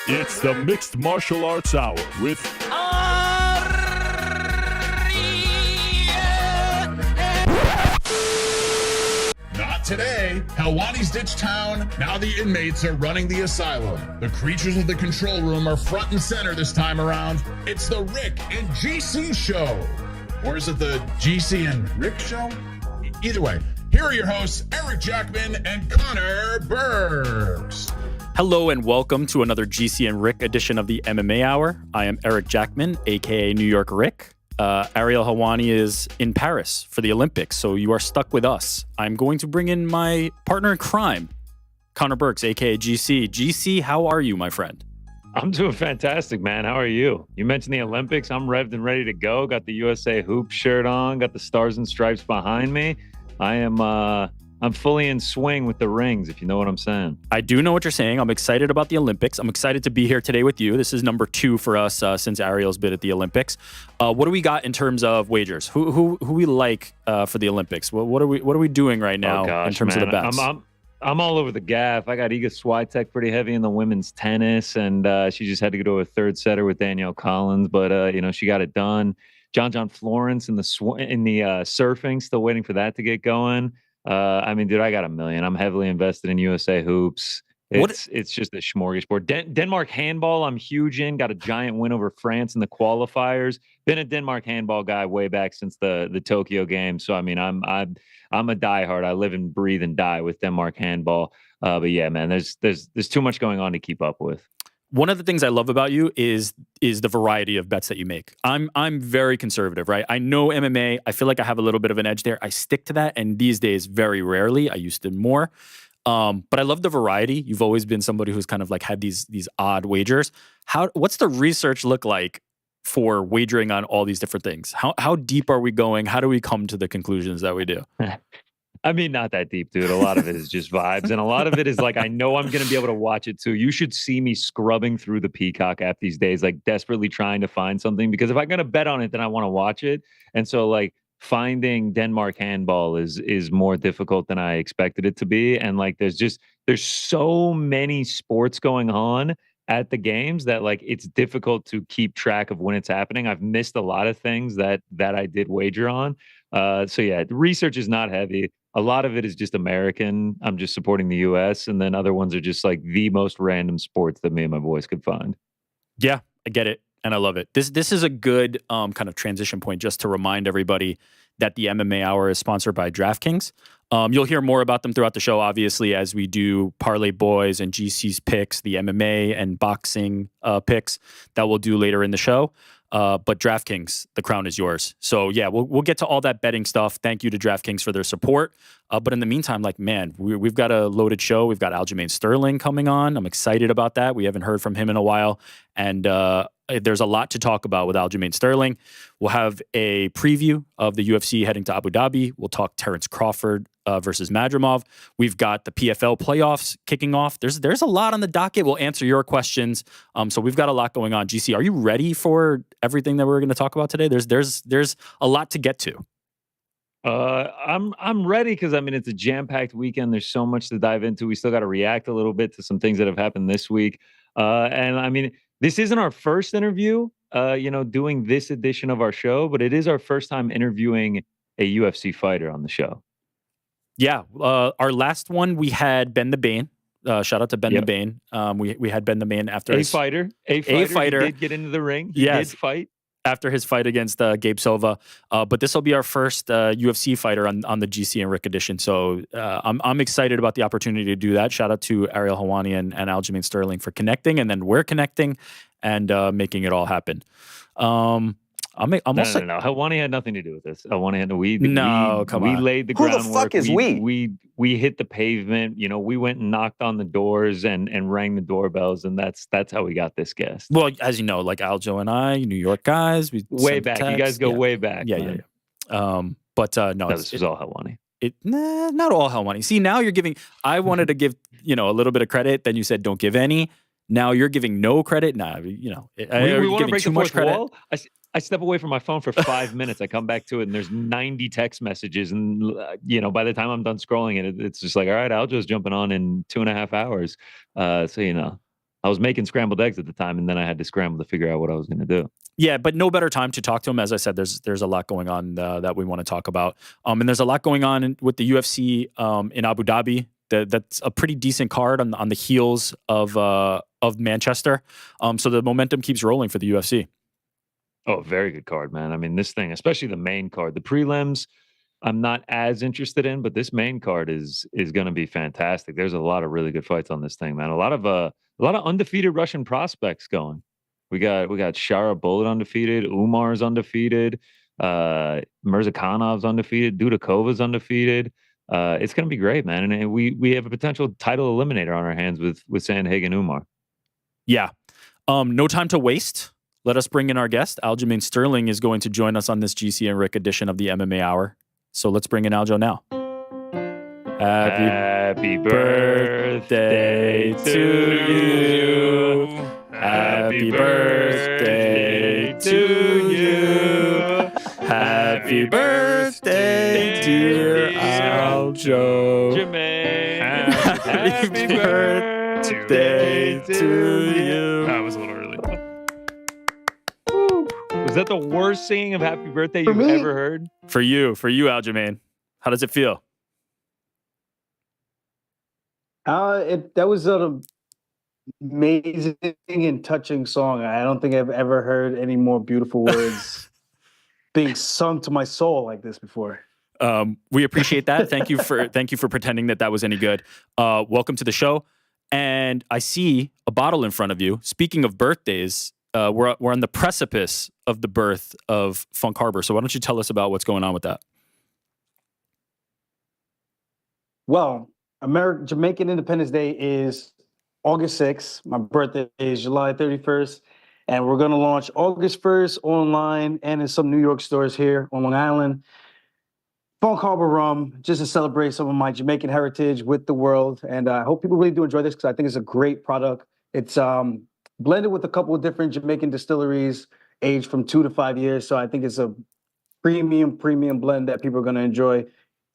It's the Mixed Martial Arts Hour with Not today. Helwani's ditched town. Now the inmates are running the asylum. The creatures of the control room are front and center this time around. It's the Rick and GC show. Or is it the GC and Rick show? Either way, here are your hosts, Eric Jackman and Connor Burks. Hello and welcome to another GC and Rick edition of the MMA Hour. I am Eric Jackman, aka New York Rick. Ariel Helwani is in Paris for the Olympics, so you are stuck with us. I'm going to bring in my partner in crime, Connor Burks, aka GC. GC, how are you, my friend? I'm doing fantastic, man. How are you? You mentioned the Olympics. I'm revved and ready to go. Got the USA hoop shirt on. Got the stars and stripes behind me. I'm fully in swing with the rings, if you know what I'm saying. I do know what you're saying. I'm excited about the Olympics. I'm excited to be here today with you. This is number 2 for us since Ariel's been at the Olympics. What do we got in terms of wagers? Who we like for the Olympics? What are we doing right now in terms of the bets? I'm all over the gaff. I got Iga Swiatek pretty heavy in the women's tennis, and she just had to go to a third setter with Danielle Collins, but she got it done. John Florence in the surfing, still waiting for that to get going. Dude, I got $1 million. I'm heavily invested in USA hoops. It's just a smorgasbord. Denmark handball, I'm huge in. Got a giant win over France in the qualifiers. Been a Denmark handball guy way back since the Tokyo game. So I'm a diehard. I live and breathe and die with Denmark handball. But yeah, man, there's too much going on to keep up with. One of the things I love about you is the variety of bets that you make. I'm very conservative, right? I know MMA. I feel like I have a little bit of an edge there. I stick to that, and these days, very rarely. I used to more. But I love the variety. You've always been somebody who's kind of like had these odd wagers. What's the research look like for wagering on all these different things? How deep are we going? How do we come to the conclusions that we do? Not that deep, dude. A lot of it is just vibes. And a lot of it is like, I know I'm going to be able to watch it too. You should see me scrubbing through the Peacock app these days, like desperately trying to find something, because if I'm going to bet on it, then I want to watch it. And so like finding Denmark handball is more difficult than I expected it to be. And like, there's so many sports going on at the games that like, it's difficult to keep track of when it's happening. I've missed a lot of things that I did wager on. So yeah, the research is not heavy. A lot of it is just American. I'm just supporting the US. And then other ones are just like the most random sports that me and my boys could find. Yeah, I get it. And I love it. This is a good kind of transition point just to remind everybody that the MMA Hour is sponsored by DraftKings. You'll hear more about them throughout the show, obviously, as we do Parlay Boys and GC's picks, the MMA and boxing picks that we'll do later in the show. But DraftKings, the crown is yours. So yeah, we'll get to all that betting stuff. Thank you to DraftKings for their support. But in the meantime, like, man, we've got a loaded show. We've got Aljamain Sterling coming on. I'm excited about that. We haven't heard from him in a while. And there's a lot to talk about with Aljamain Sterling. We'll have a preview of the UFC heading to Abu Dhabi. We'll talk Terrence Crawford versus Madrimov. We've got the PFL playoffs kicking off. There's a lot on the docket. We'll answer your questions. So we've got a lot going on. GC, are you ready for everything that we're going to talk about today? There's a lot to get to. I'm ready because it's a jam-packed weekend. There's so much to dive into. We still got to react a little bit to some things that have happened this week. This isn't our first interview, doing this edition of our show, but it is our first time interviewing a UFC fighter on the show. Yeah. Our last one, we had Ben the Bane. Shout out to Ben the Bane. We had Ben the Bane after a fighter. He did get into the ring. He did fight. After his fight against Gabe Silva. But this will be our first UFC fighter on the GC and Rick edition. So I'm excited about the opportunity to do that. Shout out to Ariel Helwani and Aljamain Sterling for connecting. And then we're connecting and making it all happen. No. Helwani had nothing to do with this. Helwani had we laid the groundwork. Who the fuck is we? We hit the pavement. We went and knocked on the doors and rang the doorbells, and that's how we got this guest. Well, as you know, like Aljo and I, New York guys, we way back. You guys go way back. Yeah. No, this was all Helwani. Not all Helwani. See, now you're giving. I wanted to give a little bit of credit. Then you said don't give any. Now you're giving no credit. Nah, we want to break too the much fourth credit. wall. I step away from my phone for 5 minutes. I come back to it, and there's 90 text messages. And, by the time I'm done scrolling it, it's just like, all right, Aljo's jumping on in 2.5 hours. I was making scrambled eggs at the time, and then I had to scramble to figure out what I was going to do. Yeah, but no better time to talk to him. As I said, there's a lot going on that we want to talk about, and there's a lot going on with the UFC in Abu Dhabi. That's a pretty decent card on the heels of Manchester. So the momentum keeps rolling for the UFC. Oh, very good card, man. I mean, this thing, especially the main card, the prelims, I'm not as interested in, but this main card is going to be fantastic. There's a lot of really good fights on this thing, man. A lot of undefeated Russian prospects going. We got Shara Bullet undefeated, Umar's undefeated, Mirzakhanov's undefeated, Dudakova's undefeated. It's going to be great, man. And we have a potential title eliminator on our hands with Sandhagen Umar. Yeah. No time to waste. Let us bring in our guest. Aljamain Sterling is going to join us on this GC and Rick edition of the MMA Hour. So let's bring in Aljo now. Happy birthday to you. Happy birthday to you. Happy birthday, dear Aljo. Jermaine. Happy birthday to you. That was a little early. Was that the worst singing of happy birthday you've ever heard? For you, Aljamain. How does it feel? That was an amazing and touching song. I don't think I've ever heard any more beautiful words being sung to my soul like this before. We appreciate that. Thank you for pretending that was any good. Welcome to the show. And I see a bottle in front of you. Speaking of birthdays, we're on the precipice of the birth of Funk Harbor. So why don't you tell us about what's going on with that? Well, Jamaican Independence Day is August 6th. My birthday is July 31st. And we're going to launch August 1st online and in some New York stores here on Long Island. Funk Harbor Rum, just to celebrate some of my Jamaican heritage with the world. And I hope people really do enjoy this because I think it's a great product. It's blended with a couple of different Jamaican distilleries, aged from 2 to 5 years. So I think it's a premium blend that people are going to enjoy.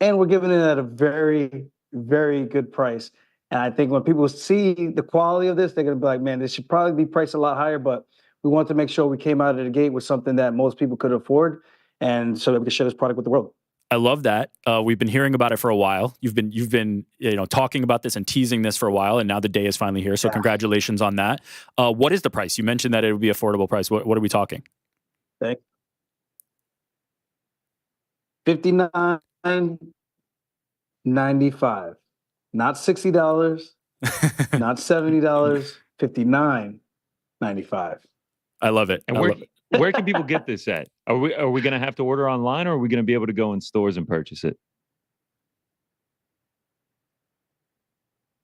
And we're giving it at a very, very good price. And I think when people see the quality of this, they're going to be like, man, this should probably be priced a lot higher. But we want to make sure we came out of the gate with something that most people could afford. And so that we can share this product with the world. I love that. We've been hearing about it for a while. You've been talking about this and teasing this for a while, and now the day is finally here. So Congratulations on that. What is the price? You mentioned that it would be affordable price. What are we talking? Okay. $59.95. Not $60, not $70, $59.95. I love it. And where can people get this at? Are we going to have to order online, or are we going to be able to go in stores and purchase it?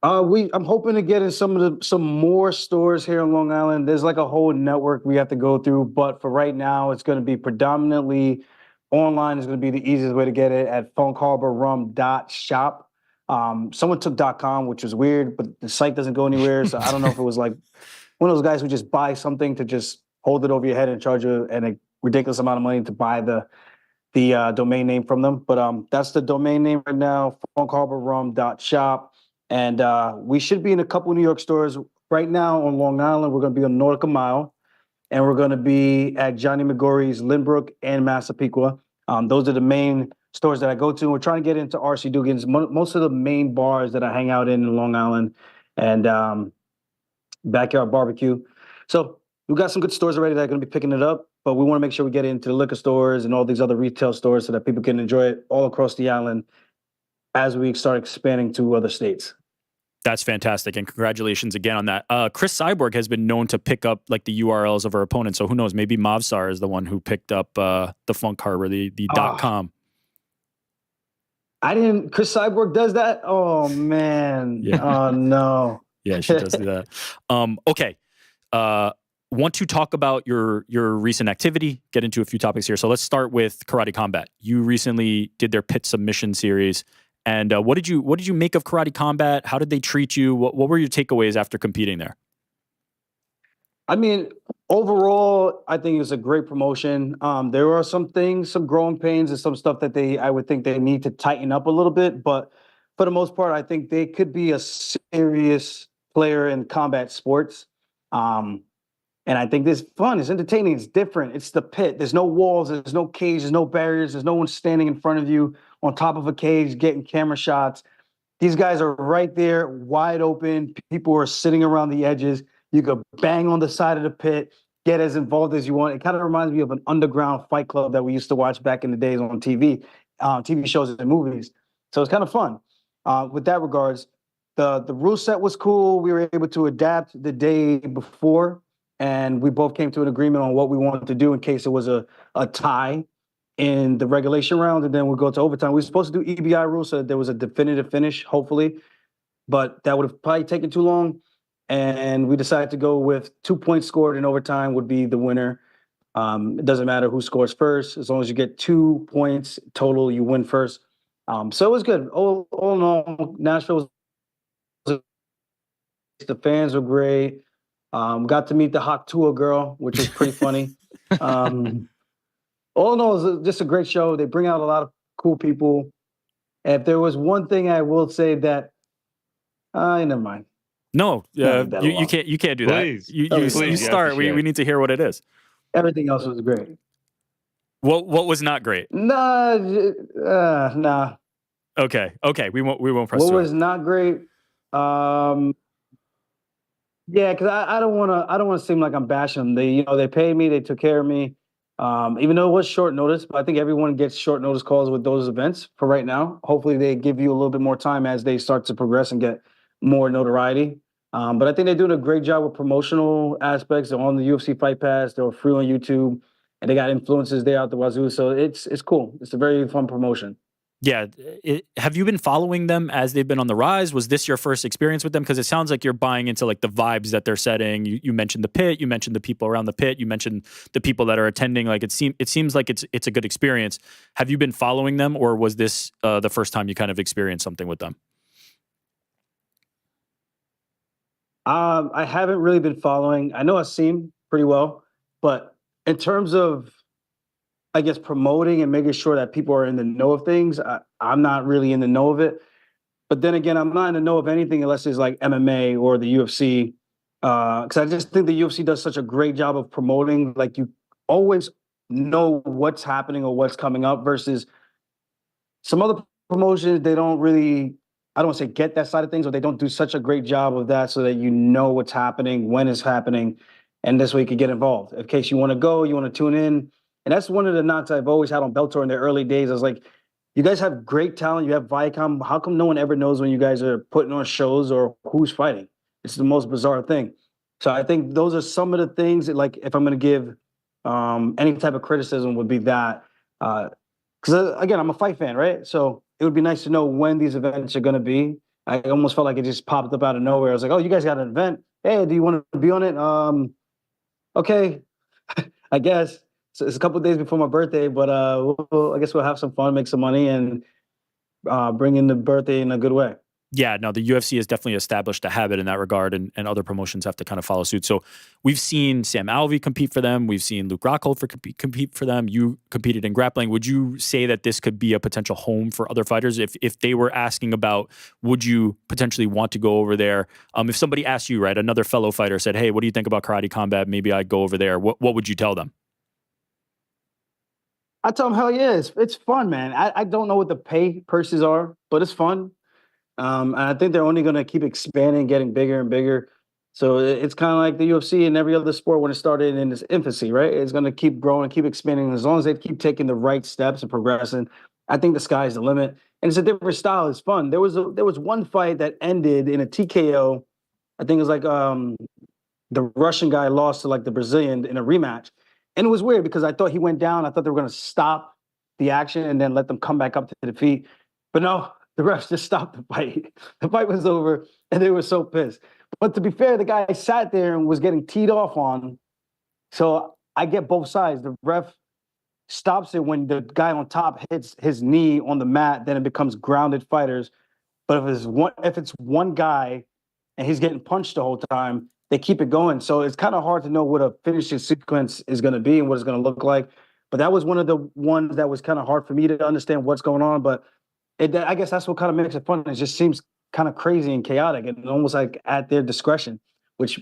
I'm hoping to get in some more stores here in Long Island. There's like a whole network we have to go through, but for right now, it's going to be predominantly online. Is going to be the easiest way to get it at funkharborrum.shop. Someone took .com, which was weird, but the site doesn't go anywhere. So I don't know if it was like one of those guys who just buy something to just hold it over your head and charge you a ridiculous amount of money to buy the domain name from them. But that's the domain name right now, funkharborrum.shop. And we should be in a couple of New York stores right now on Long Island. We're going to be on Nautica Mile, and we're going to be at Johnny McGorry's Lynbrook and Massapequa. Those are the main stores that I go to. We're trying to get into R.C. Dugan's, most of the main bars that I hang out in Long Island, and Backyard Barbecue. So we've got some good stores already that are going to be picking it up, but we want to make sure we get into the liquor stores and all these other retail stores so that people can enjoy it all across the island as we start expanding to other states. That's fantastic, and congratulations again on that. Chris Cyborg has been known to pick up like the URLs of our opponents, so who knows? Maybe Mavsar is the one who picked up the Funk Harbor, the .com. Chris Cyborg does that? Oh, man. Yeah. Oh, no. Yeah, she does do that. Okay. Want to talk about your recent activity, get into a few topics here. So let's start with Karate Combat. You recently did their pit submission series. And what did you make of Karate Combat? How did they treat you? What were your takeaways after competing there? I mean, overall, I think it was a great promotion. There are some things, some growing pains and some stuff that I would think they need to tighten up a little bit. But for the most part, I think they could be a serious player in combat sports. And I think this is fun. It's entertaining. It's different. It's the pit. There's no walls. There's no cage. There's no barriers. There's no one standing in front of you on top of a cage getting camera shots. These guys are right there, wide open. People are sitting around the edges. You could bang on the side of the pit, get as involved as you want. It kind of reminds me of an underground fight club that we used to watch back in the days on TV, TV shows and movies. So it's kind of fun. With that regards, the rule set was cool. We were able to adapt the day before, and we both came to an agreement on what we wanted to do in case it was a tie in the regulation round, and then we'll go to overtime. We were supposed to do EBI rules so that there was a definitive finish, hopefully, but that would have probably taken too long. And we decided to go with 2 points scored in overtime would be the winner. It doesn't matter who scores first. As long as you get 2 points total, you win first. So it was good. All in all, Nashville was, the fans were great. Got to meet the Hawk Tua girl, which was pretty funny. All in all, it was just a great show. They bring out a lot of cool people. And if there was one thing I will say that, never mind. No, you can't do Please. that. You start. We need to hear what it is. Everything else was great. What was not great? Nah. Okay. We won't press. What was not great? Yeah, because I don't want to seem like I'm bashing them. They paid me. They took care of me. Even though it was short notice, but I think everyone gets short notice calls with those events for right now. Hopefully they give you a little bit more time as they start to progress and get more notoriety. But I think they're doing a great job with promotional aspects. They're on the UFC Fight Pass. They're free on YouTube, and they got influencers there out the wazoo. So it's cool. It's a very fun promotion. Yeah. Have you been following them as they've been on the rise? Was this your first experience with them? Because it sounds like you're buying into like the vibes that they're setting. You mentioned the pit. You mentioned the people around the pit. You mentioned the people that are attending. Like it seems like it's a good experience. Have you been following them, or was this the first time you kind of experienced something with them? I haven't really been following. I know Asim pretty well, but in terms of, I guess, promoting and making sure that people are in the know of things, I'm not really in the know of it. But then again, I'm not in the know of anything unless it's like MMA or the UFC. Because I just think the UFC does such a great job of promoting. Like you always know what's happening or what's coming up versus some other promotions, they don't really, I don't want to say get that side of things, but they don't do such a great job of that so that you know what's happening, when it's happening, and this way you can get involved. In case you want to go, you want to tune in. And that's one of the knocks I've always had on Bellator in the early days. I was like, you guys have great talent. You have Viacom. How come no one ever knows when you guys are putting on shows or who's fighting? It's the most bizarre thing. So I think those are some of the things that, like, if I'm going to give any type of criticism would be that. Because, again, I'm a fight fan, right? So it would be nice to know when these events are going to be. I almost felt like it just popped up out of nowhere. I was like, oh, you guys got an event? Hey, do you want to be on it? Okay, I guess. So it's a couple of days before my birthday, but I guess we'll have some fun, make some money, and bring in the birthday in a good way. Yeah, no, the UFC has definitely established a habit in that regard, and other promotions have to kind of follow suit. So we've seen Sam Alvey compete for them. We've seen Luke Rockhold compete for them. You competed in grappling. Would you say that this could be a potential home for other fighters? If they were asking about, would you potentially want to go over there? If somebody asked you, right, another fellow fighter said, hey, what do you think about karate combat? Maybe I'd go over there. What would you tell them? I tell them, hell yeah, it's fun, man. I don't know what the pay purses are, but it's fun. And I think they're only going to keep expanding, getting bigger and bigger. So it's kind of like the UFC and every other sport when it started in its infancy, right? It's going to keep growing, keep expanding. As long as they keep taking the right steps and progressing, I think the sky's the limit. And it's a different style. It's fun. There was one fight that ended in a TKO. I think it was like the Russian guy lost to like the Brazilian in a rematch. And it was weird because I thought he went down. I thought they were going to stop the action and then let them come back up to the feet. But no, the refs just stopped the fight. The fight was over, and they were so pissed. But to be fair, the guy sat there and was getting teed off on. So I get both sides. The ref stops it when the guy on top hits his knee on the mat, then it becomes grounded fighters. But if it's one guy and he's getting punched the whole time, they keep it going. So it's kind of hard to know what a finishing sequence is going to be and what it's going to look like. But that was one of the ones that was kind of hard for me to understand what's going on. But I guess that's what kind of makes it fun. It just seems kind of crazy and chaotic and almost like at their discretion, which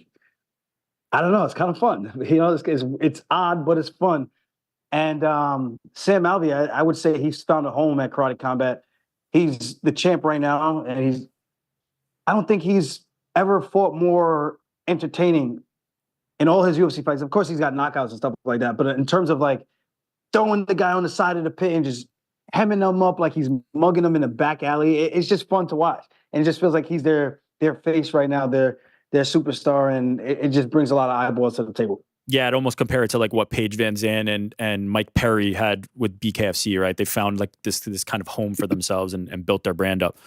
I don't know. It's kind of fun. It's odd, but it's fun. And Sam Alvey, I would say he's found a home at Karate Combat. He's the champ right now, and I don't think he's ever fought more entertaining in all his UFC fights. Of course, he's got knockouts and stuff like that. But in terms of like throwing the guy on the side of the pit and just hemming them up like he's mugging them in the back alley, it's just fun to watch. And it just feels like he's their face right now, their superstar, and it just brings a lot of eyeballs to the table. Yeah, I'd almost compare it to like what Paige Van Zandt and Mike Perry had with BKFC, right? They found like this kind of home for themselves and built their brand up.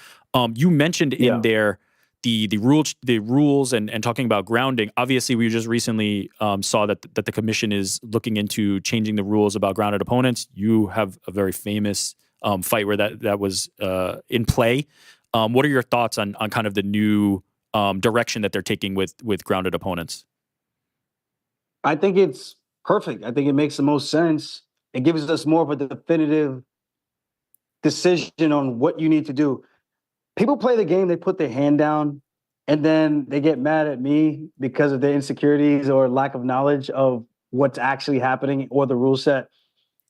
You mentioned in there the rules and talking about grounding. Obviously, we just recently saw that the commission is looking into changing the rules about grounded opponents. You have a very famous fight where that was in play. What are your thoughts on kind of the new direction that they're taking with grounded opponents? I think it's perfect. I think it makes the most sense. It gives us more of a definitive decision on what you need to do. People play the game, they put their hand down, and then they get mad at me because of their insecurities or lack of knowledge of what's actually happening or the rule set.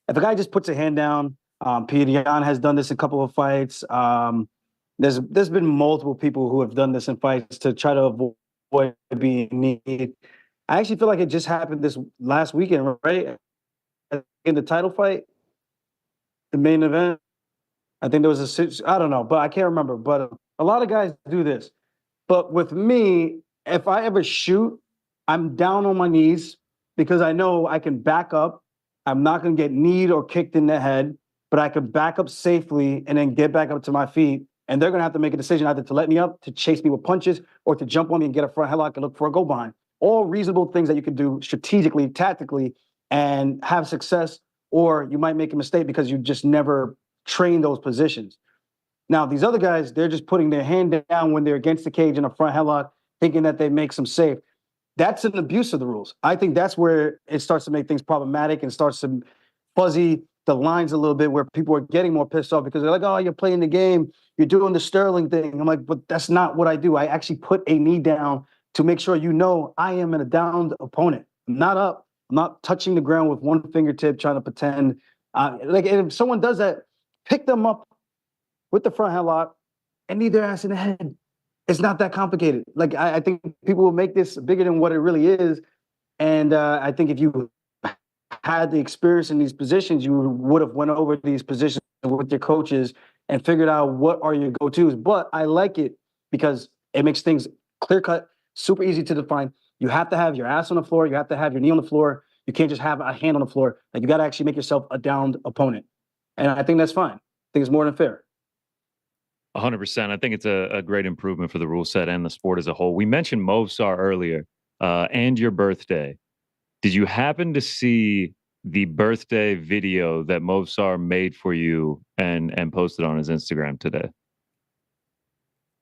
If a guy just puts a hand down, Peña has done this in a couple of fights. There's been multiple people who have done this in fights to try to avoid being kneed. I actually feel like it just happened this last weekend, right? In the title fight, the main event. I think there was I don't know, but I can't remember. But a lot of guys do this. But with me, if I ever shoot, I'm down on my knees because I know I can back up. I'm not going to get kneed or kicked in the head, but I can back up safely and then get back up to my feet. And they're going to have to make a decision either to let me up, to chase me with punches, or to jump on me and get a front headlock and look for a go behind. All reasonable things that you can do strategically, tactically, and have success, or you might make a mistake because you just never trained those positions. Now, these other guys, they're just putting their hand down when they're against the cage in a front headlock, thinking that they make them safe. That's an abuse of the rules. I think that's where it starts to make things problematic and starts to fuzzy the lines a little bit, where people are getting more pissed off because they're like, oh, you're playing the game, you're doing the Sterling thing. I'm like, but that's not what I do. I actually put a knee down to make sure you know I am a downed opponent. I'm not up. I'm not touching the ground with one fingertip trying to pretend. Like if someone does that, pick them up with the front headlock and knee their ass in the head. It's not that complicated. Like I think people will make this bigger than what it really is. And I think if you had the experience in these positions, you would have went over these positions with your coaches and figured out what are your go-tos. But I like it because it makes things clear-cut, super easy to define. You have to have your ass on the floor. You have to have your knee on the floor. You can't just have a hand on the floor. Like you got to actually make yourself a downed opponent. And I think that's fine. I think it's more than fair. 100%. I think it's a great improvement for the rule set and the sport as a whole. We mentioned Movsar earlier and your birthday. Did you happen to see the birthday video that Movsar made for you and posted on his Instagram today?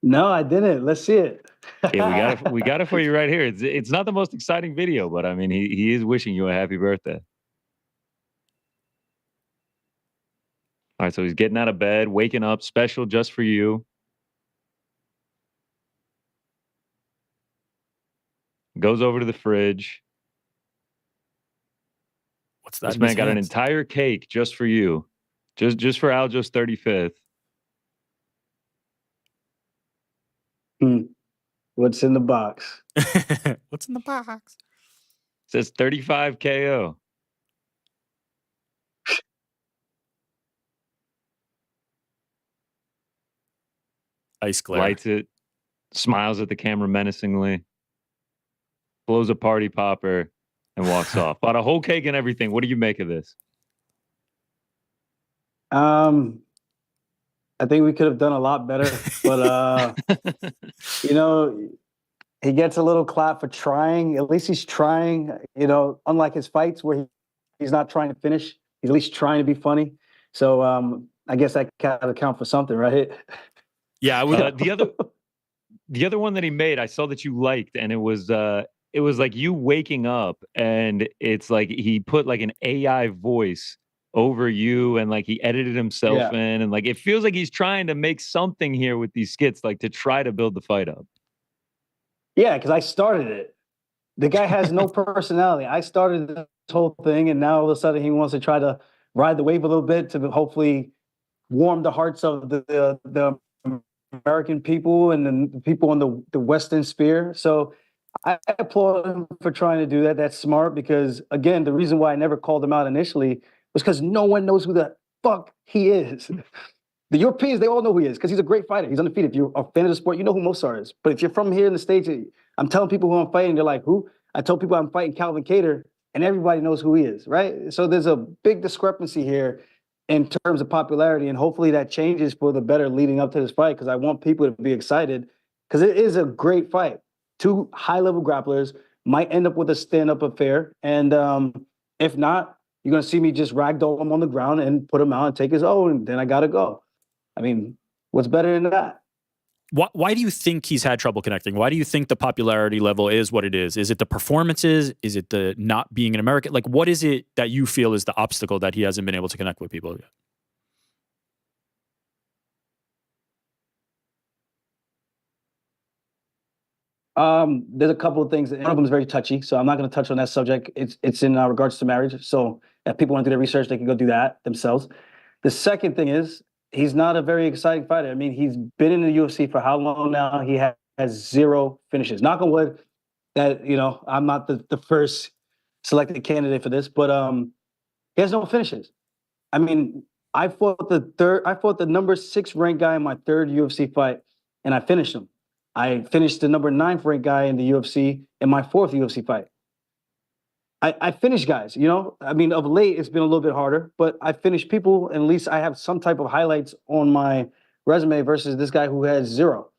No, I didn't. Let's see it. Yeah, we got it for you right here. It's not the most exciting video, but I mean, he is wishing you a happy birthday. All right, so he's getting out of bed, waking up, special just for you. Goes over to the fridge. What's that? This man got an entire cake just for you. Just for Aljo's 35th. What's in the box? What's in the box? It says 35 KO. Ice glare. Lights it, smiles at the camera menacingly, blows a party popper, and walks off. Bought a whole cake and everything. What do you make of this? I think we could have done a lot better, but he gets a little clap for trying. At least he's trying. Unlike his fights where he's not trying to finish, he's at least trying to be funny. So I guess that gotta count for something, right? Yeah, the other one that he made, I saw that you liked, and it was like you waking up, and it's like he put like an AI voice over you, and like he edited himself in, and like it feels like he's trying to make something here with these skits, like to try to build the fight up. Yeah, because I started it. The guy has no personality. I started this whole thing, and now all of a sudden he wants to try to ride the wave a little bit to hopefully warm the hearts of the American people and then the people on the Western sphere. So I applaud him for trying to do that. That's smart because, again, the reason why I never called him out initially was because no one knows who the fuck he is. The Europeans, they all know who he is because he's a great fighter. He's undefeated. If you're a fan of the sport, you know who Mozart is. But if you're from here in the States, I'm telling people who I'm fighting, they're like, who? I told people I'm fighting Calvin Kattar, and everybody knows who he is, right? So there's a big discrepancy here in terms of popularity, and hopefully that changes for the better leading up to this fight because I want people to be excited because it is a great fight. Two high-level grapplers might end up with a stand-up affair, and if not, you're going to see me just ragdoll him on the ground and put him out and take his own, and then I got to go. I mean, what's better than that? Why do you think he's had trouble connecting? Why do you think the popularity level is what it is? Is it the performances? Is it the not being an American? Like, what is it that you feel is the obstacle that he hasn't been able to connect with people yet? There's a couple of things. One of them is very touchy, so I'm not going to touch on that subject. It's in regards to marriage. So if people want to do their research, they can go do that themselves. The second thing is he's not a very exciting fighter. I mean, he's been in the UFC for how long now? He has 0 finishes. Knock on wood that, I'm not the first selected candidate for this, but he has no finishes. I mean, I fought the number 6 ranked guy in my 3rd UFC fight, and I finished him. I finished the number 9th ranked guy in the UFC in my 4th UFC fight. I finished guys, I mean, of late, it's been a little bit harder, but I finished people, and at least I have some type of highlights on my resume versus this guy who has 0.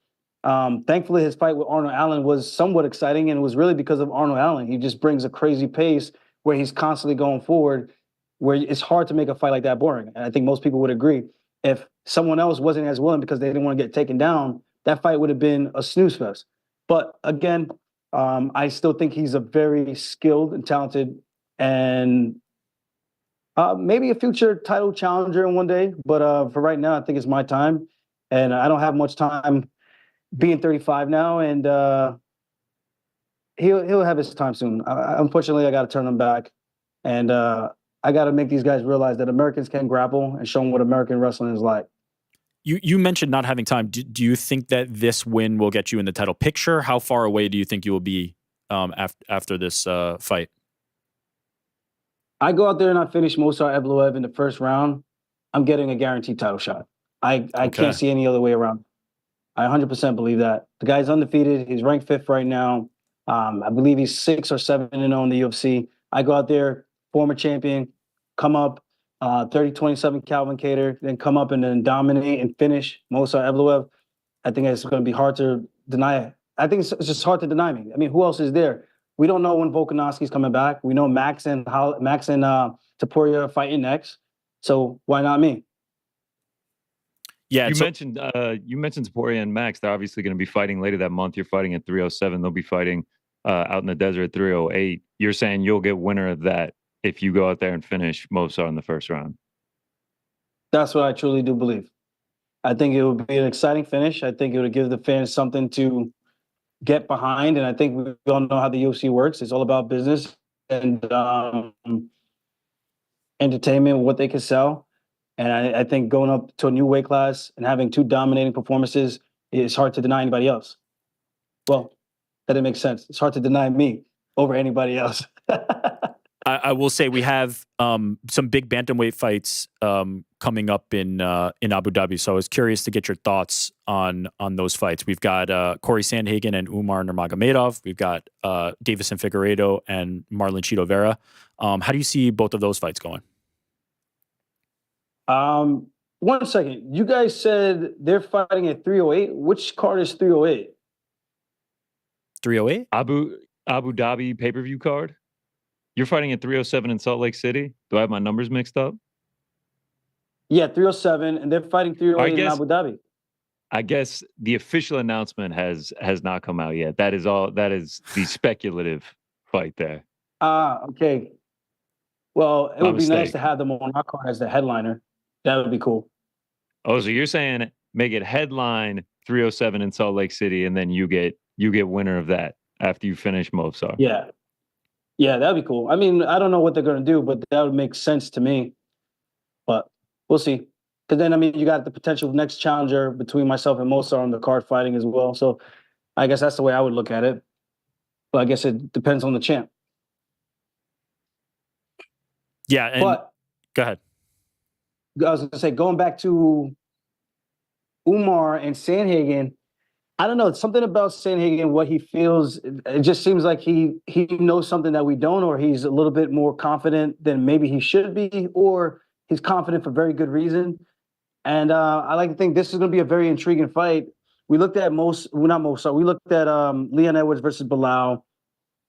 Thankfully, his fight with Arnold Allen was somewhat exciting, and it was really because of Arnold Allen. He just brings a crazy pace where he's constantly going forward, where it's hard to make a fight like that boring. And I think most people would agree. If someone else wasn't as willing because they didn't want to get taken down, that fight would have been a snooze fest. But again, I still think he's a very skilled and talented and maybe a future title challenger one day. But for right now, I think it's my time. And I don't have much time being 35 now. And he'll have his time soon. Unfortunately, I got to turn him back. And I got to make these guys realize that Americans can grapple and show them what American wrestling is like. You mentioned not having time. Do you think that this win will get you in the title picture? How far away do you think you will be after this fight? I go out there and I finish Movsar Evloev in the first round. I'm getting a guaranteed title shot. I can't see any other way around. I 100% believe that. The guy's undefeated. He's ranked 5th right now. I believe he's 6 or 7-0 in the UFC. I go out there, former champion, come up, 30-27 Calvin Kattar, then come up and then dominate and finish Movsar Evloev. I think it's going to be hard to deny. I think it's just hard to deny me. I mean, who else is there? We don't know when Volkanovski's coming back. We know Max and Poirier are fighting next. So why not me? Yeah, you mentioned Poirier and Max. They're obviously going to be fighting later that month. You're fighting at 307. They'll be fighting out in the desert at 308. You're saying you'll get winner of that if you go out there and finish Movsar in the first round. That's what I truly do believe. I think it would be an exciting finish. I think it would give the fans something to get behind. And I think we all know how the UFC works. It's all about business and entertainment, what they can sell. And I think going up to a new weight class and having 2 dominating performances is hard to deny anybody else. Well, that didn't make sense. It's hard to deny me over anybody else. I will say we have some big bantamweight fights coming up in Abu Dhabi. So I was curious to get your thoughts on those fights. We've got Corey Sandhagen and Umar Nurmagomedov. We've got Davison Figueiredo and Marlon Chito Vera. How do you see both of those fights going? 1 second. You guys said they're fighting at 308. Which card is 308? 308? Abu Dhabi pay-per-view card. You're fighting at 307 in Salt Lake City. Do I have my numbers mixed up? Yeah, 307, and they're fighting 308 in Abu Dhabi. I guess the official announcement has not come out yet. That is the speculative fight there. Okay. Well, it would be nice to have them on our card as the headliner. That would be cool. Oh, so you're saying make it headline 307 in Salt Lake City, and then you get winner of that. after you finish Movsar. Yeah. Yeah, that'd be cool. I mean, I don't know what they're going to do, but that would make sense to me. But we'll see. Because then, I mean, you got the potential next challenger between myself and Mozart on the card fighting as well. So I guess that's the way I would look at it. But I guess it depends on the champ. Yeah, and But go ahead. I was going to say, going back to Umar and Sandhagen, I don't know. It's something about Sandhagen, what he feels. It just seems like he knows something that we don't, or he's a little bit more confident than maybe he should be, or he's confident for very good reason. And I like to think this is going to be a very intriguing fight. We looked at we looked at Leon Edwards versus Belal.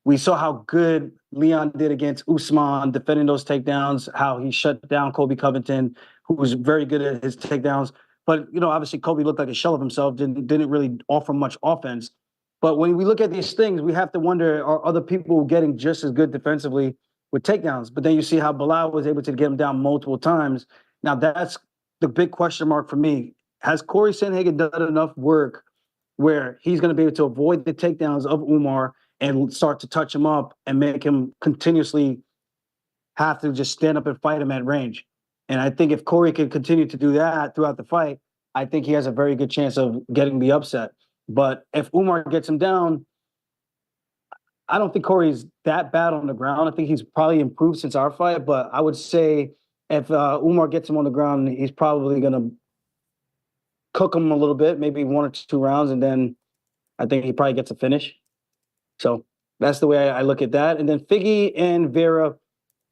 We saw how good Leon did against Usman, defending those takedowns, how he shut down Colby Covington, who was very good at his takedowns. But, you know, obviously Kobe looked like a shell of himself, didn't really offer much offense. But when we look at these things, we have to wonder, are other people getting just as good defensively with takedowns? But then you see how Belal was able to get him down multiple times. Now, that's the big question mark for me. Has Corey Sandhagen done enough work where he's going to be able to avoid the takedowns of Umar and start to touch him up and make him continuously have to just stand up and fight him at range? And I think if Corey can continue to do that throughout the fight, I think he has a very good chance of getting the upset. But if Umar gets him down, I don't think Corey's that bad on the ground. I think he's probably improved since our fight. But I would say if Umar gets him on the ground, he's probably going to cook him a little bit, maybe 1 or 2 rounds, and then I think he probably gets a finish. So that's the way I look at that. And then Figgy and Vera.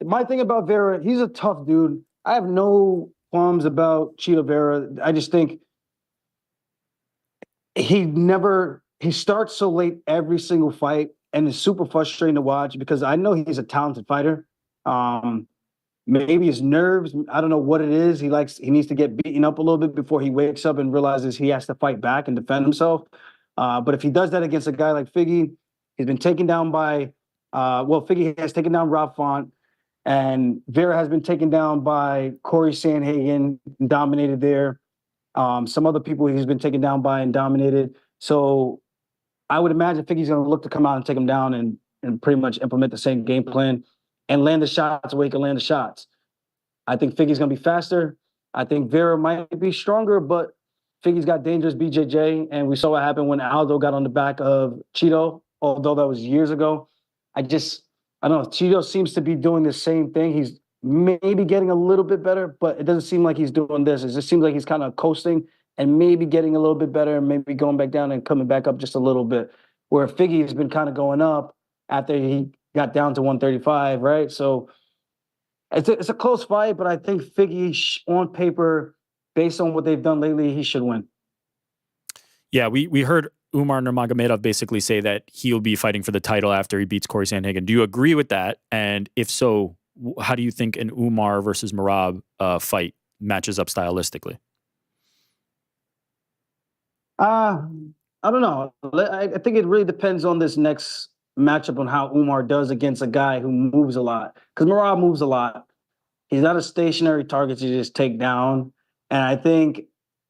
My thing about Vera, he's a tough dude. I have no qualms about Chito Vera. I just think he starts so late every single fight, and it's super frustrating to watch because I know he's a talented fighter. Maybe his nerves, I don't know what it is. He needs to get beaten up a little bit before he wakes up and realizes he has to fight back and defend himself. But if he does that against a guy like Figgy, he's been taken down by, Figgy has taken down Rob Font, and Vera has been taken down by Corey Sandhagen, dominated there. Some other people he's been taken down by and dominated. So I would imagine Figgy's going to look to come out and take him down and pretty much implement the same game plan and land the shots where he can land the shots. I think Figgy's going to be faster. I think Vera might be stronger, but Figgy's got dangerous BJJ, and we saw what happened when Aldo got on the back of Chito, although that was years ago. I don't know. Chito seems to be doing the same thing. He's maybe getting a little bit better, but it doesn't seem like he's doing this. It just seems like he's kind of coasting and maybe getting a little bit better and maybe going back down and coming back up just a little bit, where Figgy has been kind of going up after he got down to 135, right? So it's a close fight, but I think Figgy on paper, based on what they've done lately, he should win. Yeah, we heard Umar Nurmagomedov basically say that he'll be fighting for the title after he beats Corey Sandhagen. Do you agree with that? And if so, how do you think an Umar versus Merab fight matches up stylistically? I don't know. I think it really depends on this next matchup on how Umar does against a guy who moves a lot. Because Merab moves a lot. He's not a stationary target to just take down. And I think,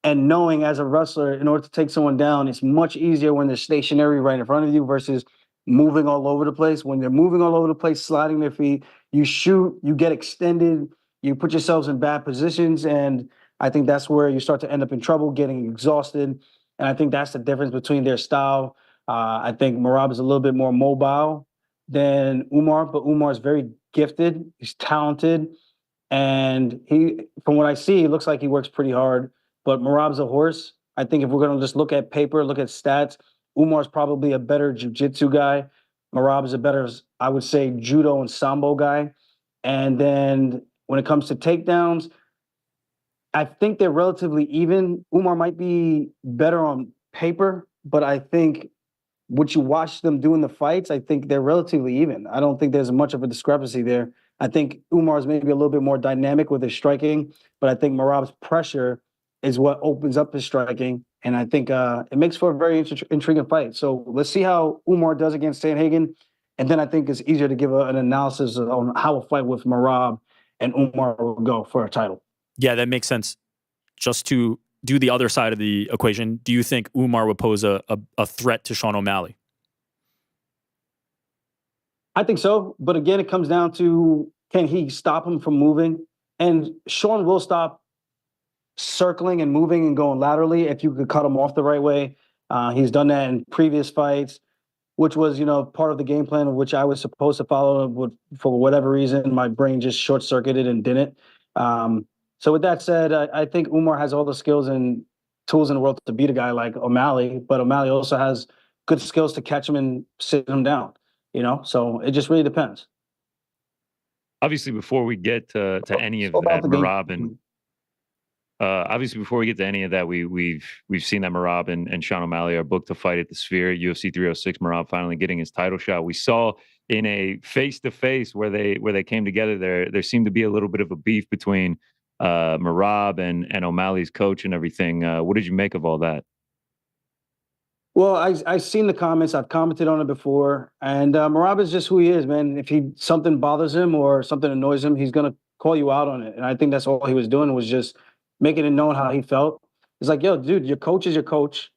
and knowing as a wrestler, in order to take someone down, it's much easier when they're stationary right in front of you versus moving all over the place. When they're moving all over the place, sliding their feet, you shoot, you get extended, you put yourselves in bad positions. And I think that's where you start to end up in trouble, getting exhausted. And I think that's the difference between their style. I think Merab is a little bit more mobile than Umar, but Umar is very gifted. He's talented. And from what I see, it looks like he works pretty hard. But Merab's a horse. I think if we're going to just look at paper, look at stats, Umar's probably a better jiu-jitsu guy. Merab is a better, I would say, judo and sambo guy. And then when it comes to takedowns, I think they're relatively even. Umar might be better on paper, but I think what you watch them do in the fights, I think they're relatively even. I don't think there's much of a discrepancy there. I think Umar's maybe a little bit more dynamic with his striking, but I think Merab's pressure is what opens up his striking. And I think it makes for a very intriguing fight. So let's see how Umar does against Sandhagen. And then I think it's easier to give an analysis on how a fight with Merab and Umar will go for a title. Yeah, that makes sense. Just to do the other side of the equation, do you think Umar would pose a threat to Sean O'Malley? I think so. But again, it comes down to, can he stop him from moving? And Sean will stop circling and moving and going laterally if you could cut him off the right way. He's done that in previous fights, which was, part of the game plan of which I was supposed to follow. But for whatever reason, my brain just short-circuited and didn't. So with that said, I think Umar has all the skills and tools in the world to beat a guy like O'Malley, but O'Malley also has good skills to catch him and sit him down, So it just really depends. Obviously, before we get to any of that, Merab and obviously before we get to any of that, we've seen that Merab and Sean O'Malley are booked to fight at the Sphere, UFC 306. Merab finally getting his title shot. We saw in a face-to-face where they came together, there seemed to be a little bit of a beef between Merab and O'Malley's coach and everything. What did you make of all that? Well, I've seen the comments. I've commented on it before. And Merab is just who he is, man. If something bothers him or something annoys him, he's going to call you out on it. And I think that's all he was doing, was just making it known how he felt. It's like, yo, dude, your coach is your coach.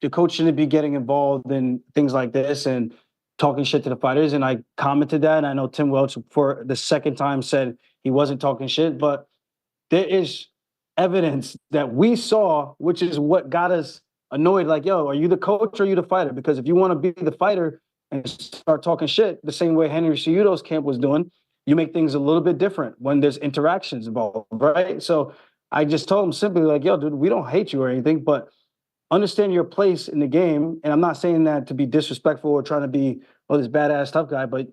Your coach shouldn't be getting involved in things like this and talking shit to the fighters. And I commented that. And I know Tim Welch, for the second time, said he wasn't talking shit. But there is evidence that we saw, which is what got us annoyed. Like, yo, are you the coach or are you the fighter? Because if you want to be the fighter and start talking shit the same way Henry Cejudo's camp was doing, you make things a little bit different when there's interactions involved, right? So I just told him simply, like, yo, dude, we don't hate you or anything, but understand your place in the game. And I'm not saying that to be disrespectful or trying to be, this badass tough guy, but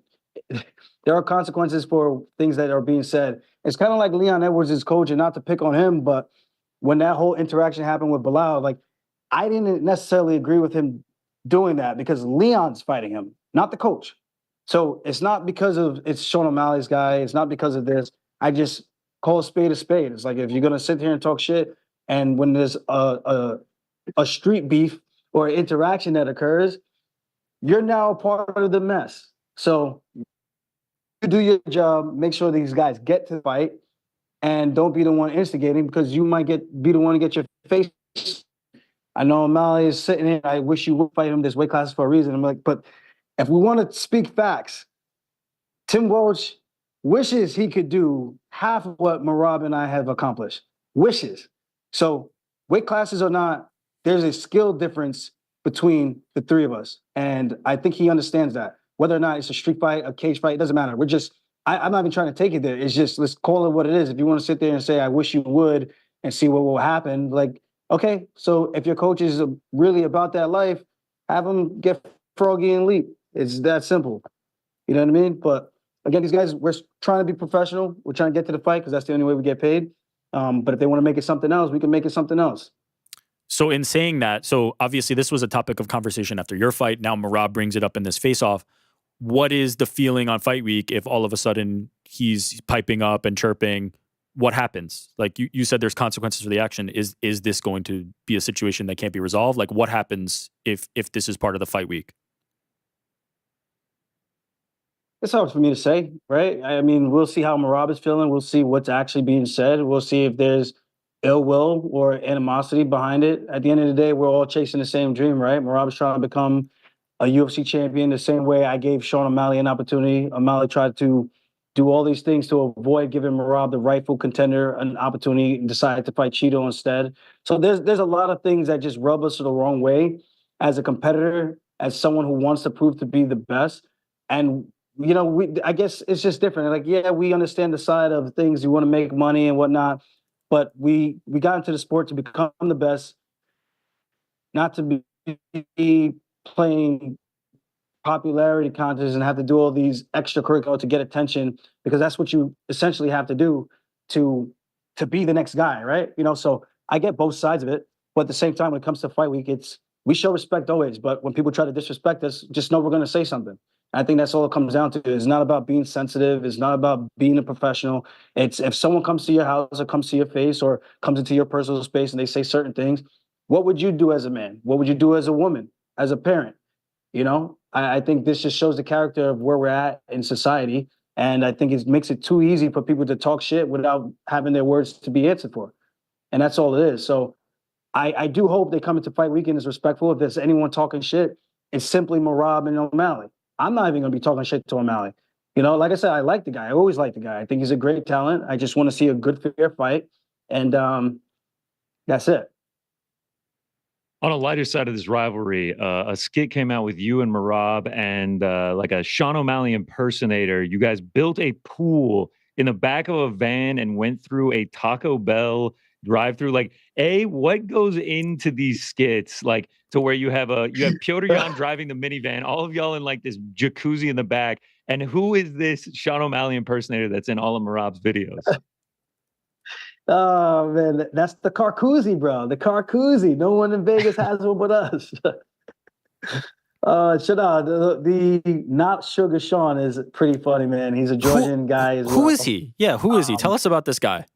there are consequences for things that are being said. It's kind of like Leon Edwards' coach, and not to pick on him, but when that whole interaction happened with Belal, like, I didn't necessarily agree with him doing that because Leon's fighting him, not the coach. So it's not because it's Sean O'Malley's guy. It's not because of this. I just call a spade a spade. It's like, if you're going to sit here and talk shit, and when there's a street beef or interaction that occurs, you're now a part of the mess. So you do your job, make sure these guys get to the fight, and don't be the one instigating, because you might be the one to get your face. I know O'Malley is sitting here. I wish you would fight him this weight class for a reason. I'm like, but if we want to speak facts, Tim Welch wishes he could do half of what Merab and I have accomplished. Wishes. So weight classes or not, there's a skill difference between the three of us. And I think he understands that. Whether or not it's a street fight, a cage fight, it doesn't matter. I'm not even trying to take it there. It's just, let's call it what it is. If you want to sit there and say, I wish you would, and see what will happen, like, okay, so if your coach is really about that life, have him get froggy and leap. It's that simple. You know what I mean? But again, these guys, we're trying to be professional. We're trying to get to the fight because that's the only way we get paid. But if they want to make it something else, we can make it something else. So in saying that, so obviously this was a topic of conversation after your fight. Now Merab brings it up in this face-off. What is the feeling on fight week if all of a sudden he's piping up and chirping? What happens? Like you said, there's consequences for the action. Is this going to be a situation that can't be resolved? Like, what happens if this is part of the fight week? It's hard for me to say, right? I mean, we'll see how Merab is feeling. We'll see what's actually being said. We'll see if there's ill will or animosity behind it. At the end of the day, we're all chasing the same dream, right? Merab is trying to become a UFC champion the same way I gave Sean O'Malley an opportunity. O'Malley tried to do all these things to avoid giving Merab, the rightful contender, an opportunity, and decided to fight Cheeto instead. So there's a lot of things that just rub us the wrong way as a competitor, as someone who wants to prove to be the best. And, I guess it's just different. Like, yeah, we understand the side of things. You want to make money and whatnot, but we got into the sport to become the best, not to be playing popularity contests and have to do all these extracurricular to get attention, because that's what you essentially have to do to be the next guy, right? So I get both sides of it, but at the same time, when it comes to fight week, we show respect always, but when people try to disrespect us, just know we're going to say something. I think that's all it comes down to. It's not about being sensitive. It's not about being a professional. It's if someone comes to your house or comes to your face or comes into your personal space and they say certain things, what would you do as a man? What would you do as a woman, as a parent? I think this just shows the character of where we're at in society. And I think it makes it too easy for people to talk shit without having their words to be answered for. And that's all it is. So I do hope they come into fight weekend as respectful. If there's anyone talking shit, it's simply Merab and O'Malley. I'm not even going to be talking shit to O'Malley. You know, like I said, I like the guy. I always like the guy. I think he's a great talent. I just want to see a good, fair fight. And that's it. On a lighter side of this rivalry, a skit came out with you and Merab and like a Sean O'Malley impersonator. You guys built a pool in the back of a van and went through a Taco Bell drive-through. Like, what goes into these skits? Like, to where you have Piotr Jan driving the minivan, all of y'all in like this jacuzzi in the back. And who is this Sean O'Malley impersonator that's in all of Merab's videos? Oh man, that's the Carcuzzi, bro. The Carcuzzi. No one in Vegas has one but us. Shut up. The not Sugar Sean is pretty funny, man. He's a Georgian guy as well. Who is he? Yeah, who is he? Tell us about this guy.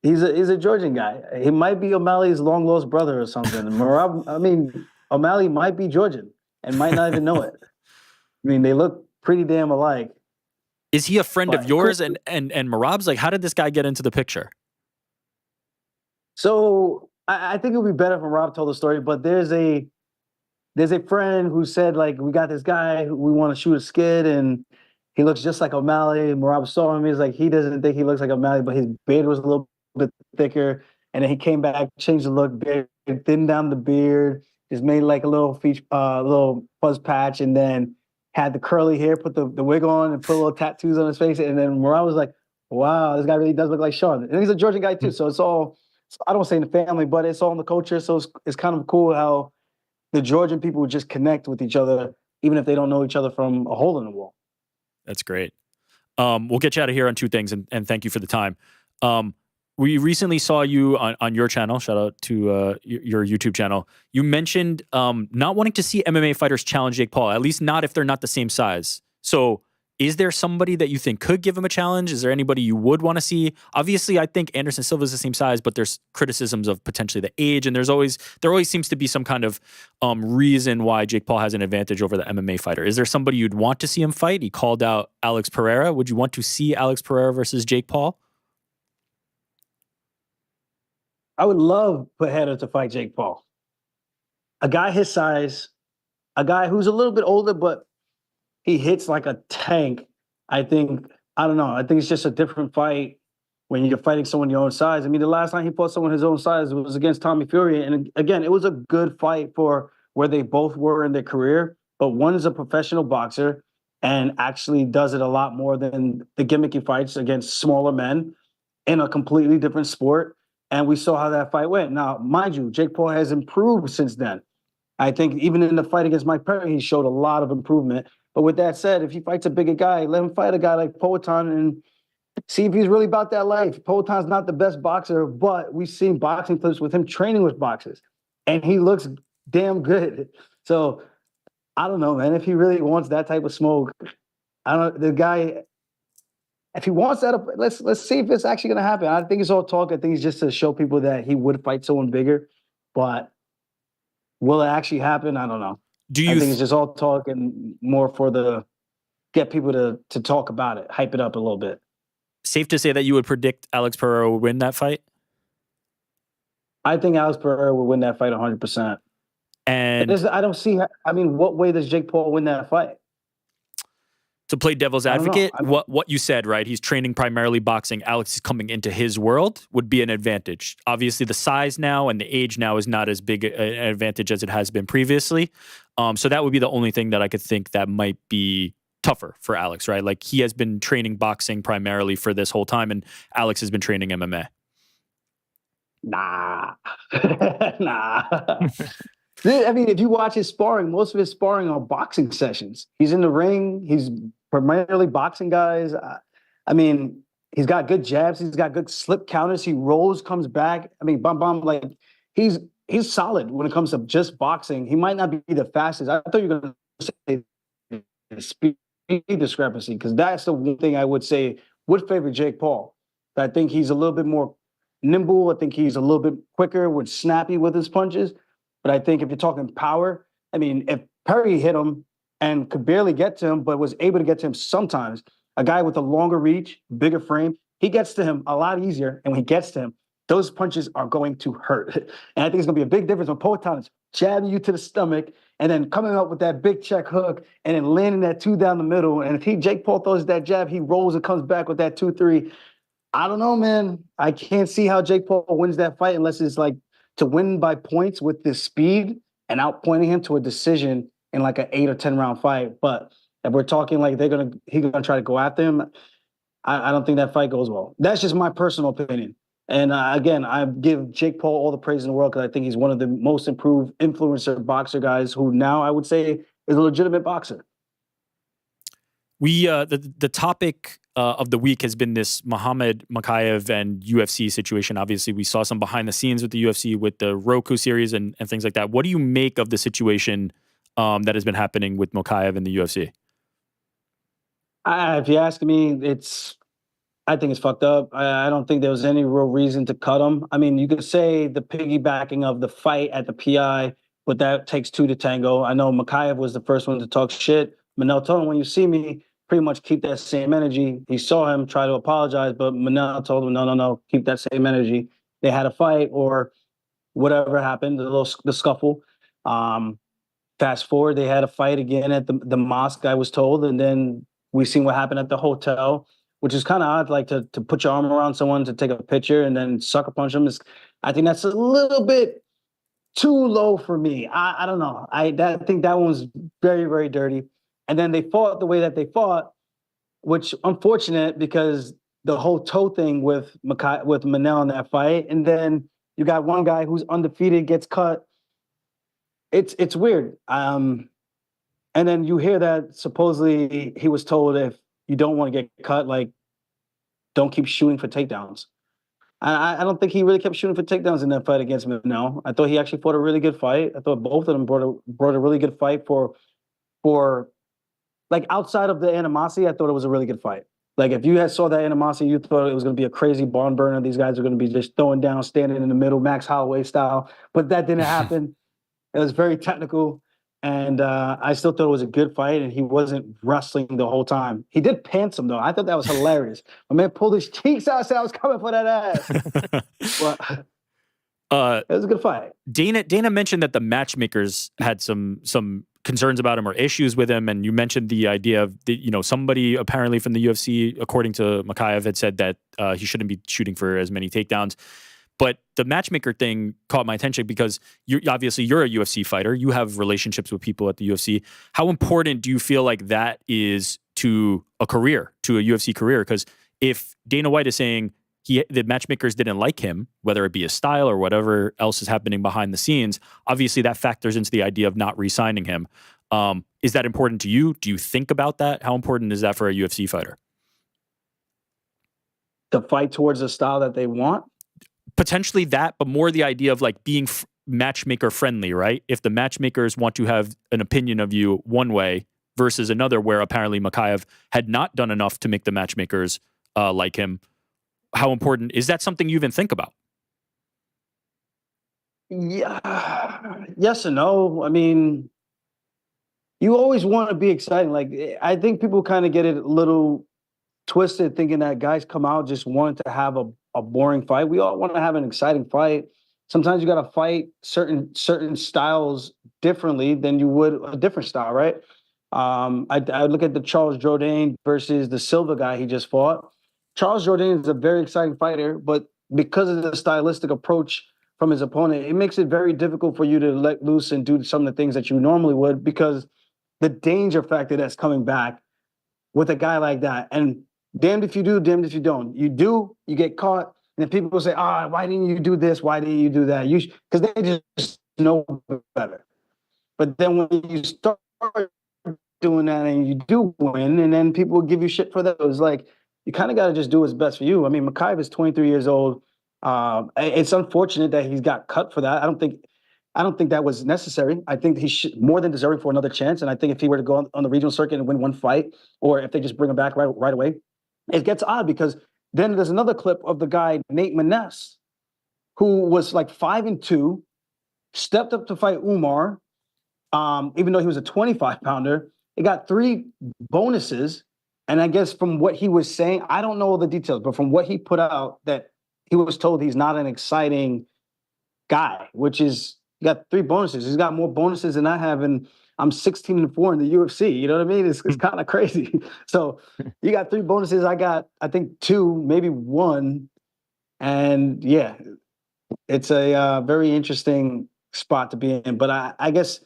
He's a Georgian guy. He might be O'Malley's long lost brother or something. O'Malley might be Georgian and might not even know it. I mean, they look pretty damn alike. Is he a friend of yours and Merab's? Like, how did this guy get into the picture? So I think it would be better if Rob told the story, but there's a friend who said, like, we got this guy who we want to shoot a skit and he looks just like O'Malley. And Rob saw him. He's like, he doesn't think he looks like O'Malley, but his beard was a little bit thicker. And then he came back, changed the look, beard, thinned down the beard, just made like a little little fuzz patch, and then had the curly hair, put the wig on, and put little tattoos on his face. And then Moran was like, wow, this guy really does look like Sean. And he's a Georgian guy too. So it's all, I don't say in the family, but it's all in the culture. So it's kind of cool how the Georgian people would just connect with each other, even if they don't know each other from a hole in the wall. That's great. We'll get you out of here on two things, and thank you for the time. We recently saw you on your channel. Shout out to your YouTube channel. You mentioned not wanting to see MMA fighters challenge Jake Paul, at least not if they're not the same size. So is there somebody that you think could give him a challenge? Is there anybody you would want to see? Obviously, I think Anderson Silva is the same size, but there's criticisms of potentially the age, and there always seems to be some kind of reason why Jake Paul has an advantage over the MMA fighter. Is there somebody you'd want to see him fight? He called out Alex Pereira. Would you want to see Alex Pereira versus Jake Paul? I would love Pereira to fight Jake Paul. A guy his size, a guy who's a little bit older, but he hits like a tank. I don't know. I think it's just a different fight when you're fighting someone your own size. I mean, the last time he fought someone his own size was against Tommy Fury. And again, it was a good fight for where they both were in their career. But one is a professional boxer and actually does it a lot more than the gimmicky fights against smaller men in a completely different sport. And we saw how that fight went. Now, mind you, Jake Paul has improved since then. I think even in the fight against Mike Perry, he showed a lot of improvement. But with that said, if he fights a bigger guy, let him fight a guy like Poatan and see if he's really about that life. Poatan's not the best boxer, but we've seen boxing clips with him training with boxers, and he looks damn good. So I don't know, man. If he really wants that type of smoke, the guy. If he wants that, let's see if it's actually going to happen. I think it's all talk. I think it's just to show people that he would fight someone bigger. But will it actually happen? I don't know. I think it's just all talk and more for get people to talk about it, hype it up a little bit. Safe to say that you would predict Alex Pereira would win that fight? I think Alex Pereira would win that fight 100%. And I don't see. I mean, what way does Jake Paul win that fight? To play devil's advocate, what you said, right? He's training primarily boxing. Alex is coming into his world, would be an advantage. Obviously, the size now and the age now is not as big an advantage as it has been previously. So that would be the only thing that I could think that might be tougher for Alex, right? Like, he has been training boxing primarily for this whole time, and Alex has been training MMA. Nah. I mean, if you watch his sparring, most of his sparring are boxing sessions. He's in the ring. He's primarily boxing guys. I mean, he's got good jabs. He's got good slip counters. He rolls, comes back. I mean, like he's solid when it comes to just boxing. He might not be the fastest. I thought you were going to say the speed discrepancy, because that's the one thing I would say would favor Jake Paul. I think he's a little bit more nimble. I think he's a little bit quicker, snappy with his punches. But I think if you're talking power, I mean, if Perry hit him and could barely get to him, but was able to get to him sometimes, a guy with a longer reach, bigger frame, he gets to him a lot easier. And when he gets to him, those punches are going to hurt. And I think it's going to be a big difference when Poatan is jabbing you to the stomach and then coming up with that big check hook and then landing that 2 down the middle. And if Jake Paul throws that jab, he rolls and comes back with that 2-3. I don't know, man. I can't see how Jake Paul wins that fight unless it's like to win by points with this speed and outpointing him to a decision in like an 8 or 10 round fight. But if we're talking like he's gonna try to go after him, I don't think that fight goes well. That's just my personal opinion. And again, I give Jake Paul all the praise in the world because I think he's one of the most improved influencer boxer guys who now I would say is a legitimate boxer. We the topic of the week has been this Muhammad Mokaev and UFC situation. Obviously, we saw some behind the scenes with the UFC with the Roku series and things like that. What do you make of the situation that has been happening with Mokaev and the UFC? If you ask me, I think it's fucked up. I don't think there was any real reason to cut him. I mean, you could say the piggybacking of the fight at the PI, but that takes 2 to tango. I know Mokaev was the first one to talk shit. Manel told him, when you see me, pretty much keep that same energy. He saw him try to apologize, but Manel told him, no, keep that same energy. They had a fight or whatever happened, the scuffle. Fast forward, they had a fight again at the mosque, I was told, and then we seen what happened at the hotel, which is kind of odd, like to put your arm around someone to take a picture and then sucker punch them. I think that's a little bit too low for me. I don't know. I think that one was very, very dirty. And then they fought the way that they fought, which unfortunate because the whole toe thing with Manel in that fight. And then you got one guy who's undefeated gets cut. It's weird. And then you hear that supposedly he was told if you don't want to get cut, like, don't keep shooting for takedowns. I don't think he really kept shooting for takedowns in that fight against Manel. I thought he actually fought a really good fight. I thought both of them brought a really good fight for like outside of the animosity. I thought it was a really good fight. Like if you saw that animosity, you thought it was going to be a crazy barn burner. These guys are going to be just throwing down, standing in the middle, Max Holloway style. But that didn't happen. It was very technical. And I still thought it was a good fight, and he wasn't wrestling the whole time. He did pants him, though. I thought that was hilarious. My man pulled his cheeks out and said, I was coming for that ass. But it was a good fight. Dana mentioned that the matchmakers had some concerns about him or issues with him, and you mentioned the idea of somebody apparently from the UFC, according to Mokaev, had said that he shouldn't be shooting for as many takedowns. But the matchmaker thing caught my attention because you're a UFC fighter. You have relationships with people at the UFC. How important do you feel like that is to a career, to a UFC career? Because if Dana White is saying the matchmakers didn't like him, whether it be his style or whatever else is happening behind the scenes, obviously that factors into the idea of not re-signing him. Is that important to you? Do you think about that? How important is that for a UFC fighter? To fight towards a style that they want? Potentially that, but more the idea of like being matchmaker friendly, right? If the matchmakers want to have an opinion of you one way versus another, where apparently Mokaev had not done enough to make the matchmakers like him, how important is that? Something you even think about? Yeah, yes and no. I mean, you always want to be exciting. Like I think people kind of get it a little twisted, thinking that guys come out just wanting to have a boring fight. We all want to have an exciting fight. Sometimes you got to fight certain styles differently than you would a different style, right? I look at the Charles Jourdain versus the Silva guy he just fought. Charles Jourdain is a very exciting fighter, but because of the stylistic approach from his opponent, it makes it very difficult for you to let loose and do some of the things that you normally would, because the danger factor that's coming back with a guy like that. And damned if you do, damned if you don't. You do, you get caught, and then people will say, why didn't you do this? Why didn't you do that? Because they just know better. But then when you start doing that and you do win, and then people will give you shit for that, it's like, you kind of got to just do what's best for you. I mean, Mokaev is 23 years old. It's unfortunate that he's got cut for that. I don't think that was necessary. I think he's more than deserving for another chance. And I think if he were to go on the regional circuit and win one fight, or if they just bring him back right away, it gets odd, because then there's another clip of the guy, Nate Maness, who was like 5-2, stepped up to fight Umar, even though he was a 25-pounder. He got 3 bonuses. And I guess from what he was saying, I don't know all the details, but from what he put out, that he was told he's not an exciting guy, which is You got 3 bonuses. He's got more bonuses than I have, and I'm 16-4 in the UFC. You know what I mean? It's kind of crazy. So you got 3 bonuses. I got, I think, 2, maybe 1. And yeah, it's a very interesting spot to be in. But I guess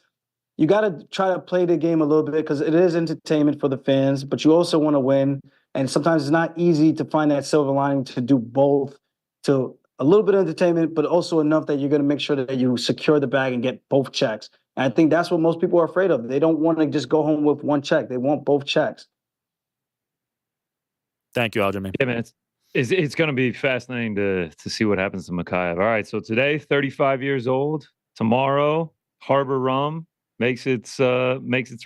you got to try to play the game a little bit because it is entertainment for the fans, but you also want to win. And sometimes it's not easy to find that silver lining to do both, to a little bit of entertainment, but also enough that you're going to make sure that you secure the bag and get both checks. And I think that's what most people are afraid of. They don't want to just go home with 1 check. They want both checks. Thank you, Aljamain. Yeah, man. It's going to be fascinating to see what happens to Mokaev. All right, so today, 35 years old. Tomorrow, Harbor Rum makes its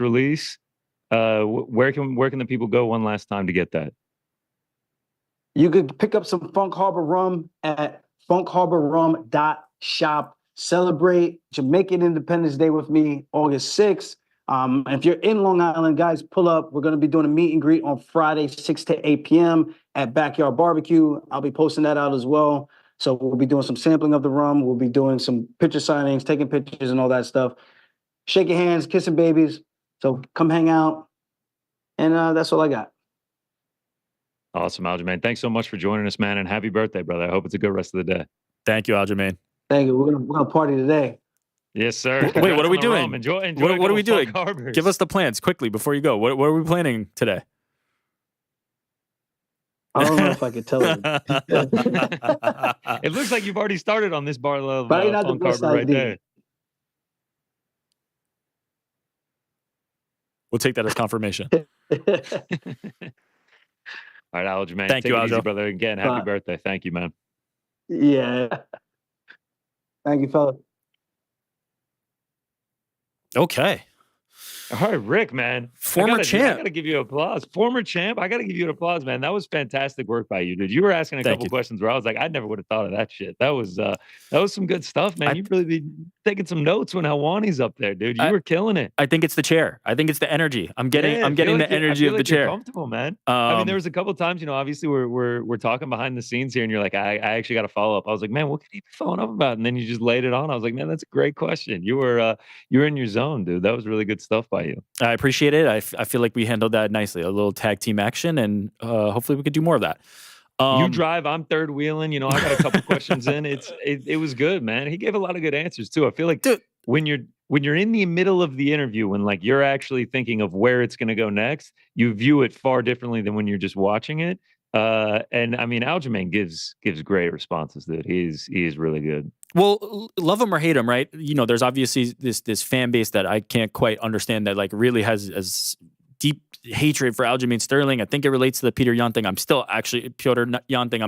release. Where can the people go one last time to get that? You could pick up some Funk Harbor Rum at funkharborrum.shop. Celebrate Jamaican Independence Day with me August 6th. And if you're in Long Island, guys, pull up. We're going to be doing a meet and greet on Friday, 6 to 8 p.m. at Backyard Barbecue. I'll be posting that out as well. So we'll be doing some sampling of the rum. We'll be doing some picture signings, taking pictures and all that stuff. Shaking hands, kissing babies. So come hang out. And that's all I got. Awesome, Aljamain. Thanks so much for joining us, man. And happy birthday, brother. I hope it's a good rest of the day. Thank you, Aljamain. Thank you. We're gonna party today. Yes, sir. Wait, what are we doing? Enjoy what are we doing? Harbors. Give us the plans quickly before you go. What are we planning today? I don't know if I could tell you. It looks like you've already started on this bar level. Probably not the best right idea. there. We'll take that as confirmation. All right, Aljamain. Thank you, it easy, Aljo. brother. Again, happy birthday. Thank you, man. Yeah. Thank you, fella. Okay. All right, Rick, man. Former champ. I gotta give you applause. Former champ. I gotta give you an applause, man. That was fantastic work by you, dude. You were asking a couple questions where I was like, I never would have thought of that shit. That was some good stuff, man. You've really been taking some notes when Helwani's up there, dude. You were killing it. I think it's the chair. I think it's the energy. I'm getting the energy of the chair. You're comfortable, man. I mean, there was a couple of times, obviously we're talking behind the scenes here, and you're like, I actually got to follow up. I was like, man, what could he be following up about? And then you just laid it on. I was like, man, that's a great question. You were in your zone, dude. That was really good stuff by you. I appreciate it. I feel like we handled that nicely. A little tag team action, and hopefully we could do more of that. You drive, I'm third wheeling. I got a couple questions in. It was good, man. He gave a lot of good answers too. I feel like dude, when you're in the middle of the interview, when like you're actually thinking of where it's going to go next, you view it far differently than when you're just watching it. And I mean, Aljamain gives great responses, dude. He is really good. Well, love him or hate him, right? There's obviously this fan base that I can't quite understand that like really has as deep hatred for Aljamain Sterling. I think it relates to the Petr Yan thing. I'm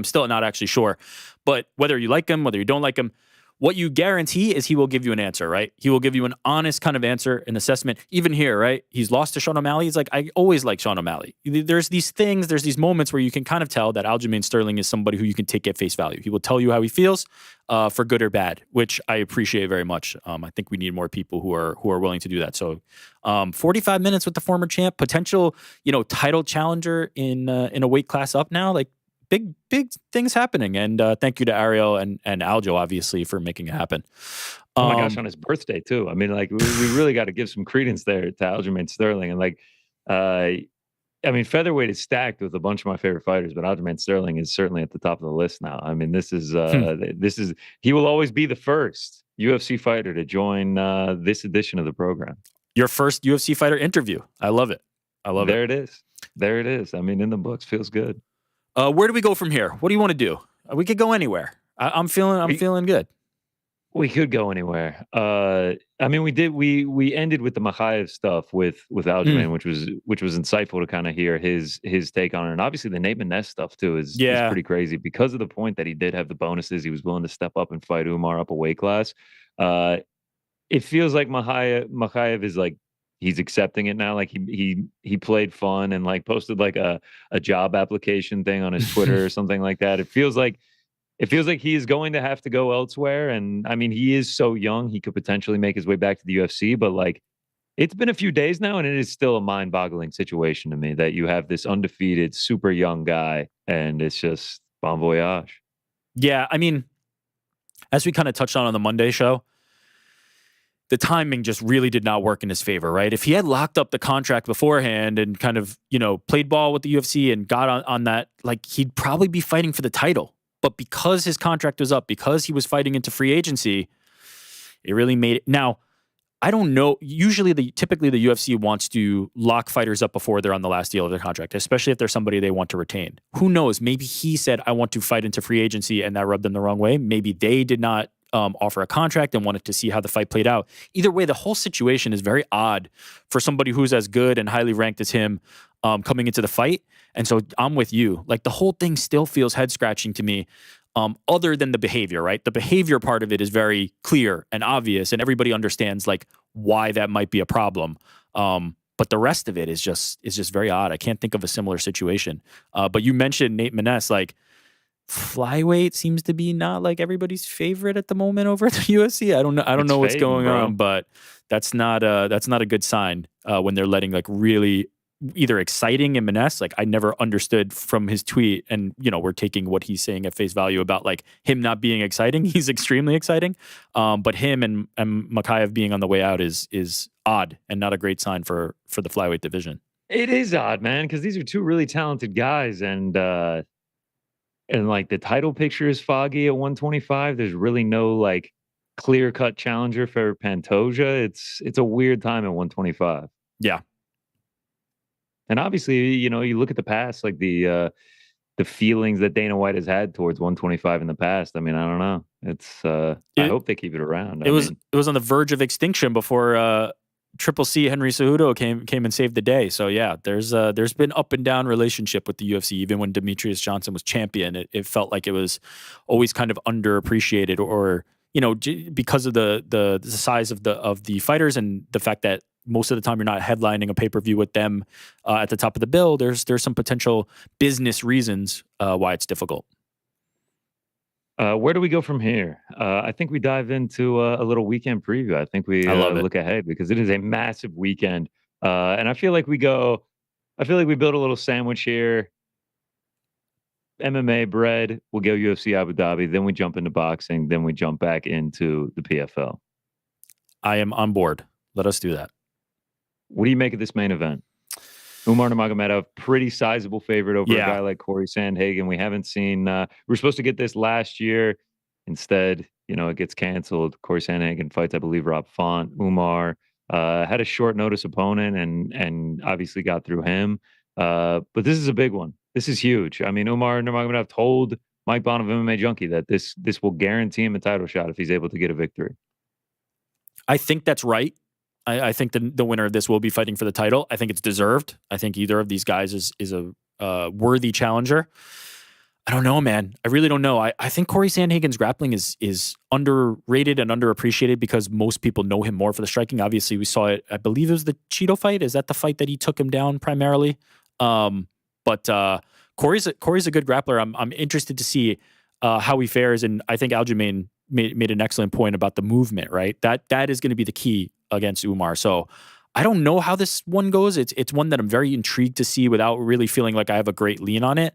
still not actually sure. But whether you like him, whether you don't like him, what you guarantee is he will give you an answer, right? He will give you an honest kind of answer, an assessment. Even here, right? He's lost to Sean O'Malley. He's like, I always like Sean O'Malley. There's these moments where you can kind of tell that Aljamain Sterling is somebody who you can take at face value. He will tell you how he feels, for good or bad, which I appreciate very much. I think we need more people who are willing to do that. So, 45 minutes with the former champ, potential, title challenger in a weight class up now, like. Big things happening, and thank you to Ariel and Aljo, obviously, for making it happen. Oh my gosh, on his birthday too. I mean, like we really got to give some credence there to Aljamain Sterling, and like, I mean, featherweight is stacked with a bunch of my favorite fighters, but Aljamain Sterling is certainly at the top of the list now. I mean, this is he will always be the first UFC fighter to join this edition of the program. Your first UFC fighter interview. I love it. There it is. There it is. I mean, in the books, feels good. Where do we go from here? What do you want to do? We could go anywhere. I'm feeling good. We could go anywhere. I mean, we ended with the Mokaev stuff with Aljamain, which was insightful to kind of hear his take on it. And obviously the Nate Maness stuff too is pretty crazy because of the point that he did have the bonuses. He was willing to step up and fight Umar up a weight class. It feels like Mokaev is like, he's accepting it now. Like he played fun and like posted like a job application thing on his Twitter or something like that. It feels like he is going to have to go elsewhere. And I mean, he is so young, he could potentially make his way back to the UFC, but like it's been a few days now and it is still a mind-boggling situation to me that you have this undefeated, super young guy and it's just bon voyage. Yeah. I mean, as we kind of touched on the Monday show, the timing just really did not work in his favor, right? If he had locked up the contract beforehand and kind of, played ball with the UFC and got on that, like, he'd probably be fighting for the title. But because his contract was up, because he was fighting into free agency, it really made it. Now, I don't know. Typically the UFC wants to lock fighters up before they're on the last deal of their contract, especially if they're somebody they want to retain. Who knows? Maybe he said, I want to fight into free agency, and that rubbed them the wrong way. Maybe they did not offer a contract and wanted to see how the fight played out. Either way, the whole situation is very odd for somebody who's as good and highly ranked as him coming into the fight. And so I'm with you. Like, the whole thing still feels head-scratching to me, other than the behavior, right? The behavior part of it is very clear and obvious, and everybody understands, like, why that might be a problem. But the rest of it is just very odd. I can't think of a similar situation. But you mentioned Nate Maness, like, flyweight seems to be not like everybody's favorite at the moment over at the UFC. I don't know what's going on, but that's not a good sign when they're letting, like, really either exciting and Maness. Like, I never understood from his tweet, and we're taking what he's saying at face value about, like, him not being exciting. He's extremely exciting, but him and Mokaev being on the way out is odd and not a great sign for the flyweight division. It is odd, man, because these are two really talented guys, and like, the title picture is foggy at 125. There's really no, like, clear-cut challenger for Pantoja. It's a weird time at 125. Yeah. And obviously, you look at the past, like the feelings that Dana White has had towards 125 in the past. I mean, I don't know. I hope they keep it around. It was on the verge of extinction before Triple C Henry Cejudo came and saved the day. So yeah, there's been up and down relationship with the UFC. Even when Demetrius Johnson was champion, it felt like it was always kind of underappreciated, or because of the size of the fighters and the fact that most of the time you're not headlining a pay-per-view with them at the top of the bill. There's some potential business reasons why it's difficult. Where do we go from here? I think we dive into a little weekend preview. I think we look ahead, because it is a massive weekend. And I feel like we build a little sandwich here. MMA bread, we'll go UFC Abu Dhabi, then we jump into boxing, then we jump back into the PFL. I am on board. Let us do that. What do you make of this main event? Umar Nurmagomedov, pretty sizable favorite over a guy like Corey Sandhagen. We haven't seen. We were supposed to get this last year. Instead, it gets canceled. Corey Sandhagen fights, I believe, Rob Font. Umar had a short notice opponent and obviously got through him. But this is a big one. This is huge. I mean, Umar Nurmagomedov told Mike Bond of MMA Junkie that this will guarantee him a title shot if he's able to get a victory. I think that's right. I think the winner of this will be fighting for the title. I think it's deserved. I think either of these guys is a worthy challenger. I don't know, man. I really don't know. I think Corey Sandhagen's grappling is underrated and underappreciated because most people know him more for the striking. Obviously, we saw it. I believe it was the Cheeto fight. Is that the fight that he took him down primarily? But Corey's a good grappler. I'm interested to see how he fares, and I think Aljamain made an excellent point about the movement. Right, that is going to be the key against Umar. So I don't know how this one goes. It's one that I'm very intrigued to see without really feeling like I have a great lean on it.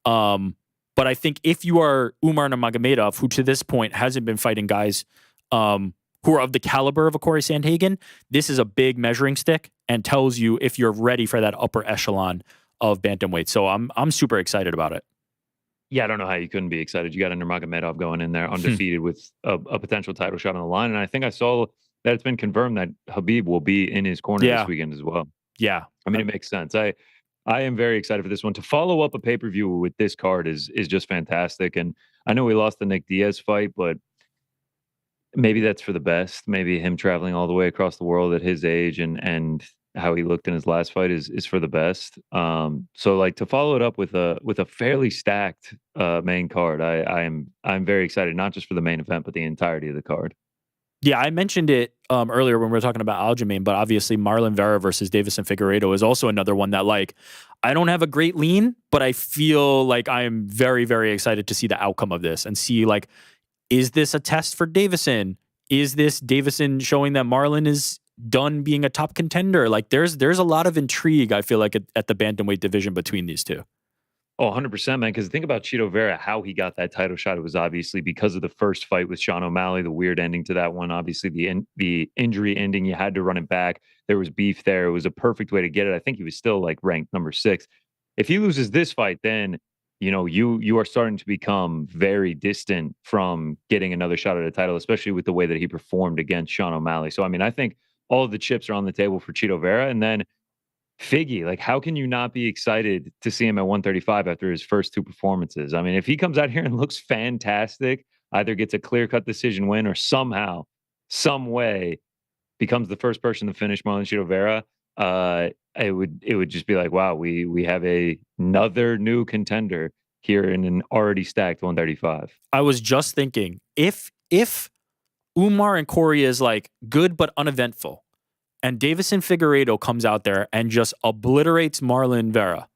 But I think if you are Umar Nurmagomedov, who to this point hasn't been fighting guys who are of the caliber of a Corey Sandhagen, this is a big measuring stick and tells you if you're ready for that upper echelon of bantamweight. So I'm super excited about it. Yeah, I don't know how you couldn't be excited. You got a Nurmagomedov going in there undefeated with a potential title shot on the line. And I think I saw that it's been confirmed that Khabib will be in his corner this weekend as well. Yeah. I mean, it makes sense. I am very excited for this one. To follow up a pay-per-view with this card is just fantastic. And I know we lost the Nick Diaz fight, but maybe that's for the best. Maybe him traveling all the way across the world at his age and how he looked in his last fight is for the best. So like to follow it up with a fairly stacked main card, I'm very excited, not just for the main event, but the entirety of the card. Yeah, I mentioned it earlier when we were talking about Aljamain, but obviously Marlon Vera versus Davison Figueiredo is also another one that, like, I don't have a great lean, but I feel like I am very, very excited to see the outcome of this and see, like, is this a test for Davison? Is this Davison showing that Marlon is done being a top contender? Like, there's a lot of intrigue, I feel like, at the bantamweight division between these two. Oh, 100%, man. Because think about Chito Vera, how he got that title shot. It was obviously because of the first fight with Sean O'Malley, the weird ending to that one. Obviously, the injury ending, you had to run it back. There was beef there. It was a perfect way to get it. I think he was still like ranked number 6. If he loses this fight, then you are starting to become very distant from getting another shot at a title, especially with the way that he performed against Sean O'Malley. So, I mean, I think all of the chips are on the table for Chito Vera, and then Figgy, like, how can you not be excited to see him at 135 after his first 2 performances? I mean, if he comes out here and looks fantastic, either gets a clear-cut decision win or somehow, some way, becomes the first person to finish Marlon Chito Vera, it would just be like, wow, we have another new contender here in an already stacked 135. I was just thinking, if Umar and Corey is like good but uneventful, and Davison Figueiredo comes out there and just obliterates Marlon Vera,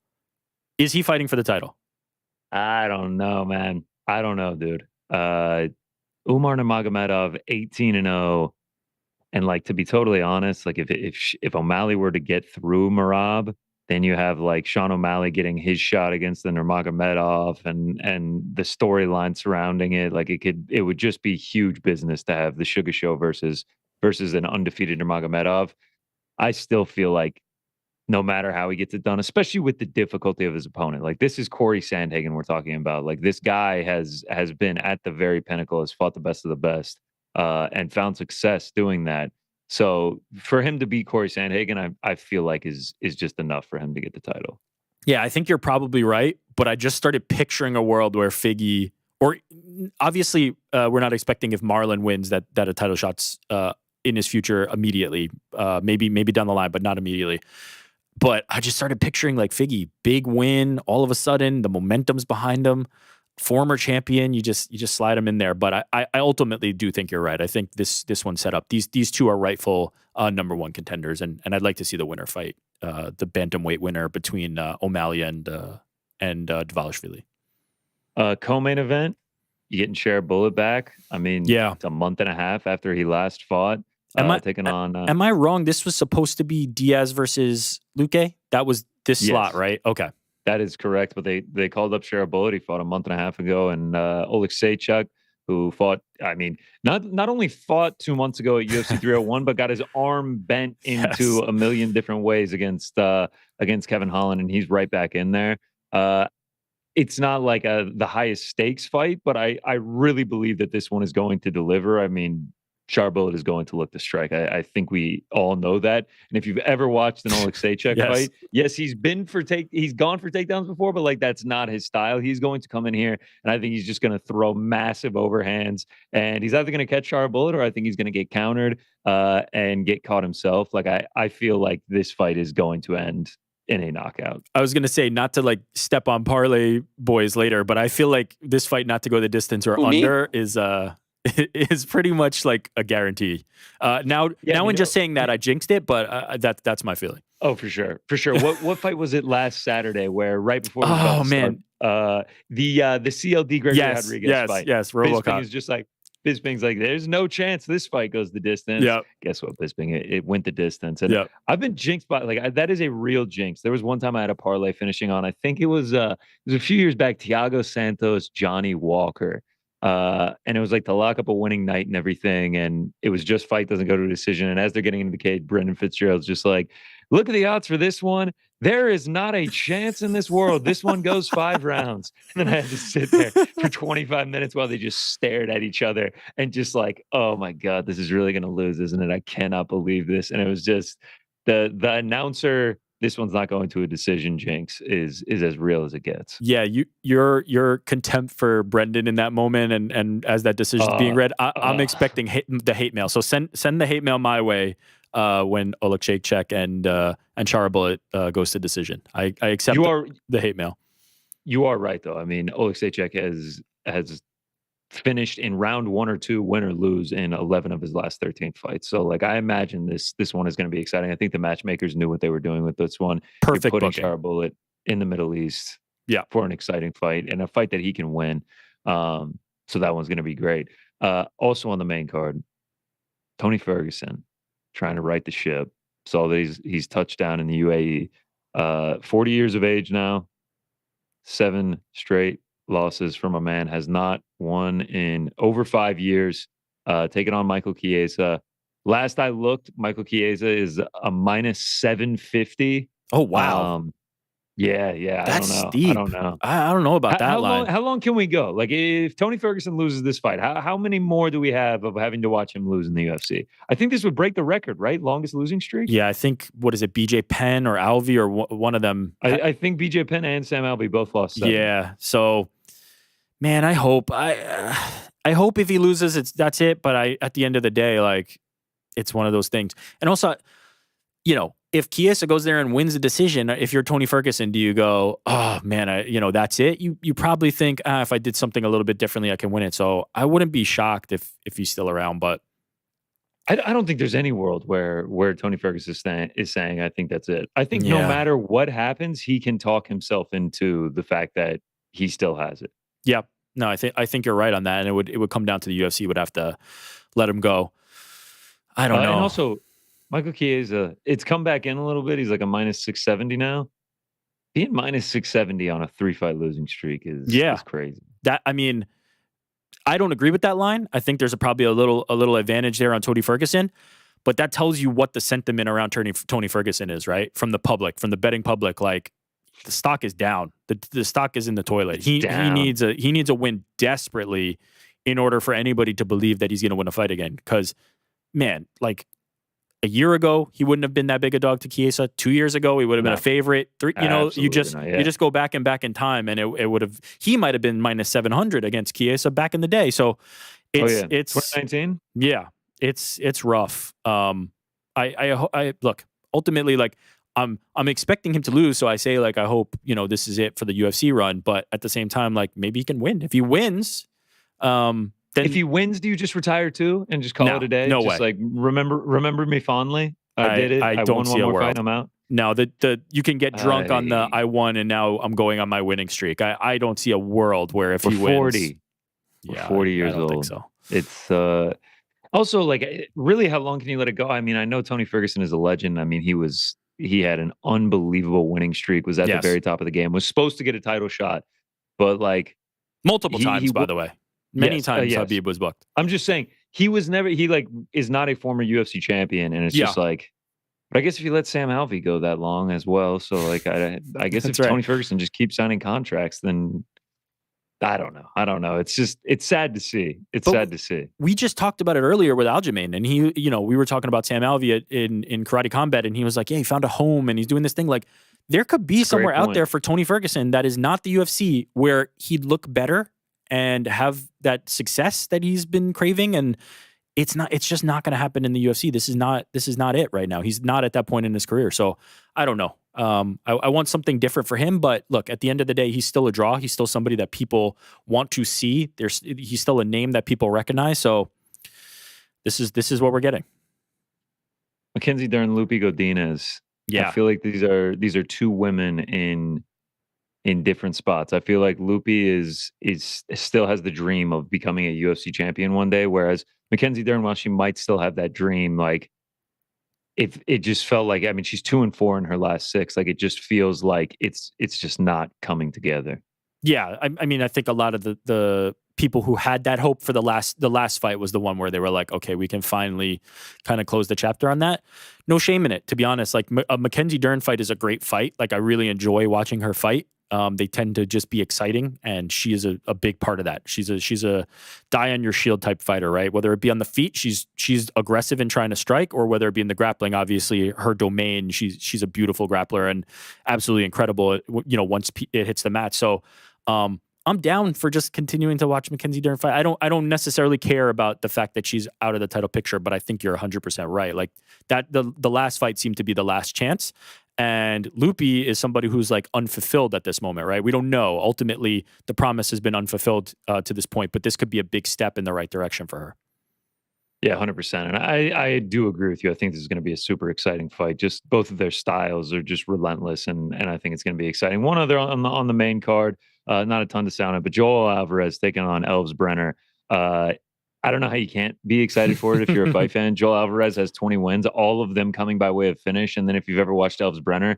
is he fighting for the title? I don't know, man. I don't know, dude. Umar Nurmagomedov 18-0, and like, to be totally honest, like if O'Malley were to get through Merab, then you have like Sean O'Malley getting his shot against the Nurmagomedov, and the storyline surrounding it. Like it would just be huge business to have the Sugar Show versus an undefeated Nurmagomedov. I still feel like no matter how he gets it done, especially with the difficulty of his opponent, like this is Corey Sandhagen we're talking about. Like this guy has been at the very pinnacle, has fought the best of the best, and found success doing that. So for him to beat Corey Sandhagen, I feel like is just enough for him to get the title. Yeah, I think you're probably right, but I just started picturing a world where Figgy, or obviously we're not expecting if Marlon wins that a title shot's in his future immediately, maybe down the line, but not immediately. But I just started picturing like Figgy, big win, all of a sudden the momentum's behind him, former champion. You just slide him in there. But I ultimately do think you're right. I think this one's set up. These two are rightful number 1 contenders, and I'd like to see the winner fight, the bantamweight winner between O'Malley and Dvalishvili. Co-main event, you getting Share Bullet back. I mean, yeah, it's a month and a half after he last fought. Taking on. Am I wrong? This was supposed to be Diaz versus Luque. That was this slot, right? Okay, that is correct. But they called up Share Bullet. He fought a month and a half ago, and Oleksiejczuk, who fought. I mean, not only fought 2 months ago at UFC 301, but got his arm bent into a million different ways against Kevin Holland, and he's right back in there. It's not like the highest stakes fight, but I really believe that this one is going to deliver. I mean, Charbullet is going to look to strike. I think we all know that. And if you've ever watched an Oleksiejczuk fight, yes, he's gone for takedowns before, but like that's not his style. He's going to come in here, and I think he's just going to throw massive overhands, and he's either going to catch Charbullet, or I think he's going to get countered and get caught himself. Like I feel like this fight is going to end in a knockout. I was going to say, not to like step on Parlay boys later, but I feel like this fight not to go the distance or under is pretty much like a guarantee. Now in just saying that, I jinxed it, but that's my feeling. Oh, for sure. What fight was it last Saturday where right before the CLD Gregory Rodriguez fight? Yes, Bisping is just like, Bisping's like, there's no chance this fight goes the distance. Yep. Guess what, Bisping? It went the distance. And I've been jinxed by, like, that is a real jinx. There was one time I had a parlay finishing on, I think it was a few years back, Thiago Santos, Johnny Walker. And it was like to lock up a winning night and everything. And it was just fight doesn't go to a decision. And as they're getting into the cage, Brendan Fitzgerald's just like, look at the odds for this one. There is not a chance in this world. This one goes 5 rounds. And then I had to sit there for 25 minutes while they just stared at each other and just like, oh my God, this is really going to lose, isn't it? I cannot believe this. And it was just the announcer, this one's not going to a decision, jinx, is as real as it gets. Yeah, your contempt for Brendan in that moment, and as that decision is being read, I'm expecting the hate mail. So send the hate mail my way when Oleksiejczuk and Charbullet goes to decision. I accept the hate mail. You are right, though. I mean, Oleksiejczuk has finished in round 1 or 2, win or lose, in 11 of his last 13 fights. So, like, I imagine this one is going to be exciting. I think the matchmakers knew what they were doing with this one. Perfect putting booking. Charbullet in the Middle East, for an exciting fight and a fight that he can win. So that one's going to be great. Also on the main card, Tony Ferguson trying to right the ship. Saw that he's touched down in the UAE. 40 years of age now. 7 straight losses from a man, has not won in over 5 years. Taking on Michael Chiesa. Last I looked, Michael Chiesa is a minus 750. Oh, wow. Yeah. That's I steep. don't know. I don't know about that line. How long can we go? Like, if Tony Ferguson loses this fight, how many more do we have of having to watch him lose in the UFC? I think this would break the record, right? Longest losing streak? Yeah, I think, what is it, BJ Penn or Alvey or one of them? I think BJ Penn and Sam Alvey both lost 7. Yeah, so, man, I hope if he loses, that's it. But at the end of the day, like, it's one of those things. And also, if Chiesa goes there and wins the decision, if you're Tony Ferguson, do you go, oh man, that's it? You probably think, if I did something a little bit differently, I can win it. So I wouldn't be shocked if he's still around. But I don't think there's any world where Tony Ferguson is saying, I think that's it. I think no matter what happens, he can talk himself into the fact that he still has it. Yeah, no, I think you're right on that, and it would come down to the UFC would have to let him go. I don't know. And also, Michael Chiesa, it's come back in a little bit. He's like a minus 670 now. Being minus 670 on a 3-fight losing streak is crazy. I don't agree with that line. I think there's probably a little advantage there on Tony Ferguson, but that tells you what the sentiment around Tony Ferguson is, right? From the public, from the betting public, like the stock is down. The stock is in the toilet. He needs a win desperately in order for anybody to believe that he's going to win a fight again. Because, man, like, a year ago, he wouldn't have been that big a dog to Chiesa. 2 years ago, he would have been a favorite. You just go back in time, and it would have. He might have been minus 700 against Chiesa back in the day. So it's 2019. Yeah, it's rough. I look, ultimately, like, I'm expecting him to lose, so I say, like, I hope this is it for the UFC run. But at the same time, like, maybe he can win. If he wins, then, if he wins, do you just retire too and just call it a day? No just way. Like, remember me fondly. I did it. I don't won see one a more world. fight. I'm out. No, you can get drunk on the I won and now I'm going on my winning streak. I don't see a world where if he wins, 40. Yeah, 40 years I don't old. think so. It's also, like, really, how long can you let it go? I mean, I know Tony Ferguson is a legend. I mean, he had an unbelievable winning streak. Was at the very top of the game. Was supposed to get a title shot, but like multiple times, by the way. Many times Khabib was booked. I'm just saying he was never. He is not a former UFC champion, and it's just like. But I guess if you let Sam Alvey go that long as well, so like I guess if Tony Ferguson just keeps signing contracts, then I don't know. It's sad to see. Sad to see. We just talked about it earlier with Aljamain, and he, we were talking about Sam Alvey in Karate Combat, and he was like, yeah, he found a home, and he's doing this thing. Like, there could be somewhere out there for Tony Ferguson that is not the UFC where he'd look better and have that success that he's been craving, and it's just not going to happen in the UFC. This is not it right now. He's not at that point in his career. So I don't know. I want something different for him, but look, at the end of the day, he's still a draw. He's still somebody that people want to see. He's still a name that people recognize. So this is what we're getting. Mackenzie Dern, Lupi Godinez. Yeah. I feel like these are two women in different spots. I feel like Lupi is still has the dream of becoming a UFC champion one day, whereas Mackenzie Dern, while she might still have that dream, like it just felt like, I mean, she's 2-4 in her last 6. Like, it just feels like it's just not coming together. Yeah, I mean, I think a lot of the people who had that hope for the last fight was the one where they were like, okay, we can finally kind of close the chapter on that. No shame in it, to be honest. Like, a Mackenzie Dern fight is a great fight. Like, I really enjoy watching her fight. They tend to just be exciting, and she is a big part of that. She's a die on your shield type fighter, right? Whether it be on the feet, she's aggressive in trying to strike, or whether it be in the grappling, obviously her domain. She's a beautiful grappler and absolutely incredible. Once it hits the mat. So I'm down for just continuing to watch Mackenzie Dern fight. I don't necessarily care about the fact that she's out of the title picture, but I think you're 100% right. Like, that the last fight seemed to be the last chance. And Lupi is somebody who's like unfulfilled at this moment, right? We don't know. Ultimately, the promise has been unfulfilled to this point, but this could be a big step in the right direction for her. Yeah, 100%. And I do agree with you. I think this is going to be a super exciting fight. Just both of their styles are just relentless, and I think it's going to be exciting. One other on the main card, not a ton to sound it, but Joel Alvarez taking on Elves Brenner. I don't know how you can't be excited for it if you're a fight fan. Joel Alvarez has 20 wins, all of them coming by way of finish. And then if you've ever watched Elves Brenner,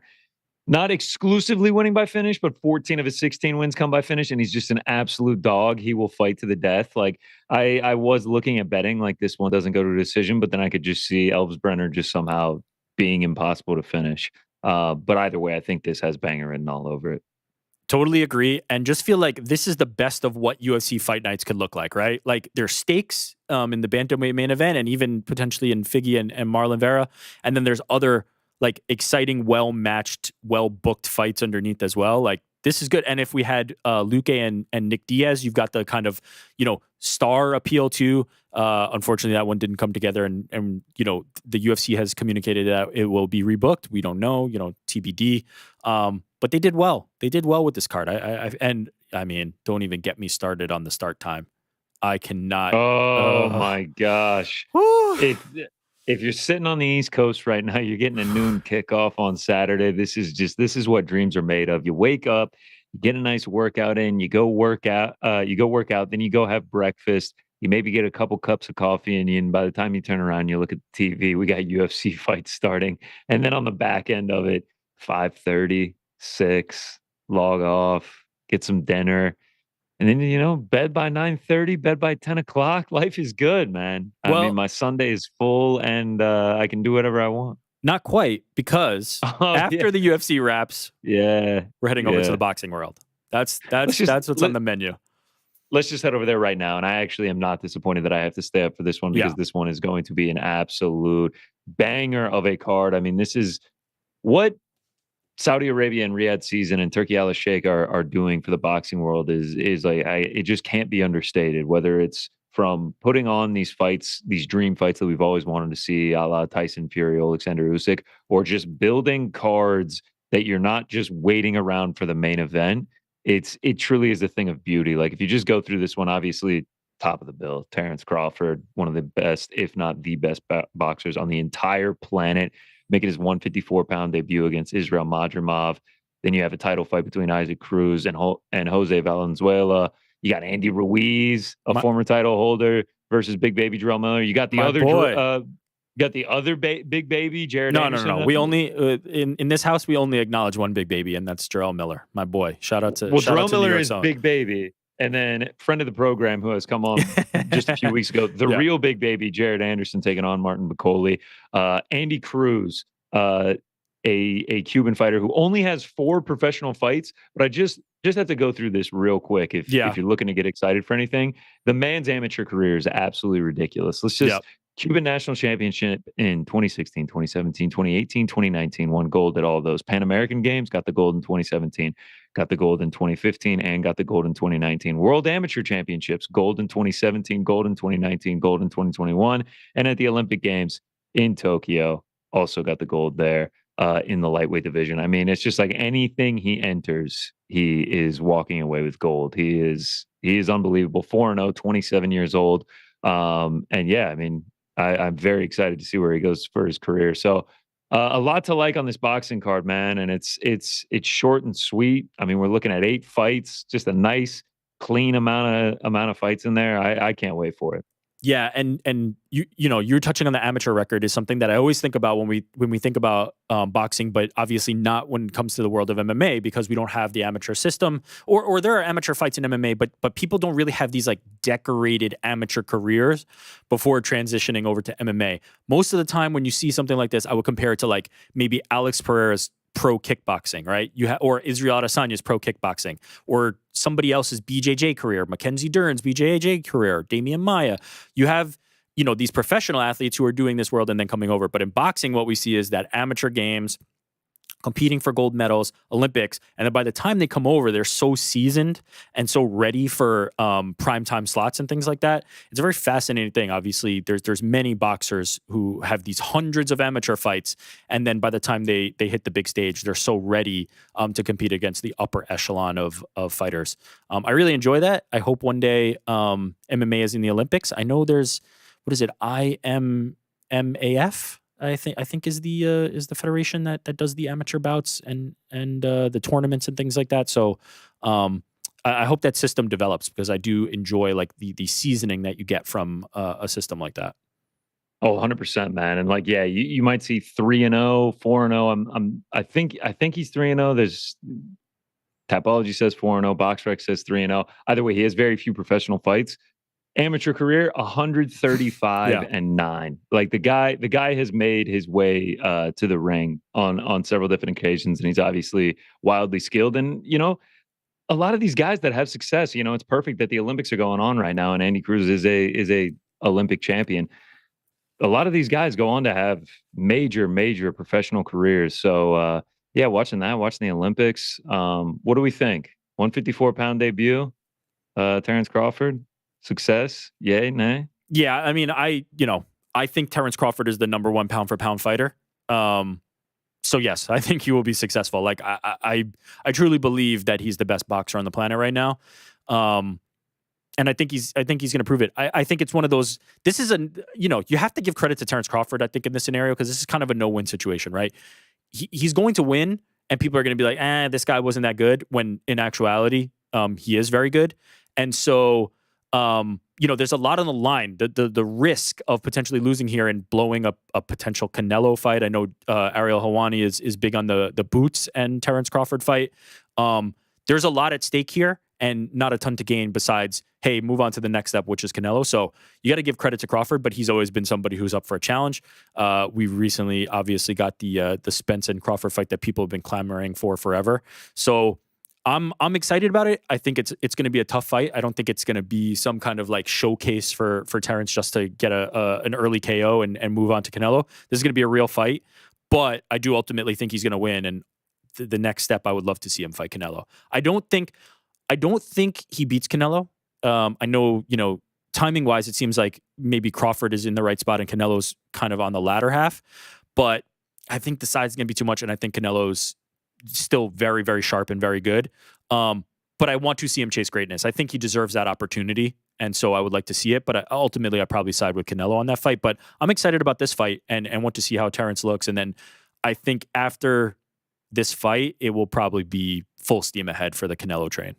not exclusively winning by finish, but 14 of his 16 wins come by finish, and he's just an absolute dog. He will fight to the death. Like I was looking at betting like this one doesn't go to a decision, but then I could just see Elvsbrenner just somehow being impossible to finish. But either way, I think this has banger written all over it. Totally agree. And just feel like this is the best of what UFC fight nights could look like, right? Like there's stakes in the bantamweight main event and even potentially in Figgy and Marlon Vera. And then there's other like exciting, well-matched, well-booked fights underneath as well. Like this is good. And if we had Luque and Nick Diaz, you've got the kind of, star appeal too. Unfortunately, that one didn't come together. And the UFC has communicated that it will be rebooked. We don't know, TBD. But they did well. They did well with this card. I mean, don't even get me started on the start time. I cannot. Oh my gosh. If you're sitting on the East Coast right now, you're getting a noon kickoff on Saturday. This is what dreams are made of. You wake up, you get a nice workout in, you go work out, then you go have breakfast. You maybe get a couple cups of coffee in you, and by the time you turn around, you look at the TV, we got UFC fights starting. And then on the back end of it, 5:30, 6, log off, get some dinner. And then, bed by 9:30, bed by 10 o'clock. Life is good, man. I mean, my Sunday is full and I can do whatever I want. Not quite, because after the UFC wraps, we're heading over to the boxing world. That's what's on the menu. Let's just head over there right now. And I actually am not disappointed that I have to stay up for this one because this one is going to be an absolute banger of a card. I mean, this is what Saudi Arabia and Riyadh season and Turkey Al Sheikh are doing for the boxing world is like it just can't be understated. Whether it's from putting on these fights, these dream fights that we've always wanted to see, a la Tyson Fury, Alexander Usyk, or just building cards that you're not just waiting around for the main event. It truly is a thing of beauty. Like if you just go through this one, obviously top of the bill, Terrence Crawford, one of the best, if not the best boxers on the entire planet, making his 154-pound debut against Israel Madrimov. Then you have a title fight between Isaac Cruz and Jose Valenzuela. You got Andy Ruiz, a former title holder, versus Big Baby Jarrell Miller. You got the other big baby, Jared Anderson. No. We only in this house we only acknowledge one big baby, and that's Jarrell Miller, my boy. Shout out to Jarrell Miller is big baby. And then friend of the program who has come on just a few weeks ago, the real big baby, Jared Anderson, taking on Martin Bacoli. Andy Cruz, a Cuban fighter who only has 4 professional fights. But I just have to go through this real quick if you're looking to get excited for anything. The man's amateur career is absolutely ridiculous. Let's just Cuban National Championship in 2016, 2017, 2018, 2019, won gold at all of those. Pan American Games, got the gold in 2017, got the gold in 2015, and got the gold in 2019. World Amateur Championships, gold in 2017, gold in 2019, gold in 2021. And at the Olympic Games in Tokyo, also got the gold there in the lightweight division. I mean, it's just like anything he enters, he is walking away with gold. He is unbelievable. 4-0, 27 years old. And yeah, I mean, I'm very excited to see where he goes for his career. So a lot to like on this boxing card, man. And it's short and sweet. I mean, we're looking at 8 fights, just a nice, clean amount of fights in there. I can't wait for it. Yeah, and you're touching on the amateur record is something that I always think about when we think about boxing, but obviously not when it comes to the world of MMA because we don't have the amateur system, or there are amateur fights in MMA, but people don't really have these like decorated amateur careers before transitioning over to MMA. Most of the time, when you see something like this, I would compare it to like maybe Alex Pereira's pro kickboxing, right? Or Israel Adesanya's pro kickboxing, or somebody else's BJJ career, Mackenzie Dern's BJJ career, Damian Maia. You have, these professional athletes who are doing this world and then coming over. But in boxing, what we see is that amateur games, competing for gold medals, Olympics, and then by the time they come over, they're so seasoned and so ready for primetime slots and things like that. It's a very fascinating thing. Obviously, there's many boxers who have these hundreds of amateur fights, and then by the time they hit the big stage, they're so ready to compete against the upper echelon of fighters. I really enjoy that. I hope one day MMA is in the Olympics. I know there's, what is it, IMMAF? I think is the federation that does the amateur bouts and the tournaments and things like that. So I hope that system develops because I do enjoy like the seasoning that you get from a system like that. Oh, 100%, man. And like, yeah, you might see 3-0, 4-0. I think he's 3-0. There's Tapology says 4-0, BoxRec says 3-0. Either way, he has very few professional fights. Amateur career 135-9. Like the guy has made his way to the ring on several different occasions, and he's obviously wildly skilled. And a lot of these guys that have success, it's perfect that the Olympics are going on right now, and Andy Cruz is a Olympic champion. A lot of these guys go on to have major professional careers. So yeah, watching the Olympics. What do we think? 154-pound debut, Terrence Crawford. Success? Yay, nay? Yeah, I mean, I think Terrence Crawford is the number one pound for pound fighter. So yes, I think he will be successful. Like I truly believe that he's the best boxer on the planet right now. And I think he's going to prove it. I think it's one of those. This is you have to give credit to Terrence Crawford, I think, in this scenario, because this is kind of a no-win situation, right? He's going to win, and people are going to be like, this guy wasn't that good, when in actuality, he is very good. And so, there's a lot on the line. The risk of potentially losing here and blowing up a potential Canelo fight. I know Ariel Helwani is big on the Boots and Terrence Crawford fight. There's a lot at stake here, and not a ton to gain besides, hey, move on to the next step, which is Canelo. So you got to give credit to Crawford, but he's always been somebody who's up for a challenge. We recently obviously got the Spence and Crawford fight that people have been clamoring for forever. So I'm excited about it. I think it's going to be a tough fight. I don't think it's going to be some kind of like showcase for Terrence just to get an early KO and move on to Canelo. This is going to be a real fight, but I do ultimately think he's going to win. And the next step, I would love to see him fight Canelo. I don't think he beats Canelo. I know, timing wise, it seems like maybe Crawford is in the right spot and Canelo's kind of on the latter half, but I think the size is going to be too much. And I think Canelo's still very, very sharp and very good. But I want to see him chase greatness. I think he deserves that opportunity. And so I would like to see it, but ultimately I probably side with Canelo on that fight, but I'm excited about this fight and want to see how Terrence looks. And then I think after this fight, it will probably be full steam ahead for the Canelo train.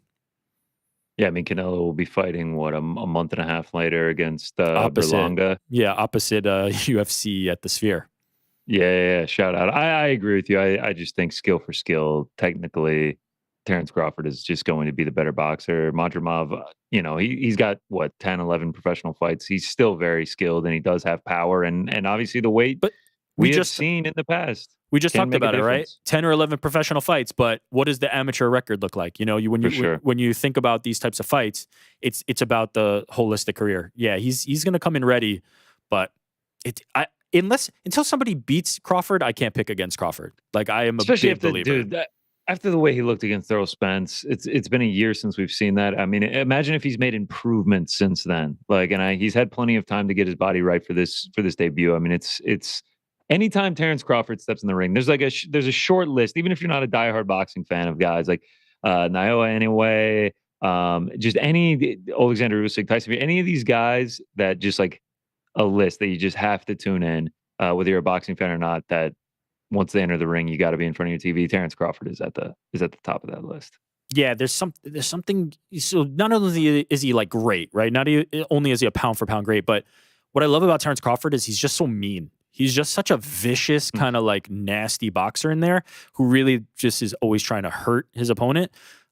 Yeah, I mean, Canelo will be fighting, a month and a half later against Berlanga. Yeah, opposite UFC at the Sphere. Yeah, shout out. I agree with you. I just think skill for skill, technically, Terrence Crawford is just going to be the better boxer. Madrimov, he's got, 10, 11 professional fights. He's still very skilled, and he does have power, and obviously the weight but we have seen in the past. We just talked about it, right? 10 or 11 professional fights, but what does the amateur record look like? When you think about these types of fights, it's about the holistic career. Yeah, he's going to come in ready, but until somebody beats Crawford, I can't pick against Crawford. Like, I am a big believer. Dude, after the way he looked against Errol Spence, it's been a year since we've seen that. I mean, imagine if he's made improvements since then. Like, and he's had plenty of time to get his body right for this debut. I mean, it's anytime Terrence Crawford steps in the ring, there's a short list. Even if you're not a diehard boxing fan, of guys like Naoya anyway, just any Alexander Usyk, Tyson Fury, any of these guys that just like a list that you just have to tune in, whether you're a boxing fan or not, that once they enter the ring, you got to be in front of your TV. Terrence Crawford is at the top of that list. Yeah, there's something. So not only is he like great, right? Not only is he a pound for pound great, but what I love about Terrence Crawford is he's just so mean. He's just such a vicious, kind of like nasty boxer in there who really just is always trying to hurt his opponent.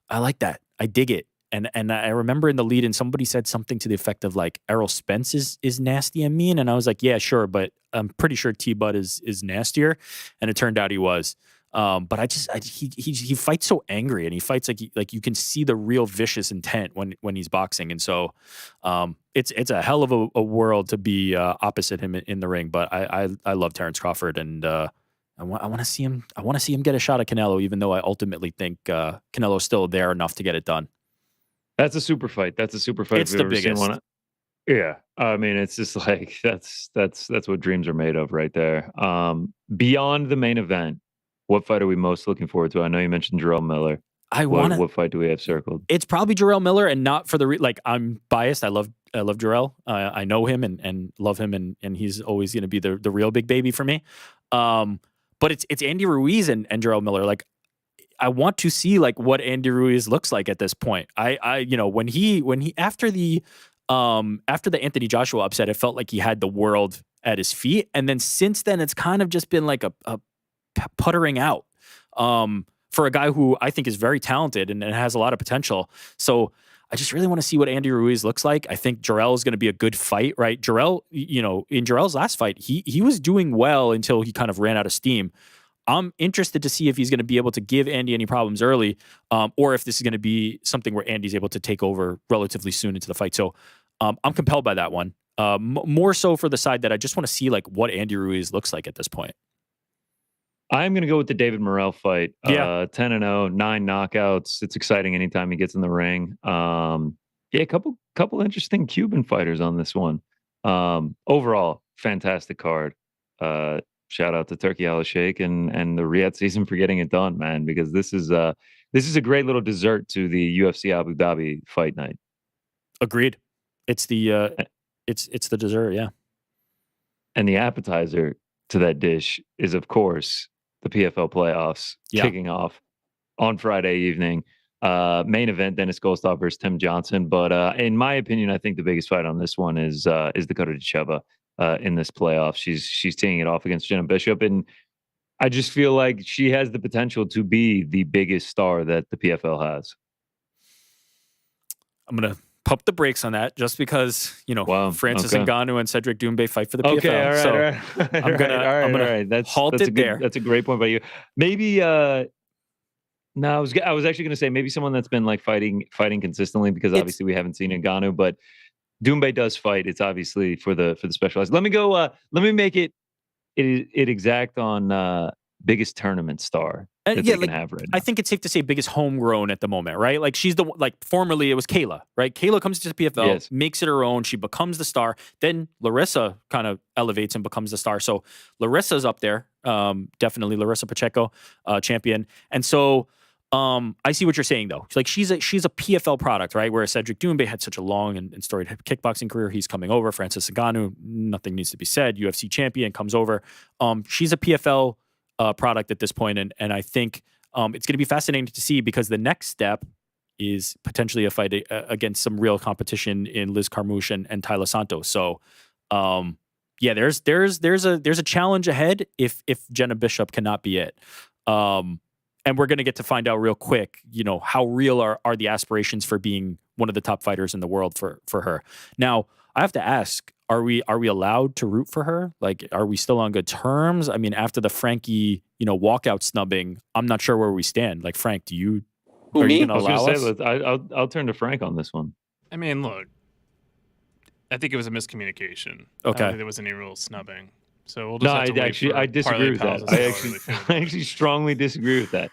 I like that. I dig it. And I remember in the lead-in, somebody said something to the effect of like, Errol Spence is nasty and mean. And I was like, yeah, sure. But I'm pretty sure T-Bud is nastier. And it turned out he was. But he fights so angry, and he fights like you can see the real vicious intent when he's boxing. And so it's a hell of a world to be opposite him in the ring. But I love Terrence Crawford, and I want to see him. I want to see him get a shot at Canelo, even though I ultimately think Canelo's still there enough to get it done. That's a super fight. It's the biggest. Yeah, I mean, it's just like that's what dreams are made of, right there. Beyond the main event, what fight are we most looking forward to? I know you mentioned Jarrell Miller. What fight do we have circled? It's probably Jarrell Miller, and not for the I'm biased. I love Jarrell. I know him and love him, and he's always going to be the real big baby for me. But it's Andy Ruiz and Jarrell Miller. Like, I want to see like what Andy Ruiz looks like at this point. When he after the Anthony Joshua upset, it felt like he had the world at his feet. And then since then, it's kind of just been like a puttering out for a guy who I think is very talented and has a lot of potential. So I just really want to see what Andy Ruiz looks like. I think Jarrell is going to be a good fight, right? Jarrell, in Jarrell's last fight, he was doing well until he kind of ran out of steam. I'm interested to see if he's going to be able to give Andy any problems early, or if this is going to be something where Andy's able to take over relatively soon into the fight. So I'm compelled by that one. More so for the side that I just want to see like what Andy Ruiz looks like at this point. I'm going to go with the David Morrell fight. Yeah. 10-0, 9 knockouts. It's exciting anytime he gets in the ring. A couple interesting Cuban fighters on this one. Overall, fantastic card. Shout out to Turkey Al Sheikh and the Riyadh season for getting it done, man, because this is a great little dessert to the UFC Abu Dhabi fight night. Agreed. It's the it's the dessert, yeah. And the appetizer to that dish is, of course, the PFL playoffs kicking off on Friday evening. Main event, Dennis Goldstock versus Tim Johnson. But in my opinion, I think the biggest fight on this one is Dakota Decheva in this playoff. She's teeing it off against Jenna Bishop, and I just feel like she has the potential to be the biggest star that the PFL has. I'm gonna pump the brakes on that just because Francis Ngannou and Cedric Doumbé fight for the PFL. Okay, all right, so all right. I'm gonna halt it there. That's a great point by you. Maybe no, I was actually gonna say maybe someone that's been like fighting consistently, because obviously we haven't seen Ngannou, but Doumbé does fight. It's obviously for the specialized. Let me go. Let me make it exact on biggest tournament star that they can have right now. I think it's safe to say biggest homegrown at the moment, right? Like she's formerly it was Kayla, right? Kayla comes to the PFL, makes it her own. She becomes the star. Then Larissa kind of elevates and becomes the star. So Larissa's up there. Definitely Larissa Pacheco, champion. And so I see what you're saying though. Like she's a PFL product, right? Whereas Cedric Doumbé had such a long and storied kickboxing career. He's coming over. Francis Ngannou, nothing needs to be said. UFC champion comes over. She's a PFL product at this point, and I think it's going to be fascinating to see, because the next step is potentially a fight against some real competition in Liz Carmouche and Tyler Santos. So, there's a challenge ahead if Jenna Bishop cannot be it. And we're going to get to find out real quick, how real are the aspirations for being one of the top fighters in the world for her. Now, I have to ask, are we allowed to root for her? Like, are we still on good terms? I mean, after the Frankie, walkout snubbing, I'm not sure where we stand. Like, Frank, are you going to allow us? I'll turn to Frank on this one. I mean, look, I think it was a miscommunication. Okay. I don't think there was any real snubbing. So we'll just have to wait I disagree with that. I actually strongly disagree with that.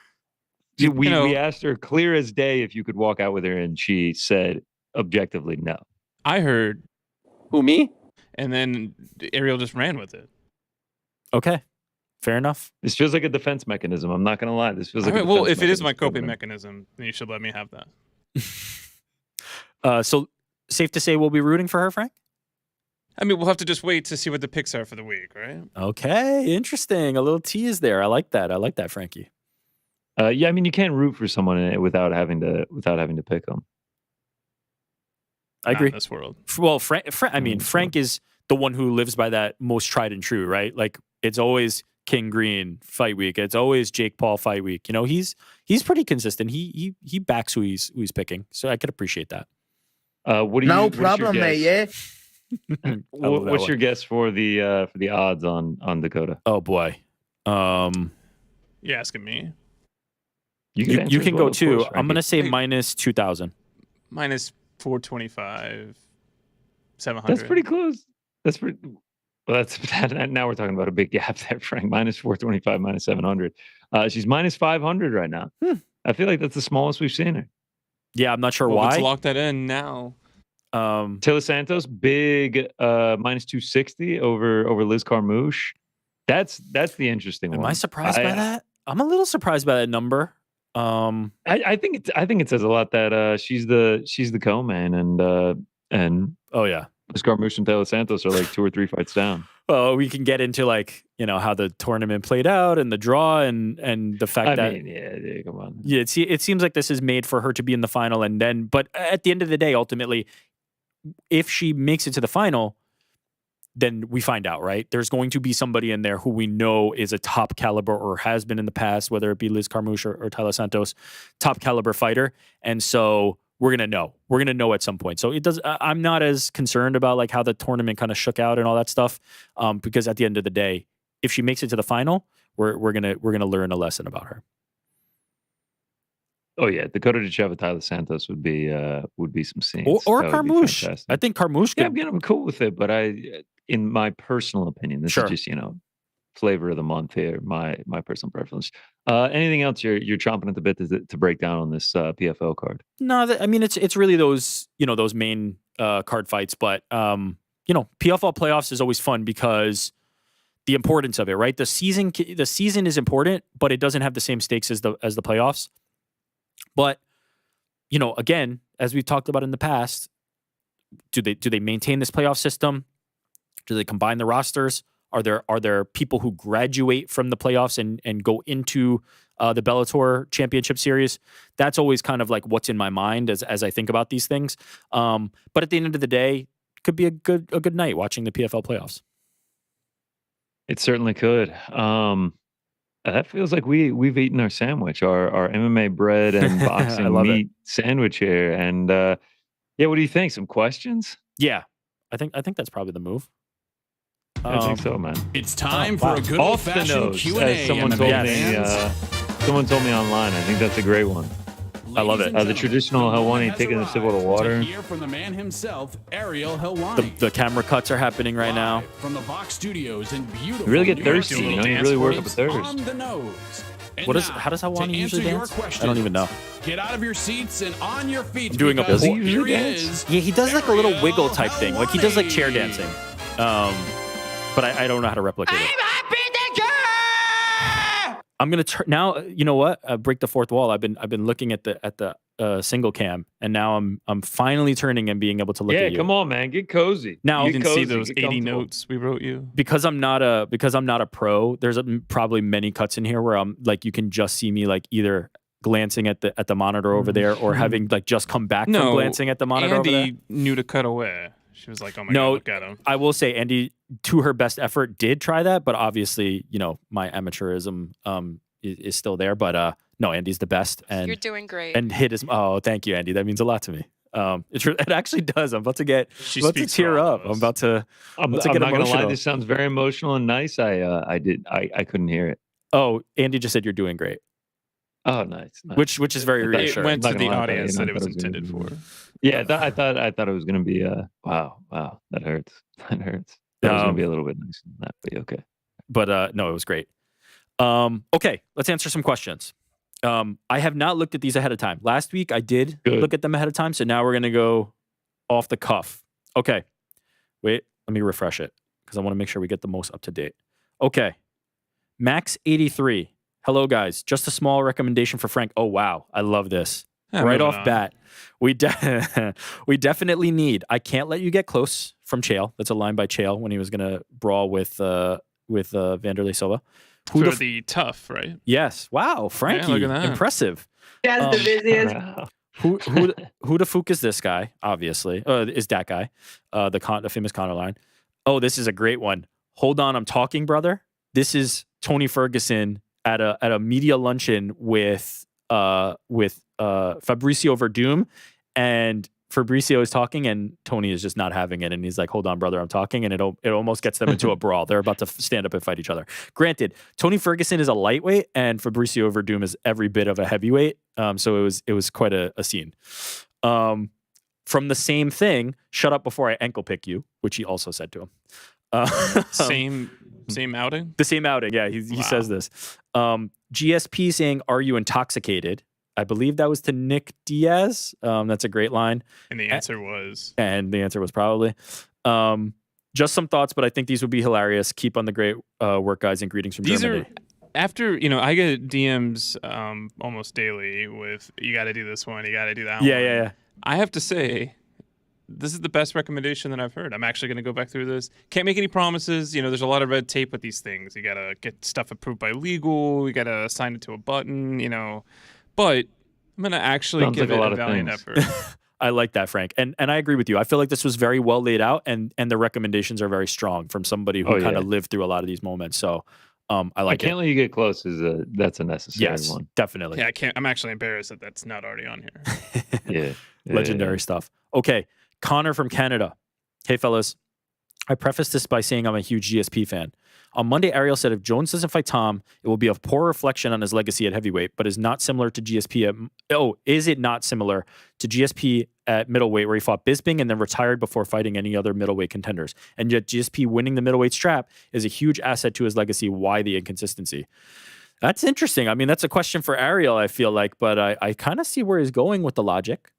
We asked her clear as day if you could walk out with her, and she said objectively no. I heard. Who, me? And then Ariel just ran with it. Okay. Fair enough. This feels like a defense mechanism. I'm not going to lie. This feels like well, if it is my coping mechanism, then you should let me have that. So safe to say we'll be rooting for her, Frank? I mean, we'll have to just wait to see what the picks are for the week, right? Okay, interesting. A little tease there. I like that, Frankie. I mean, you can't root for someone without having to pick them. I agree. Not in this world. Well, Frank is the one who lives by that most tried and true, right? Like, it's always King Green fight week. It's always Jake Paul fight week. He's pretty consistent. He backs who he's picking, so I could appreciate that. No problem, mate. Yeah. What's your guess for the odds on Dakota? Oh boy, you asking me? You can go too. Course, I'm gonna say minus 2,000. Minus 425, 700. That's pretty close. That's pretty. Well, that's now we're talking about a big gap there, Frank. Minus 425, minus 700. She's minus 500 right now. I feel like that's the smallest we've seen her. Yeah, I'm not sure why. Let's lock that in now. Taylor Santos, big minus 260 over Liz Carmouche. That's the interesting one. Am I surprised by that? I'm a little surprised by that number. I think it says a lot that she's the co-man and oh yeah, Liz Carmouche and Taylor Santos are like 2 or 3 fights down. Well, we can get into how the tournament played out and the draw and the fact that come on. Yeah, it seems like this is made for her to be in the final, but at the end of the day, ultimately, if she makes it to the final, then we find out, right? There's going to be somebody in there who we know is a top caliber or has been in the past, whether it be Liz Carmouche or Tyler Santos, top caliber fighter. And so we're going to know. We're going to know at some point. So I'm not as concerned about like how the tournament kind of shook out and all that stuff, because at the end of the day, if she makes it to the final, we're gonna learn a lesson about her. Oh yeah, Dakota Dicheva, Tyler Santos would be some scenes. Or Carmouche. I think Carmouche. Yeah, I'm cool with it, but in my personal opinion, this is just flavor of the month here. My personal preference. Anything else you're chomping at the bit to break down on this PFL card? No, I mean it's really those those main card fights, but PFL playoffs is always fun because the importance of it, right? The season is important, but it doesn't have the same stakes as the playoffs. But, again, as we've talked about in the past, do they maintain this playoff system? Do they combine the rosters? Are there people who graduate from the playoffs and go into the Bellator Championship Series? That's always kind of like what's in my mind as I think about these things. But at the end of the day, it could be a good night watching the PFL playoffs. It certainly could. That feels like we've eaten our sandwich, our MMA bread and boxing meat sandwich here. And what do you think? Some questions? Yeah, I think that's probably the move. I think so, man. It's time for a good old-fashioned Q&A. Someone told me online. I think that's a great one. I love it. The traditional Helwani taking a sip of water. To hear from the man himself, Ariel Helwani. The camera cuts are happening right now. From the Box Studios in beautiful. You really get thirsty, you really work up a thirst. On the nose. How does Helwani usually dance? I don't even know. Get out of your seats and on your feet. I'm doing a does he here usually he dance? is. Yeah, he does like a little wiggle type thing. Like he does like chair dancing. But I don't know how to replicate it. I'm gonna turn now. You know what? Break the fourth wall. I've been looking at the single cam, and now I'm finally turning and being able to look at you. Yeah, come on, man, get cozy. Now you can see those 80 notes we wrote you. Because I'm not a pro. There's probably many cuts in here where I'm like you can just see me like either glancing at the monitor over there or having like just come back from glancing at the monitor over there. Andy knew to cut away. She was like, "Oh my God, look at him." I will say, Andy, to her best effort, did try that, but obviously, my amateurism is still there. But no, Andy's the best, and you're doing great. And hit his. Oh, thank you, Andy. That means a lot to me. It actually does. I'm about to tear up. I'm about to get emotional. I'm not gonna lie. This sounds very emotional and nice. I couldn't hear it. Oh, Andy just said you're doing great. Oh, nice. Which is very reassuring. It went to the audience that it was intended for. Yeah, I thought it was going to be wow, that hurts. That hurts. That was going to be a little bit nicer than that, but okay. But no, it was great. Okay, let's answer some questions. I have not looked at these ahead of time. Last week I did look at them ahead of time, so now we're going to go off the cuff. Okay. Wait, let me refresh it because I want to make sure we get the most up to date. Okay. Max83. Hello, guys. Just a small recommendation for Frank. Oh, wow. I love this. Right off bat. We definitely need. I can't let you get close from Chael. That's a line by Chael when he was going to brawl with Vanderlei Silva. The tough, right? Yes. Wow, Frankie. Yeah, look at that. Impressive. That's the busiest. Who the fuck is this guy? Obviously, is that guy? The famous Connor line. Oh, this is a great one. Hold on, I'm talking, brother. This is Tony Ferguson at a media luncheon with Fabricio Verdum, and Fabricio is talking and Tony is just not having it, and he's like, hold on, brother, I'm talking, and it almost gets them into a brawl. They're about to stand up and fight each other. Granted, Tony Ferguson is a lightweight and Fabricio Verdum is every bit of a heavyweight, so it was quite a scene. From the same thing, shut up before I ankle pick you, which he also said to him. Same outing? The same outing, yeah, he says this. GSP saying, are you intoxicated? I believe that was to Nick Diaz. That's a great line. And the answer was? And the answer was probably. Just some thoughts, but I think these would be hilarious. Keep on the great work, guys, and greetings from Germany. After, I get DMs almost daily with, you got to do this one, you got to do that one. Yeah. I have to say, this is the best recommendation that I've heard. I'm actually going to go back through this. Can't make any promises. There's a lot of red tape with these things. You got to get stuff approved by legal. You got to assign it to a button, But I'm going to actually give it a valiant effort. I like that, Frank. And I agree with you. I feel like this was very well laid out, and the recommendations are very strong from somebody who kind of lived through a lot of these moments. So I like it. I can't let you get close. That's a necessary one. Definitely. Yeah, I can't. I'm actually embarrassed that that's not already on Yeah. here. Legendary stuff. Okay. Connor from Canada. Hey, fellas. I preface this by saying I'm a huge GSP fan. On Monday, Ariel said if Jones doesn't fight Tom, it will be a poor reflection on his legacy at heavyweight, but is not similar to GSP is it not similar to GSP at middleweight where he fought Bisping and then retired before fighting any other middleweight contenders? And yet GSP winning the middleweight strap is a huge asset to his legacy. Why the inconsistency? That's interesting. I mean, that's a question for Ariel, I feel like, but I kind of see where he's going with the logic.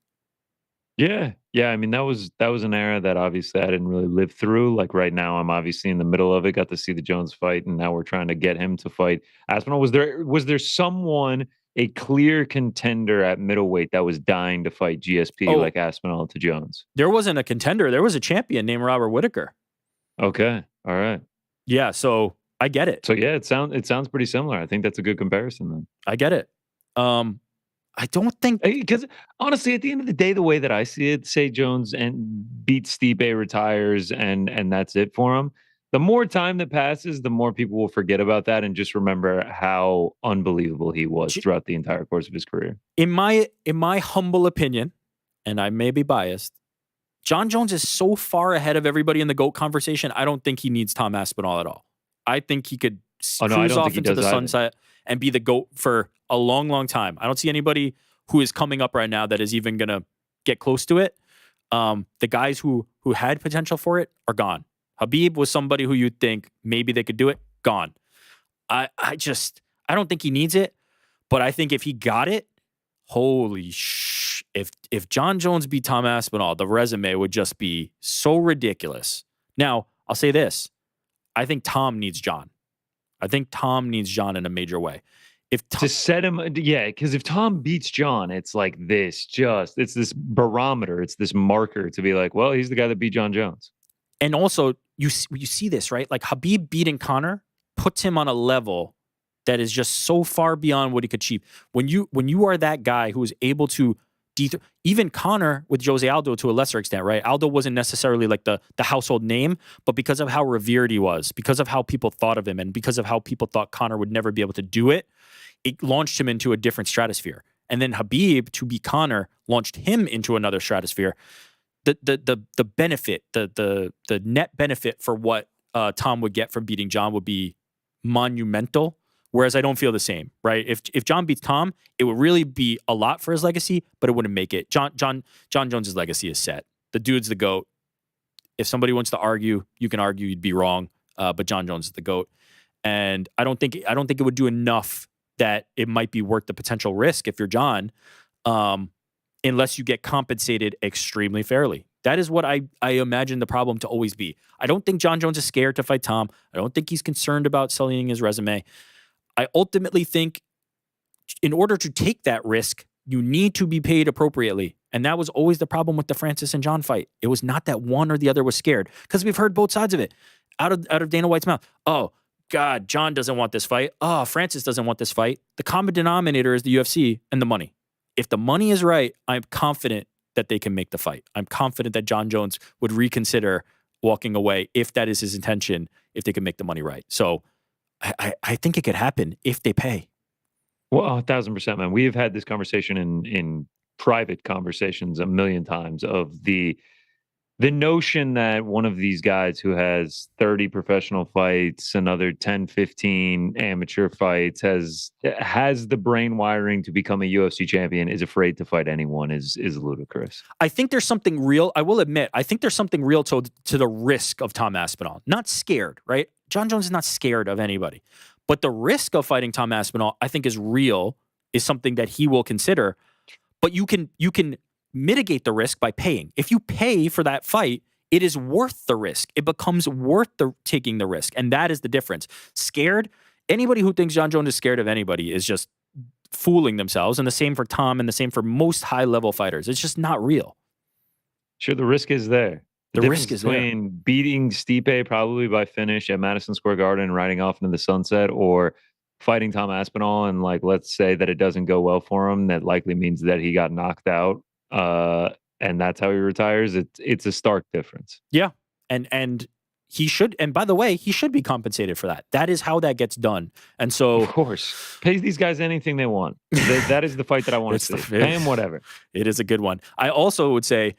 Yeah. I mean, that was an era that obviously I didn't really live through. Like right now, I'm obviously in the middle of it. Got to see the Jones fight, and now we're trying to get him to fight Aspinall. Was there someone, a clear contender at middleweight that was dying to fight GSP like Aspinall to Jones? There wasn't a contender. There was a champion named Robert Whittaker. Okay. All right. Yeah. So I get it. So yeah, it sounds pretty similar. I think that's a good comparison then. I get it. I don't think, because honestly, at the end of the day, the way that I see it, say Jones and beats Stipe, retires, and that's it for him. The more time that passes, the more people will forget about that and just remember how unbelievable he was throughout the entire course of his career. In my humble opinion, and I may be biased, Jon Jones is so far ahead of everybody in the GOAT conversation. I don't think he needs Tom Aspinall at all. I think he could cruise off into the sunset and be the GOAT for a long, long time. I don't see anybody who is coming up right now that is even going to get close to it. The guys who had potential for it are gone. Khabib was somebody who you'd think maybe they could do it. Gone. I don't think he needs it, but I think if he got it, holy if Jon Jones beat Tom Aspinall, the resume would just be so ridiculous. Now, I'll say this. I think Tom needs Jon. I think Tom needs Jon in a major way. To set him, because if Tom beats Jon, it's like this. It's this barometer. It's this marker to be like, well, he's the guy that beat Jon Jones. And also, you see this, right? Like Khabib beating Conor puts him on a level that is just so far beyond what he could achieve. When you are that guy who is able to even Conor with Jose Aldo to a lesser extent, right? Aldo wasn't necessarily like the household name, but because of how revered he was, because of how people thought of him, and because of how people thought Conor would never be able to do it, it launched him into a different stratosphere. And then Khabib, to beat Conor, launched him into another stratosphere. The benefit, the net benefit for what Tom would get from beating Jon would be monumental. Whereas I don't feel the same, right? If Jon beats Tom, it would really be a lot for his legacy, but it wouldn't make it. Jon Jones's legacy is set. The dude's the GOAT. If somebody wants to argue, you can argue, you'd be wrong. But Jon Jones is the GOAT. And I don't think it would do enough that it might be worth the potential risk if you're Jon, unless you get compensated extremely fairly. That is what I imagine the problem to always be. I don't think Jon Jones is scared to fight Tom. I don't think he's concerned about selling his resume. I ultimately think in order to take that risk, you need to be paid appropriately. And that was always the problem with the Francis and Jon fight. It was not that one or the other was scared, because we've heard both sides of it out of Dana White's mouth. Oh, God, Jon doesn't want this fight. Oh, Francis doesn't want this fight. The common denominator is the UFC and the money. If the money is right, I'm confident that they can make the fight. I'm confident that Jon Jones would reconsider walking away if that is his intention, if they can make the money right. So I think it could happen if they pay. Well, 1,000%, man. We have had this conversation in private conversations a million times of the notion that one of these guys who has 30 professional fights, another 10, 15 amateur fights, has the brain wiring to become a UFC champion, is afraid to fight anyone is ludicrous. I think there's something real. I will admit, I think there's something real to the risk of Tom Aspinall. Not scared, right? Jon Jones is not scared of anybody. But the risk of fighting Tom Aspinall, I think, is real, is something that he will consider. But you can mitigate the risk by paying. If you pay for that fight, it is worth the risk. It becomes worth taking the risk. And that is the difference. Scared, anybody who thinks Jon Jones is scared of anybody is just fooling themselves. And the same for Tom, and the same for most high-level fighters. It's just not real. Sure, the risk is there. The risk is between there. Beating Stipe probably by finish at Madison Square Garden and riding off into the sunset, or fighting Tom Aspinall and, like, let's say that it doesn't go well for him, that likely means that he got knocked out and that's how he retires, it's a stark difference. Yeah. And he should, and by the way, he should be compensated for that. That is how that gets done. And so, of course, pay these guys anything they want. That is the fight that I want to see. Pay them whatever. It is a good one. I also would say,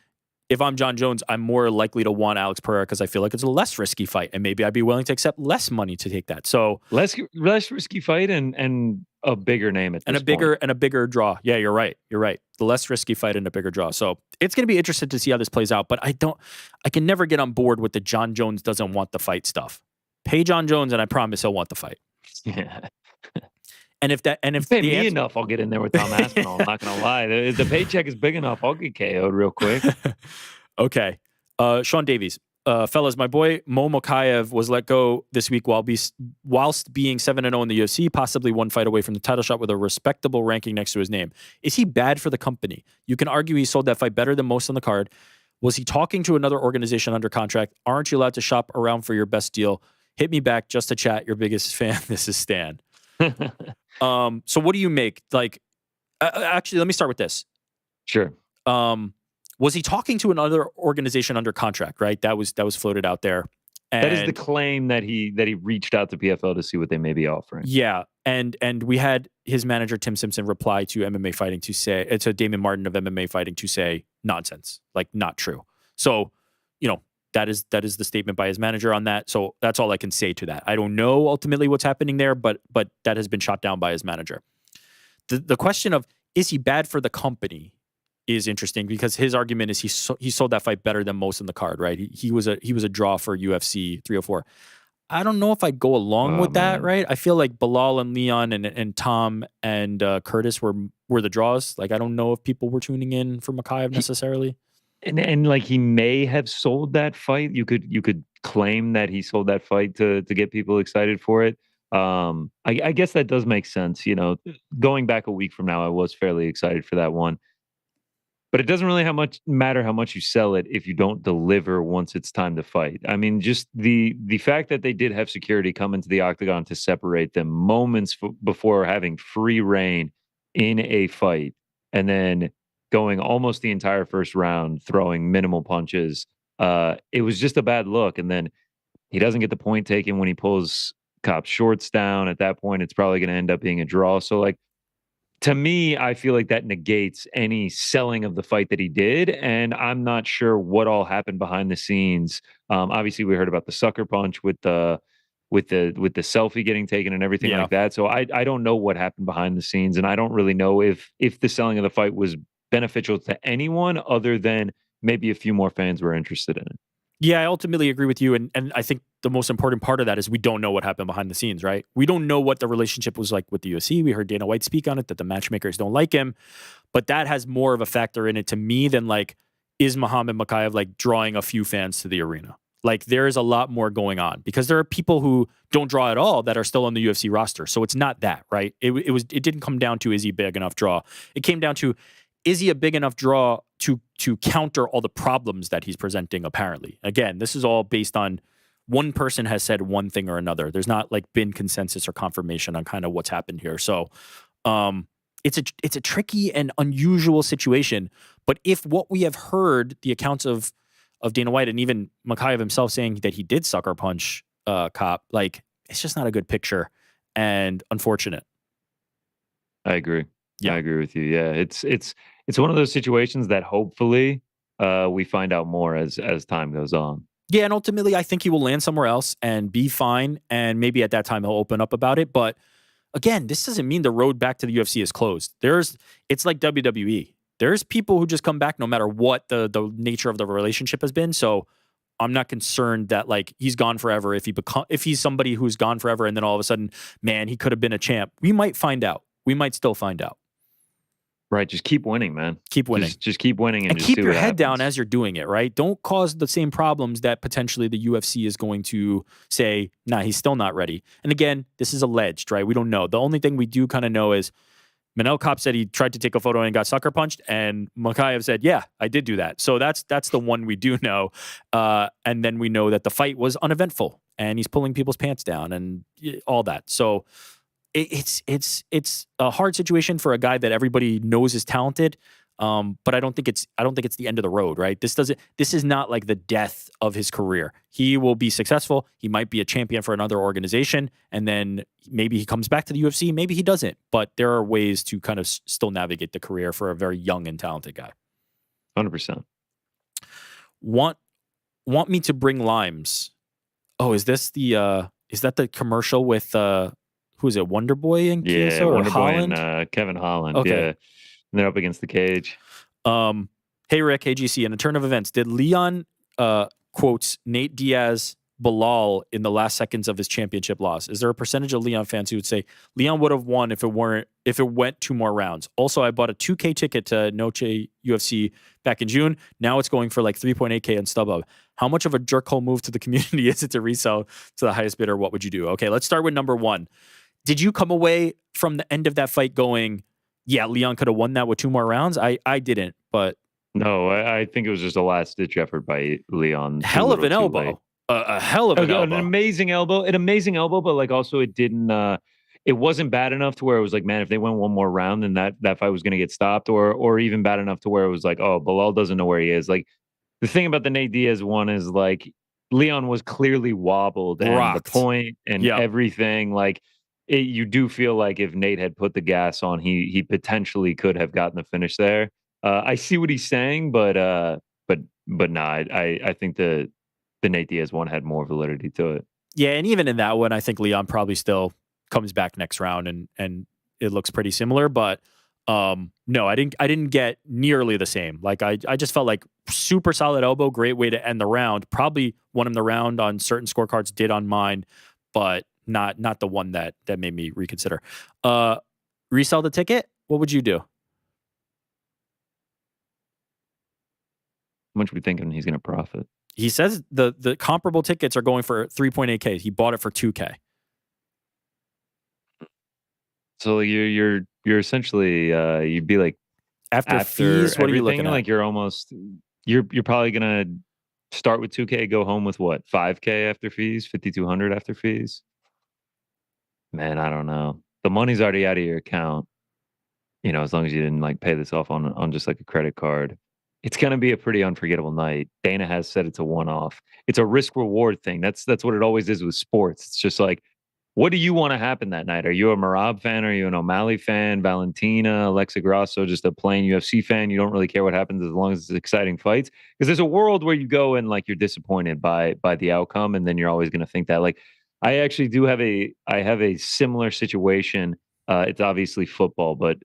if I'm John Jones, I'm more likely to want Alex Pereira because I feel like it's a less risky fight, and maybe I'd be willing to accept less money to take that. So less risky fight and a bigger name at this point. And a bigger draw. Yeah, you're right. You're right. The less risky fight and a bigger draw. So it's going to be interesting to see how this plays out. But I can never get on board with the John Jones doesn't want the fight stuff. Pay John Jones, and I promise he'll want the fight. Yeah. And if pay me enough, I'll get in there with Tom Aspinall. I'm not gonna lie. The paycheck is big enough. I'll get KO'd real quick. Okay. Sean Davies. Fellas, my boy Mo Mokaev was let go this week whilst being 7-0 in the UFC, possibly one fight away from the title shot with a respectable ranking next to his name. Is he bad for the company? You can argue he sold that fight better than most on the card. Was he talking to another organization under contract? Aren't you allowed to shop around for your best deal? Hit me back just to chat. Your biggest fan. This is Stan. So what do you make? Like, actually, let me start with this. Sure. Was he talking to another organization under contract? Right. That was floated out there. And that is the claim that he reached out to PFL to see what they may be offering. Yeah. And we had his manager, Tim Simpson, reply to MMA Fighting to say, to Damon Martin of MMA Fighting to say nonsense, like not true. So, that is the statement by his manager on that. So that's all I can say to that. I don't know ultimately what's happening there, but that has been shot down by his manager. The question of, is he bad for the company is interesting because his argument is he sold that fight better than most in the card, right? He was a draw for UFC 304. I don't know if I'd go along with that, right? I feel like Belal and Leon and Tom and Curtis were the draws. Like, I don't know if people were tuning in for Mokaev necessarily. And like he may have sold that fight. You could claim that he sold that fight to get people excited for it. I guess that does make sense. Going back a week from now, I was fairly excited for that one. But it doesn't really matter how much you sell it if you don't deliver once it's time to fight. I mean, just the fact that they did have security come into the octagon to separate them moments before having free reign in a fight, and then going almost the entire first round, throwing minimal punches. It was just a bad look. And then he doesn't get the point taken when he pulls Cobb's shorts down. At that point, it's probably going to end up being a draw. So, like, to me, I feel like that negates any selling of the fight that he did. And I'm not sure what all happened behind the scenes. Obviously, we heard about the sucker punch with the selfie getting taken and everything like that. So I don't know what happened behind the scenes. And I don't really know if the selling of the fight was beneficial to anyone other than maybe a few more fans were interested in it. Yeah, I ultimately agree with you. And I think the most important part of that is we don't know what happened behind the scenes, right? We don't know what the relationship was like with the UFC. We heard Dana White speak on it, that the matchmakers don't like him. But that has more of a factor in it to me than like, is Muhammad Mokaev like drawing a few fans to the arena? Like, there is a lot more going on because there are people who don't draw at all that are still on the UFC roster. So it's not that, right? It didn't come down to, is he big enough draw? It came down to, is he a big enough draw to counter all the problems that he's presenting, apparently? Again, this is all based on one person has said one thing or another. There's not like been consensus or confirmation on kind of what's happened here. So it's a tricky and unusual situation. But if what we have heard, the accounts of Dana White and even Mokaev himself saying that he did sucker punch Cop, like, it's just not a good picture and unfortunate. I agree. Yeah. I agree with you. Yeah, it's one of those situations that hopefully we find out more as time goes on. Yeah, and ultimately, I think he will land somewhere else and be fine, and maybe at that time he'll open up about it. But again, this doesn't mean the road back to the UFC is closed. It's like WWE. There's people who just come back no matter what the nature of the relationship has been. So I'm not concerned that like he's gone forever. If he's somebody who's gone forever, and then all of a sudden, man, he could have been a champ. We might find out. We might still find out. Right, just keep winning, man. Keep winning. Just keep winning, and just keep see your what head happens. down as you're doing it, right? Don't cause the same problems that potentially the UFC is going to say, nah, he's still not ready. And again, this is alleged, right? We don't know. The only thing we do kind of know is Manel Kopp said he tried to take a photo and got sucker punched, and Mokaev said, yeah, I did do that. So that's the one we do know. And then we know that the fight was uneventful, and he's pulling people's pants down and all that. So it's a hard situation for a guy that everybody knows is talented. But I don't think it's the end of the road, right? This is not like the death of his career. He will be successful. He might be a champion for another organization, and then maybe he comes back to the UFC. Maybe he doesn't. But there are ways to kind of still navigate the career for a very young and talented guy. 100%. Want me to bring limes? Oh, is that the commercial with who is it? Wonder Boy and yeah, Wonder Boy Holland? and Kevin Holland. Okay. Yeah, and they're up against the cage. Hey Rick, hey GC. In a turn of events, did Leon quotes Nate Diaz Belal in the last seconds of his championship loss? Is there a percentage of Leon fans who would say Leon would have won if it went 2 more rounds? Also, I bought a 2K ticket to Noche UFC back in June. Now it's going for like 3.8K on StubHub. How much of a jerkhole move to the community is it to resell to the highest bidder? What would you do? Okay, let's start with number 1. Did you come away from the end of that fight going, yeah, Leon could have won that with 2 more rounds? I didn't, but no, I think it was just a last-ditch effort by Leon. Hell of an elbow. A hell of an elbow. An amazing elbow, but like also it didn't it wasn't bad enough to where it was like, man, if they went 1 more round, then that fight was going to get stopped, or even bad enough to where it was like, oh, Belal doesn't know where he is. Like the thing about the Nate Diaz one is like Leon was clearly wobbled and rocked. The point and everything. Like you do feel like if Nate had put the gas on, he potentially could have gotten the finish there. I see what he's saying, but nah, I think the Nate Diaz one had more validity to it. Yeah, and even in that one, I think Leon probably still comes back next round, and it looks pretty similar. But no, I didn't get nearly the same. Like I just felt like super solid elbow, great way to end the round. Probably won him the round on certain scorecards, did on mine, but not the one that made me reconsider. Resell the ticket? What would you do? How much are we thinking he's going to profit? He says the comparable tickets are going for 3.8K. He bought it for 2K. So you're essentially you'd be like after fees. What are you looking at? Like you're probably gonna start with 2K, go home with what, 5K after fees, 5,200 after fees. Man, I don't know. The money's already out of your account. You know, as long as you didn't like pay this off on just like a credit card. It's going to be a pretty unforgettable night. Dana has said it's a one-off. It's a risk-reward thing. That's what it always is with sports. It's just like, what do you want to happen that night? Are you a Merab fan? Are you an O'Malley fan? Valentina, Alexa Grasso, just a plain UFC fan? You don't really care what happens as long as it's exciting fights? Because there's a world where you go and like you're disappointed by the outcome, and then you're always going to think that. Like, I actually do have a similar situation. It's obviously football, but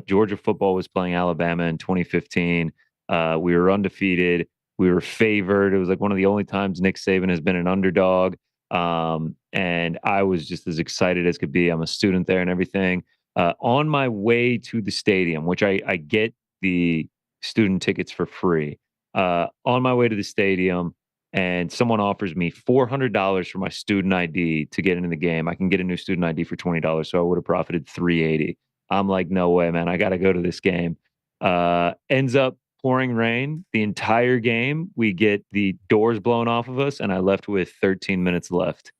Georgia football was playing Alabama in 2015. We were undefeated. We were favored. It was like one of the only times Nick Saban has been an underdog. And I was just as excited as could be. I'm a student there and everything. On my way to the stadium, which I get the student tickets for free. On my way to the stadium, and someone offers me $400 for my student ID to get into the game. I can get a new student ID for $20, so I would have profited $380. I'm like, no way, man. I got to go to this game. Ends up pouring rain the entire game. We get the doors blown off of us, and I left with 13 minutes left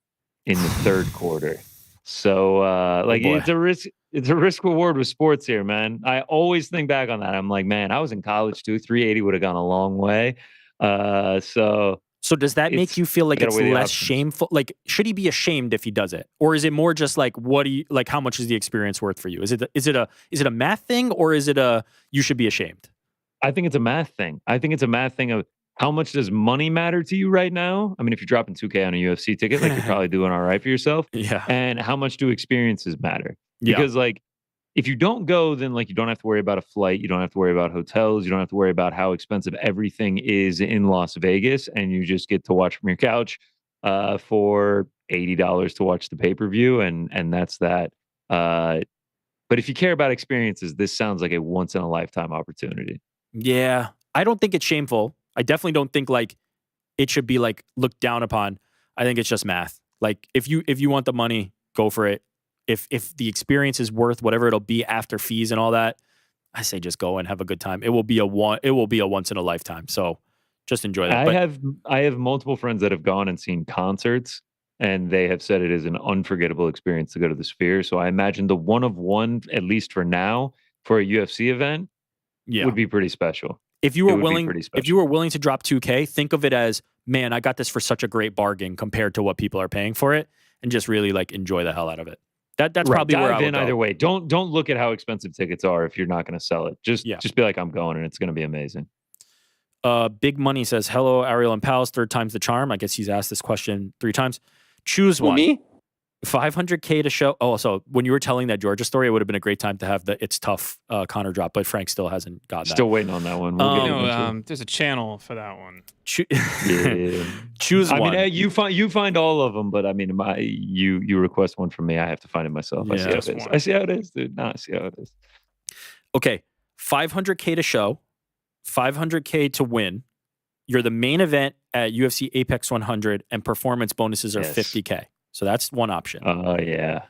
in the third quarter. So it's a risk. It's a risk reward with sports here, man. I always think back on that. I'm like, man, I was in college too. 380 would have gone a long way. So does that make you feel like it's less shameful? Like, should he be ashamed if he does it, or is it more just like, how much is the experience worth for you? Is it a math thing, or is it you should be ashamed? I think it's a math thing. I think it's a math thing of how much does money matter to you right now? I mean, if you're dropping 2K on a UFC ticket, like you're probably doing all right for yourself. Yeah. And how much do experiences matter? Because like, if you don't go, then like you don't have to worry about a flight. You don't have to worry about hotels. You don't have to worry about how expensive everything is in Las Vegas. And you just get to watch from your couch for $80 to watch the pay-per-view. And that's that. But if you care about experiences, this sounds like a once in a lifetime opportunity. Yeah. I don't think it's shameful. I definitely don't think like it should be like looked down upon. I think it's just math. Like if you want the money, go for it. If the experience is worth whatever it'll be after fees and all that, I say just go and have a good time. It will be a once in a lifetime. So just enjoy that. I have multiple friends that have gone and seen concerts, and they have said it is an unforgettable experience to go to the Sphere. So I imagine the one of one, at least for now, for a UFC event, would be pretty special. If you were willing to drop $2K, think of it as, man, I got this for such a great bargain compared to what people are paying for it, and just really like enjoy the hell out of it. That's probably where I would go. Either way. Don't look at how expensive tickets are if you're not going to sell it. Just be like, I'm going, and it's going to be amazing. Big Money says, hello, Ariel and pals. 3rd time's the charm. I guess he's asked this question 3 times. Choose one. Me? 500K to show. Oh, so when you were telling that Georgia story, it would have been a great time to have the It's Tough Connor drop, but Frank still hasn't got that. Still waiting on that one. There's a channel for that one. Choose one. I mean, you find all of them, but I mean, you request one from me. I have to find it myself. I see how it is, dude. I see how it is. Okay, 500K to show, 500K to win. You're the main event at UFC Apex 100, and performance bonuses are 50K. So that's one option. Oh, yeah.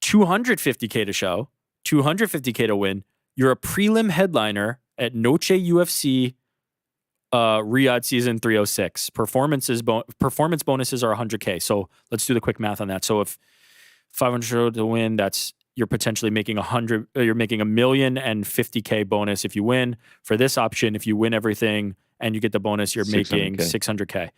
250K to show, 250K to win. You're a prelim headliner at Noche UFC Riyadh Season 306. Performance bonuses are 100K. So let's do the quick math on that. So if 500 to win, you're potentially making you're making $1,050K bonus if you win. For this option, if you win everything and you get the bonus, you're making 600K.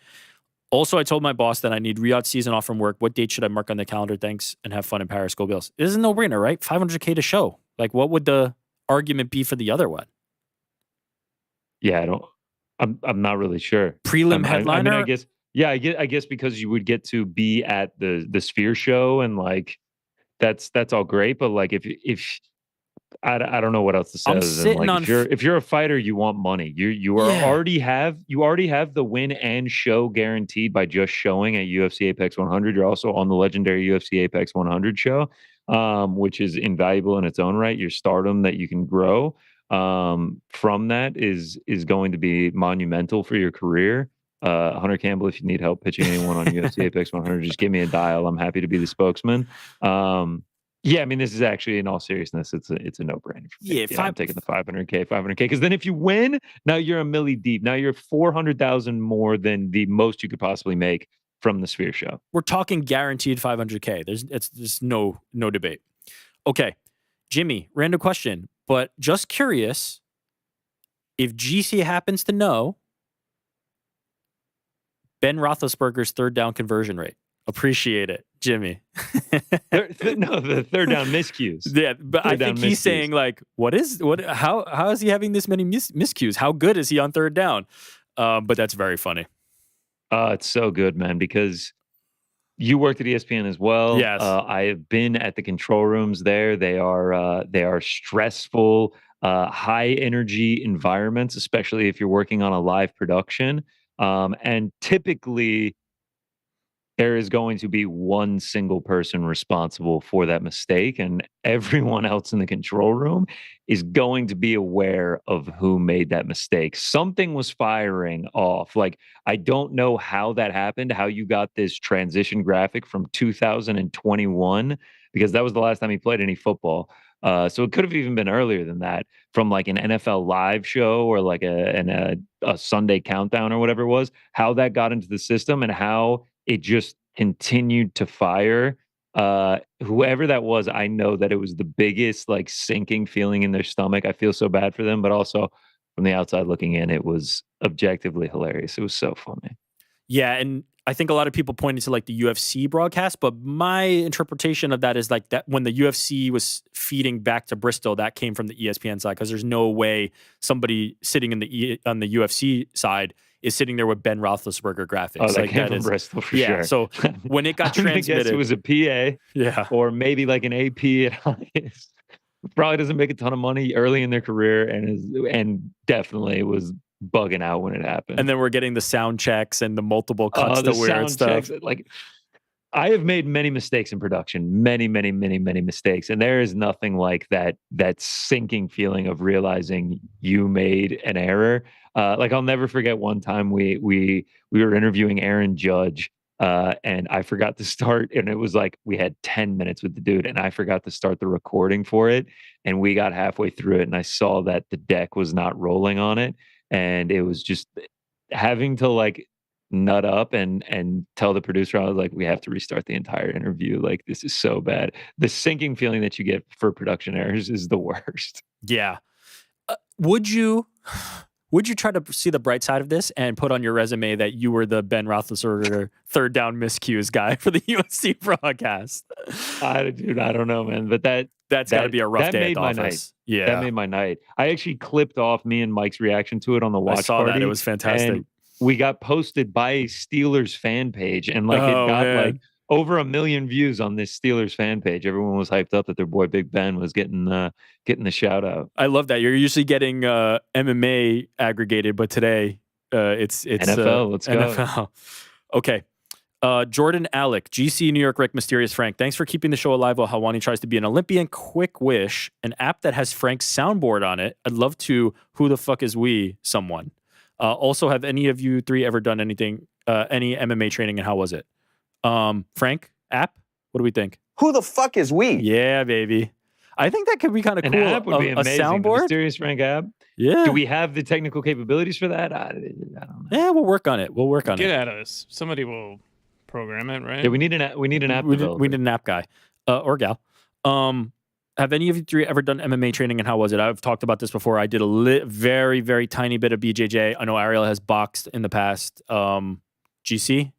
Also, I told my boss that I need Riyadh season off from work. What date should I mark on the calendar? Thanks, and have fun in Paris. Go Bills. It is a no-brainer, right? 500K to show. Like, what would the argument be for the other one? Yeah, I'm not really sure. Prelim headliner? I guess. Yeah, I guess because you would get to be at the Sphere show, and like that's all great. But like if I don't know what else to say. Other than, like, if you're a fighter, you want money. You already have the win and show guaranteed by just showing at UFC Apex 100. You're also on the legendary UFC Apex 100 show, which is invaluable in its own right. Your stardom that you can grow from that is going to be monumental for your career. Hunter Campbell, if you need help pitching anyone on UFC Apex 100, just give me a dial. I'm happy to be the spokesman. Yeah, I mean, this is actually, in all seriousness, it's a no-brainer. Yeah, I'm taking the 500K, because then if you win, now you're a milli deep. Now you're 400,000 more than the most you could possibly make from the Sphere show. We're talking guaranteed 500K. There's no debate. Okay, Jimmy, random question, but just curious if GC happens to know Ben Rothlisberger's 3rd down conversion rate. Appreciate it, Jimmy. The 3rd down miscues. Yeah, but I think he's saying, like, how is he having this many miscues? How good is he on 3rd down? But that's very funny. It's so good, man, because you worked at ESPN as well. Yes. I have been at the control rooms there. They are stressful, high energy environments, especially if you're working on a live production. And typically, there is going to be one single person responsible for that mistake, and everyone else in the control room is going to be aware of who made that mistake. Something was firing off. Like, I don't know how that happened, how you got this transition graphic from 2021, because that was the last time he played any football. So it could have even been earlier than that, from like an NFL live show or like a Sunday countdown or whatever it was, how that got into the system and how it just continued to fire. Whoever that was, I know that it was the biggest like sinking feeling in their stomach. I feel so bad for them, but also from the outside looking in, it was objectively hilarious. It was so funny. Yeah, and I think a lot of people pointed to like the UFC broadcast, but my interpretation of that is like that when the UFC was feeding back to Bristol, that came from the ESPN side, because there's no way somebody sitting on the UFC side is sitting there with Ben Roethlisberger graphics. Oh, that came from Bristol for sure. So when it got transmitted, it was a PA, or maybe like an AP at highest. Probably doesn't make a ton of money early in their career, and definitely was bugging out when it happened. And then we're getting the sound checks and the multiple cuts to weird stuff. Checks, like, I have made many mistakes in production, many mistakes, and there is nothing like that sinking feeling of realizing you made an error. Like, I'll never forget one time we were interviewing Aaron Judge, and I forgot to start, and it was like we had 10 minutes with the dude, and I forgot to start the recording for it, and we got halfway through it, and I saw that the deck was not rolling on it, and it was just having to like nut up and tell the producer, I was like, we have to restart the entire interview. Like, this is so bad. The sinking feeling that you get for production errors is the worst. Yeah. Would you try to see the bright side of this and put on your resume that you were the Ben Rothlisberger third down miscues guy for the UFC broadcast? Dude, I don't know, man. But that's got to be a rough day at the office. Night. Yeah, that made my night. I actually clipped off me and Mike's reaction to it on the watch I saw party. that. It was fantastic. And we got posted by a Steelers fan page, and like it got like over 1 million views on this Steelers fan page. Everyone was hyped up that their boy Big Ben was getting the shout out. I love that. You're usually getting MMA aggregated, but today it's NFL. Let's go. NFL. Okay. Jordan Alec, GC New York Rick, Mysterious Frank. Thanks for keeping the show alive while Helwani tries to be an Olympian. Quick Wish, an app that has Frank's soundboard on it. I'd love to. Who the fuck is we? Someone. Also, have any of you three ever done any MMA training, and how was it? Frank, app? What do we think? Who the fuck is we? Yeah, baby. I think that could be kind of cool. An app would be amazing. A soundboard? The Mysterious Frank app? Yeah. Do we have the technical capabilities for that? I don't know. Yeah, we'll work on it. Get at us. Somebody will program it, right? Yeah, we need an app. We need an app. We need an app guy or gal. Have any of you three ever done MMA training, and how was it? I've talked about this before. I did a very, very tiny bit of BJJ. I know Ariel has boxed in the past. GC?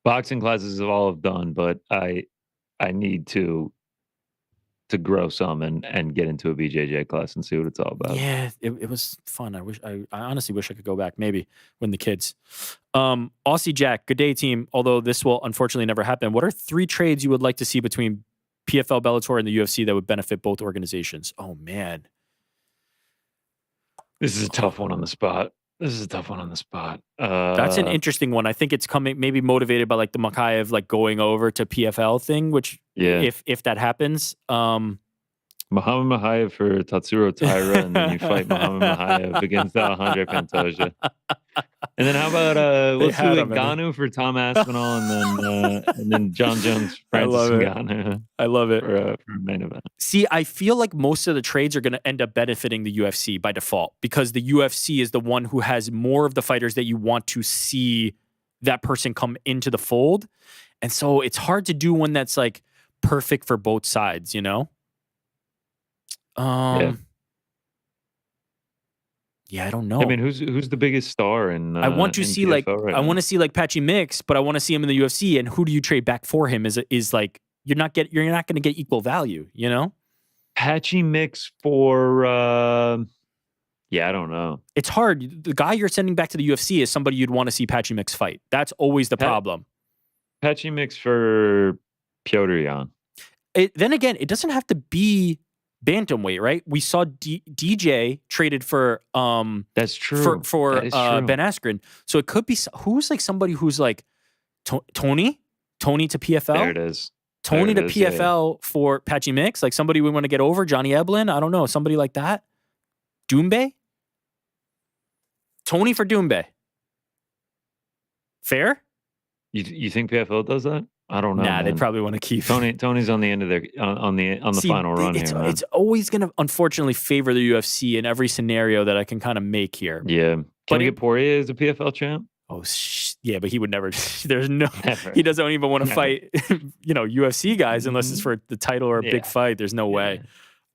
Boxing classes have all done, but I need to grow some and get into a BJJ class and see what it's all about. Yeah, it was fun. I honestly wish I could go back, maybe when the kids. Aussie Jack, good day team. Although this will unfortunately never happen. What are 3 trades you would like to see between PFL, Bellator, and the UFC that would benefit both organizations? Oh man. This is a tough one on the spot. That's an interesting one. I think it's coming maybe motivated by like the Mokaev like going over to PFL thing, which if that happens. Muhammad Mokaev for Tatsuro Taira, and then you fight Muhammad Mokaev against Alejandro Pantoja. And then how about let's do Ngannou for Tom Aspinall, and then John Jones, Francis Ngannou. I love it for main event. See, I feel like most of the trades are going to end up benefiting the UFC by default, because the UFC is the one who has more of the fighters that you want to see that person come into the fold, and so it's hard to do one that's like perfect for both sides, you know. Yeah, I don't know. I mean, who's the biggest star in? I want to see PFL I want to see like Patchy Mix, but I want to see him in the UFC. And who do you trade back for him? Is like you're not going to get equal value, you know? Patchy Mix for I don't know. It's hard. The guy you're sending back to the UFC is somebody you'd want to see Patchy Mix fight. That's always the problem. Patchy Mix for Piotr Jan. Then again, it doesn't have to be bantamweight, right? We saw DJ traded for that's true for Ben Askren. So it could be who's like somebody who's like Tony to PFL. There it is. Tony to PFL for Patchy Mix, like somebody we want to get over. Johnny Eblin, I don't know, somebody like that. Doumbé, Tony for Doumbé. Fair? You think PFL does that? I don't know. Nah, they probably want to keep Tony's on the end of their on the final run here. Man. It's always going to unfortunately favor the UFC in every scenario that I can kind of make here. Yeah, can we get Poirier as a PFL champ? Oh yeah, but he would never. There's no. Never. He doesn't even want to fight, UFC guys unless it's for the title or a big fight. There's no way.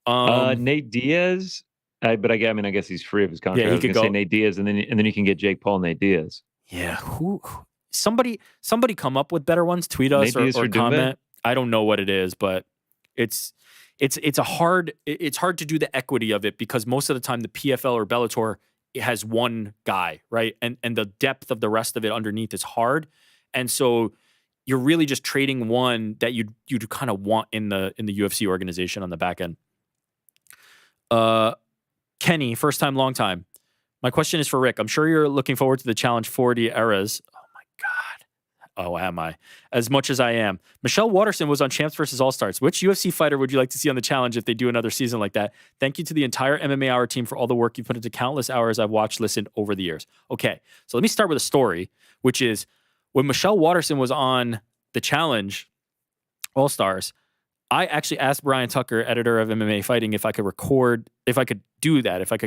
Nate Diaz, I guess he's free of his contract. Yeah, he could go. Say Nate Diaz, and then you can get Jake Paul, Nate Diaz. Yeah, who? Somebody come up with better ones. Tweet us or comment. I don't know what it is, but it's hard to do the equity of it, because most of the time the PFL or Bellator has one guy, right? And the depth of the rest of it underneath is hard. And so you're really just trading one that you'd kind of want in the UFC organization on the back end. Kenny, first time, long time. My question is for Rick. I'm sure you're looking forward to the Challenge 40 eras. Oh, am I? As much as I am. Michelle Waterson was on Champs vs. All-Stars. Which UFC fighter would you like to see on the Challenge if they do another season like that? Thank you to the entire MMA Hour team for all the work you put into countless hours I've watched, listened over the years. Okay, so let me start with a story, which is when Michelle Waterson was on the Challenge All-Stars, I actually asked Brian Tucker, editor of MMA Fighting, if I could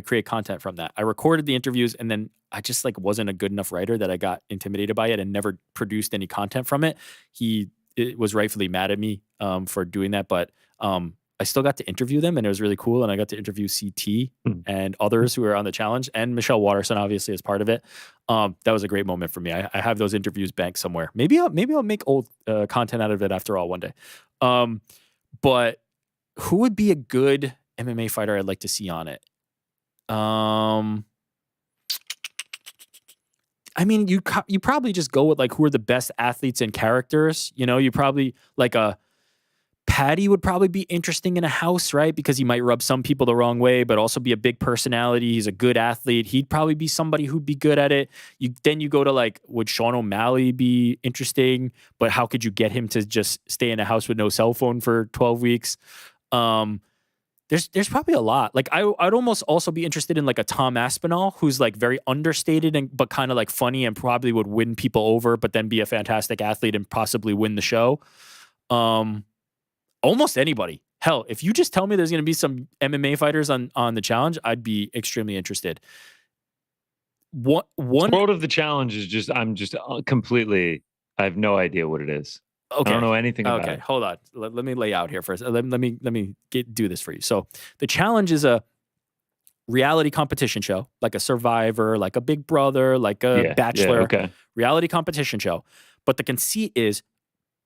create content from that. I recorded the interviews, and then I just wasn't a good enough writer that I got intimidated by it and never produced any content from it. He was rightfully mad at me for doing that, but I still got to interview them, and it was really cool. And I got to interview CT and others who were on the challenge, and Michelle Watterson, obviously, as part of it. That was a great moment for me. I have those interviews banked somewhere. Maybe I'll make old content out of it after all one day. But who would be a good MMA fighter I'd like to see on it? I mean, you probably just go with like who are the best athletes and characters. You know, you probably like a Patty would probably be interesting in a house, right? Because he might rub some people the wrong way, but also be a big personality. He's a good athlete. He'd probably be somebody who'd be good at it. Then you go to like, would Sean O'Malley be interesting? But how could you get him to just stay in a house with no cell phone for 12 weeks? There's probably a lot. Like I'd almost also be interested in like a Tom Aspinall, who's like very understated but kind of like funny and probably would win people over, but then be a fantastic athlete and possibly win the show. Almost anybody. Hell, if you just tell me there's going to be some MMA fighters on the challenge, I'd be extremely interested. One World of the Challenge is just, I have no idea what it is. Okay. I don't know anything about it. Okay, hold on. Let me lay out here first. Let me do this for you. So the challenge is a reality competition show, like a Survivor, like a Big Brother, like a Bachelor, reality competition show. But the conceit is,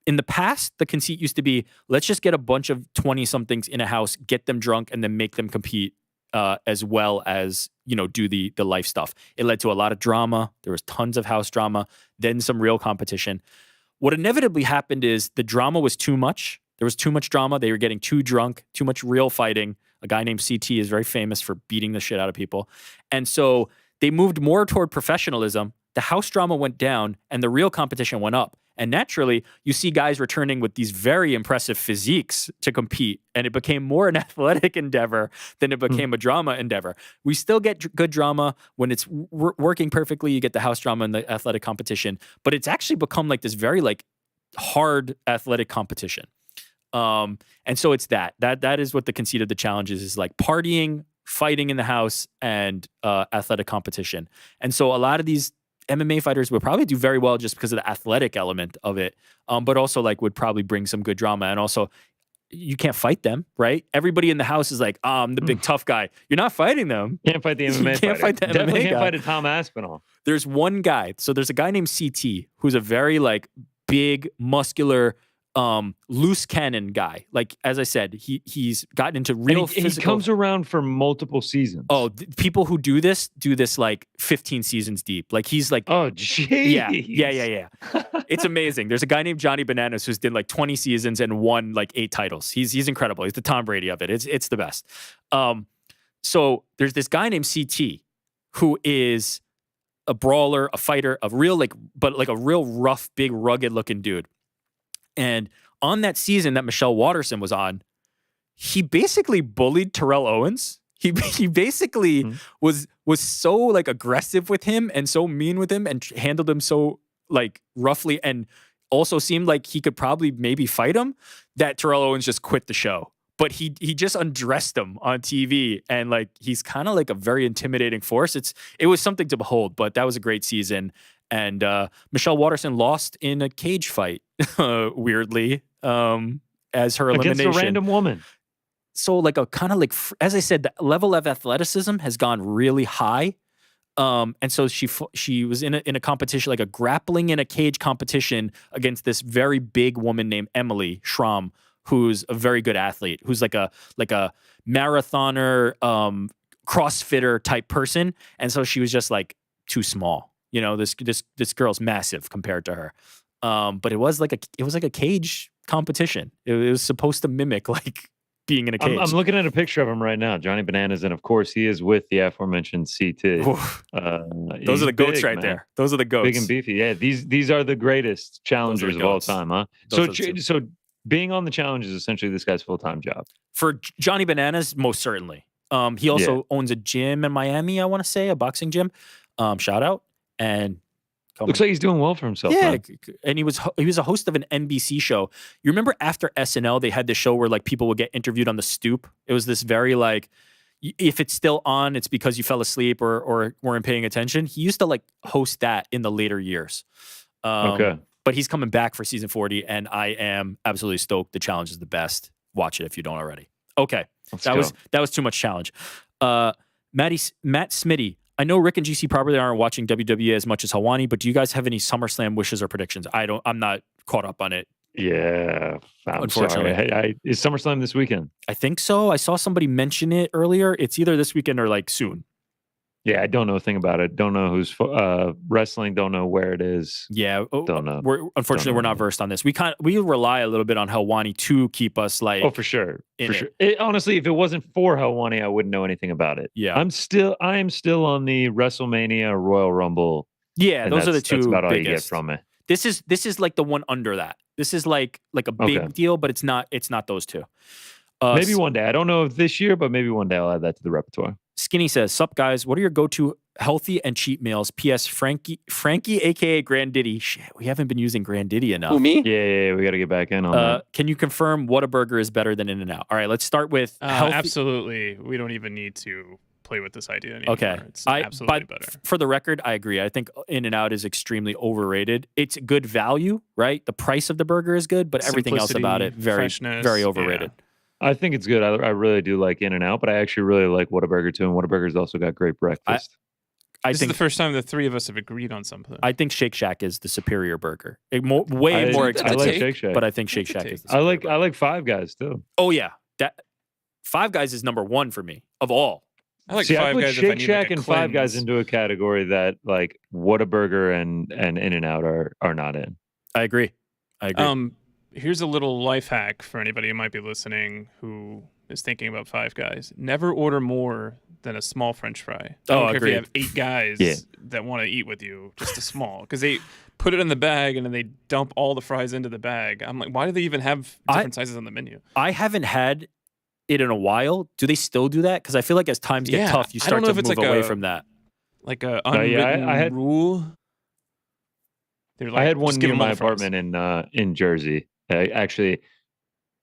in the past, the conceit used to be, let's just get a bunch of 20-somethings in a house, get them drunk, and then make them compete as well as, you know, do the life stuff. It led to a lot of drama. There was tons of house drama, then some real competition. What inevitably happened is the drama was too much. There was too much drama. They were getting too drunk, too much real fighting. A guy named CT is very famous for beating the shit out of people. And so they moved more toward professionalism. The house drama went down and the real competition went up. And naturally, you see guys returning with these very impressive physiques to compete. And it became more an athletic endeavor than it became a drama endeavor. We still get good drama when it's working perfectly. You get the house drama and the athletic competition. But it's actually become like this very like hard athletic competition. And so it's that is what the conceit of the challenge is like partying, fighting in the house, and athletic competition. And so a lot of these MMA fighters would probably do very well just because of the athletic element of it, but also like would probably bring some good drama. And also, you can't fight them, right? Everybody in the house is like, I'm the big tough guy. You're not fighting them. Can't fight the MMA Can't fight the Definitely MMA can't guy. fight a Tom Aspinall. There's one guy. So there's a guy named CT who's a very like big, muscular, loose cannon guy. Like, as I said, he's gotten into real physical. He comes around for multiple seasons. Oh, people who do this like 15 seasons deep. Like he's like, oh, geez. Yeah. It's amazing. There's a guy named Johnny Bananas who's did like 20 seasons and won like 8 titles. He's incredible. He's the Tom Brady of it. It's the best. So there's this guy named CT who is a brawler, a fighter, a real real rough, big, rugged looking dude. And on that season that Michelle Watterson was on, he basically bullied Terrell Owens. He basically was so like aggressive with him and so mean with him and handled him so like roughly, and also seemed like he could probably maybe fight him, that Terrell Owens just quit the show. But he just undressed him on TV, and like he's kind of like a very intimidating force. It was something to behold, but that was a great season. And Michelle Watterson lost in a cage fight, weirdly, as her elimination. Against a random woman. So like a kind of like, as I said, the level of athleticism has gone really high. And so she was in a competition, like a grappling in a cage competition against this very big woman named Emily Schramm, who's a very good athlete, who's like a marathoner, CrossFitter type person. And so she was just like too small. You know, this girl's massive compared to her. But it was like a cage competition. It was supposed to mimic like being in a cage. I'm looking at a picture of him right now, Johnny Bananas, and of course he is with the aforementioned CT. Those are the goats right there. Those are the goats. Big and beefy. Yeah, these are the greatest challengers of all time, huh? So being on the challenge is essentially this guy's full-time job. For Johnny Bananas, most certainly. He also owns a gym in Miami, I want to say, a boxing gym. Shout out. And looks like he's doing well for himself. Yeah, huh? and he was a host of an NBC show. You remember after SNL, they had this show where like people would get interviewed on the stoop. It was this very like, if it's still on, it's because you fell asleep or weren't paying attention. He used to like host that in the later years. Okay. But he's coming back for season 40, and I am absolutely stoked. The challenge is the best. Watch it if you don't already. Okay. That was too much challenge. Matt Smitty. I know Rick and GC probably aren't watching WWE as much as Helwani, but do you guys have any SummerSlam wishes or predictions? I'm not caught up on it. Yeah, unfortunately. Sorry. Is SummerSlam this weekend? I think so. I saw somebody mention it earlier. It's either this weekend or like soon. Yeah, I don't know a thing about it. Don't know who's wrestling. Don't know where it is. Yeah, don't know. We're not versed on this. We rely a little bit on Helwani to keep us like. Oh, for sure, for sure. Honestly, if it wasn't for Helwani, I wouldn't know anything about it. Yeah, I am still on the WrestleMania Royal Rumble. Yeah, those are the two. That's about all biggest. you get from it. This is like the one under that. This is like a big deal, but it's not those two. Maybe one day. I don't know if this year, but maybe one day I'll add that to the repertoire. Skinny says, "Sup guys, what are your go-to healthy and cheap meals?" P.S. Frankie, aka Granddiddy. Shit, we haven't been using Granddiddy enough. Who, me? Yeah, we got to get back in on that. Can you confirm Whataburger is better than In-N-Out? All right, let's start with healthy. Absolutely. We don't even need to play with this idea anymore. Okay, it's absolutely better. For the record, I agree. I think In-N-Out is extremely overrated. It's good value, right? The price of the burger is good, but everything else about it very overrated. Yeah. I think it's good. I really do like In-N-Out, but I actually really like Whataburger too. And Whataburger's also got great breakfast. This is the first time the three of us have agreed on something. I think Shake Shack is the superior burger. Way more expensive. I like Shake Shack, but I think Shake Shack is. I like Five Guys too. Oh yeah, Five Guys is number one for me of all. I like Five Guys. Shake Shack and Five Guys into a category that like Whataburger and In-N-Out are not in. I agree. Here's a little life hack for anybody who might be listening who is thinking about Five Guys. Never order more than a small French fry. I don't care if you have 8 guys that want to eat with you, just a small. Because they put it in the bag and then they dump all the fries into the bag. I'm like, why do they even have different sizes on the menu? I haven't had it in a while. Do they still do that? Because I feel like as times get tough, you start to move away from that. Like a unwritten rule. I had one near my apartment in Jersey. Actually,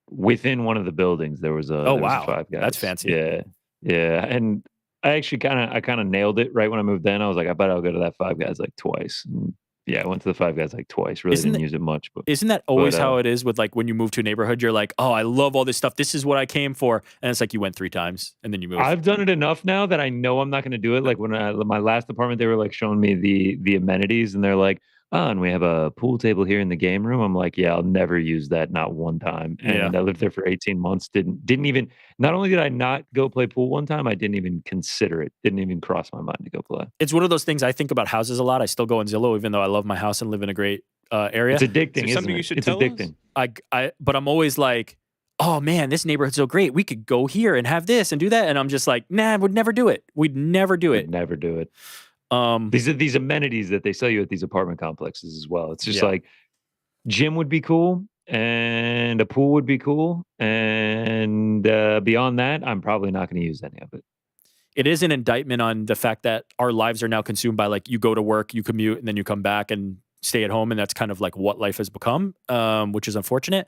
within one of the buildings, there was a Five Guys. That's fancy. Yeah, and I actually kind of nailed it right when I moved in. I was like, I bet I'll go to that Five Guys like twice. And I went to the Five Guys like twice. Really didn't use it much, but isn't that always how it is with like when you move to a neighborhood? You're like, oh, I love all this stuff. This is what I came for, and it's like you went 3 times and then you move. I've done it enough now that I know I'm not going to do it. Like when my last apartment, they were like showing me the amenities, and they're like, oh, and we have a pool table here in the game room. I'm like, yeah, I'll never use that, not one time. And I lived there for 18 months. Didn't even. Not only did I not go play pool one time, I didn't even consider it. Didn't even cross my mind to go play. It's one of those things. I think about houses a lot. I still go on Zillow, even though I love my house and live in a great area. It's addicting. Is something you should it's tell addicting. us? But I'm always like, oh man, this neighborhood's so great. We could go here and have this and do that. And I'm just like, nah, we'd never do it. We'd never do it. Never do it. These amenities that they sell you at these apartment complexes as well. It's just like gym would be cool and a pool would be cool. And beyond that, I'm probably not going to use any of it. It is an indictment on the fact that our lives are now consumed by like you go to work, you commute, and then you come back and stay at home. And that's kind of like what life has become, which is unfortunate.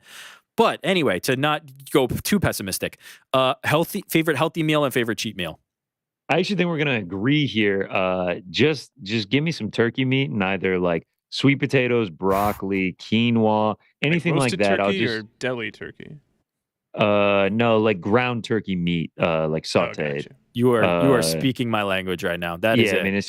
But anyway, to not go too pessimistic, favorite healthy meal and favorite cheat meal. I actually think we're going to agree here. Just give me some turkey meat and either like sweet potatoes, broccoli, quinoa, anything like that. I'll just or deli turkey. No, like ground turkey meat, like sautéed. You are speaking my language right now. That is it. I mean, it's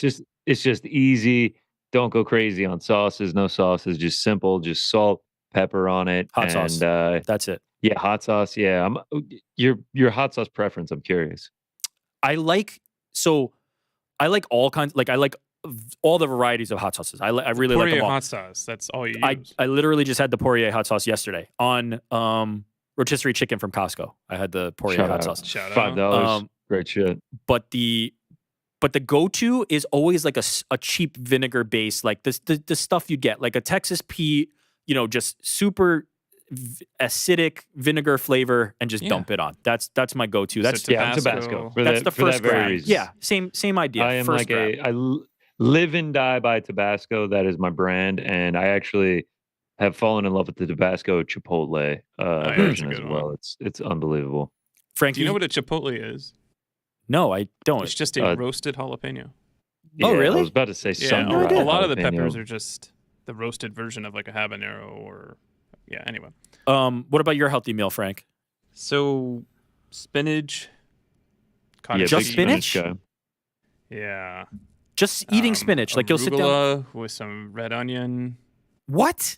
just easy. Don't go crazy on sauces. No sauces. Just simple. Just salt, pepper on it. Hot sauce. That's it. Yeah, hot sauce. Yeah, your hot sauce preference. I'm curious. I like all kinds. Like I like all the varieties of hot sauces. I really like them all. Hot sauce. That's all you use. I literally just had the Poirier hot sauce yesterday on rotisserie chicken from Costco. I had the Poirier hot sauce. Shout out. $5. Great shit. But the go-to is always like a cheap vinegar base, like the stuff you get, like a Texas Pete, just super acidic vinegar flavor, and just dump it on. That's my go-to. That's Tabasco. That's the first grab. Yeah, same idea. I am first like I live and die by Tabasco. That is my brand, and I actually have fallen in love with the Tabasco Chipotle version as well. It's unbelievable. Frankie, do you know what a Chipotle is? No, I don't. It's just a roasted jalapeno. Yeah, oh, really? I was about to say a lot of the peppers are just the roasted version of like a habanero or anyway. What about your healthy meal, Frank? So spinach. Just spinach? Yeah. Just eating spinach. Like you'll sit down with some red onion. What?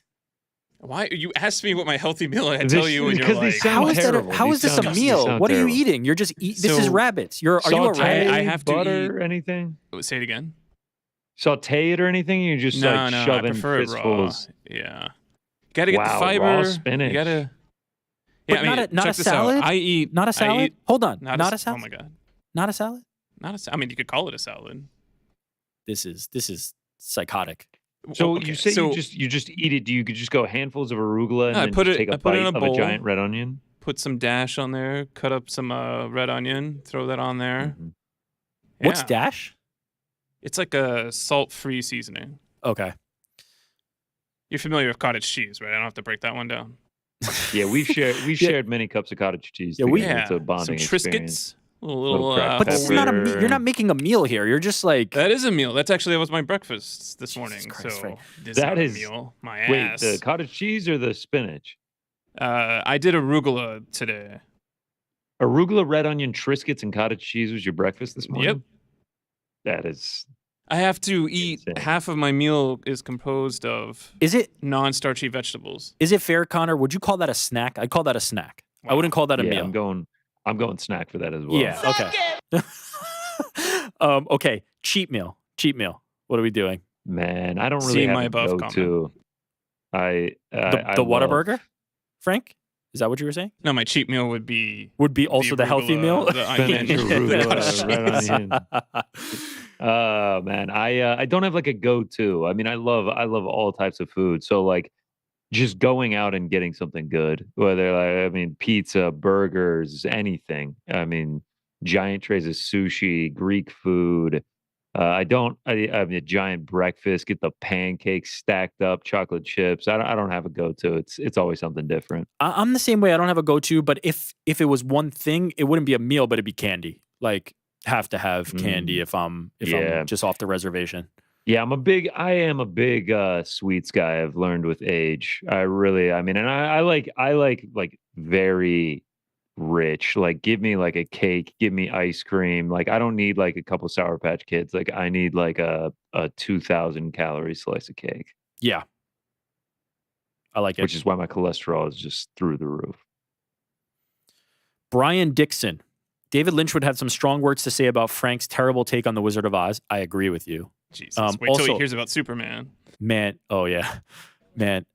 Why you asked me what my healthy meal? I tell you, and you're like, "How is this a meal? What are you eating? You're just eating. This is rabbits. Are you a rabbit? I have butter or anything? Say it again. Saute it or anything? You just shoving fistfuls. Yeah, gotta get the fiber. Raw spinach. You gotta. Yeah, I mean, not a salad. Not a salad. Hold on, not a salad. Oh my god, not a salad. Not a salad. I mean, you could call it a salad. This is psychotic. So you say you just eat it? Do you could just go handfuls of arugula and then take a bite of a giant red onion? Put some dash on there. Cut up some red onion. Throw that on there. Mm-hmm. Yeah. What's dash? It's like a salt-free seasoning. Okay. You're familiar with cottage cheese, right? I don't have to break that one down. Yeah, we've shared many cups of cottage cheese. It's a bonding some Triscuits. Experience. But this is not you're not making a meal here. You're just like that is a meal. That was my breakfast this morning. Christ, so this that is a meal. My ass. Wait, the cottage cheese or the spinach? I did arugula today. Arugula, red onion, Triscuits, and cottage cheese was your breakfast this morning? Yep. That is. I have to eat half of my meal is composed of. Is it non-starchy vegetables? Is it fair, Connor? Would you call that a snack? I'd call that a snack. Wow. I wouldn't call that a meal. I'm going snack for that as well. Yeah. Okay. Okay. Cheat meal. What are we doing? Man, I don't really have a go-to. The Whataburger, Frank? Is that what you were saying? No, my cheat meal would be also the healthy meal. The onion. Man, I don't have like a go-to. I mean, I love all types of food. So like, just going out and getting something good, whether pizza, burgers, anything. I mean, giant trays of sushi, Greek food. I have a giant breakfast, get the pancakes stacked up, chocolate chips. I don't have a go-to. It's always something different. I'm the same way. I don't have a go-to, but if it was one thing, it wouldn't be a meal, but it'd be candy. Like have to have candy if I'm just off the reservation. Yeah, I am a big sweets guy. I've learned with age. I like very rich. Like, give me like a cake, give me ice cream. Like, I don't need like a couple Sour Patch Kids. Like, I need like a 2,000 calorie slice of cake. Yeah, I like it. Which is why my cholesterol is just through the roof. Brian Dixon. David Lynch would have some strong words to say about Frank's terrible take on The Wizard of Oz. I agree with you. Jesus. Wait till he hears about Superman. Man, oh yeah. Man,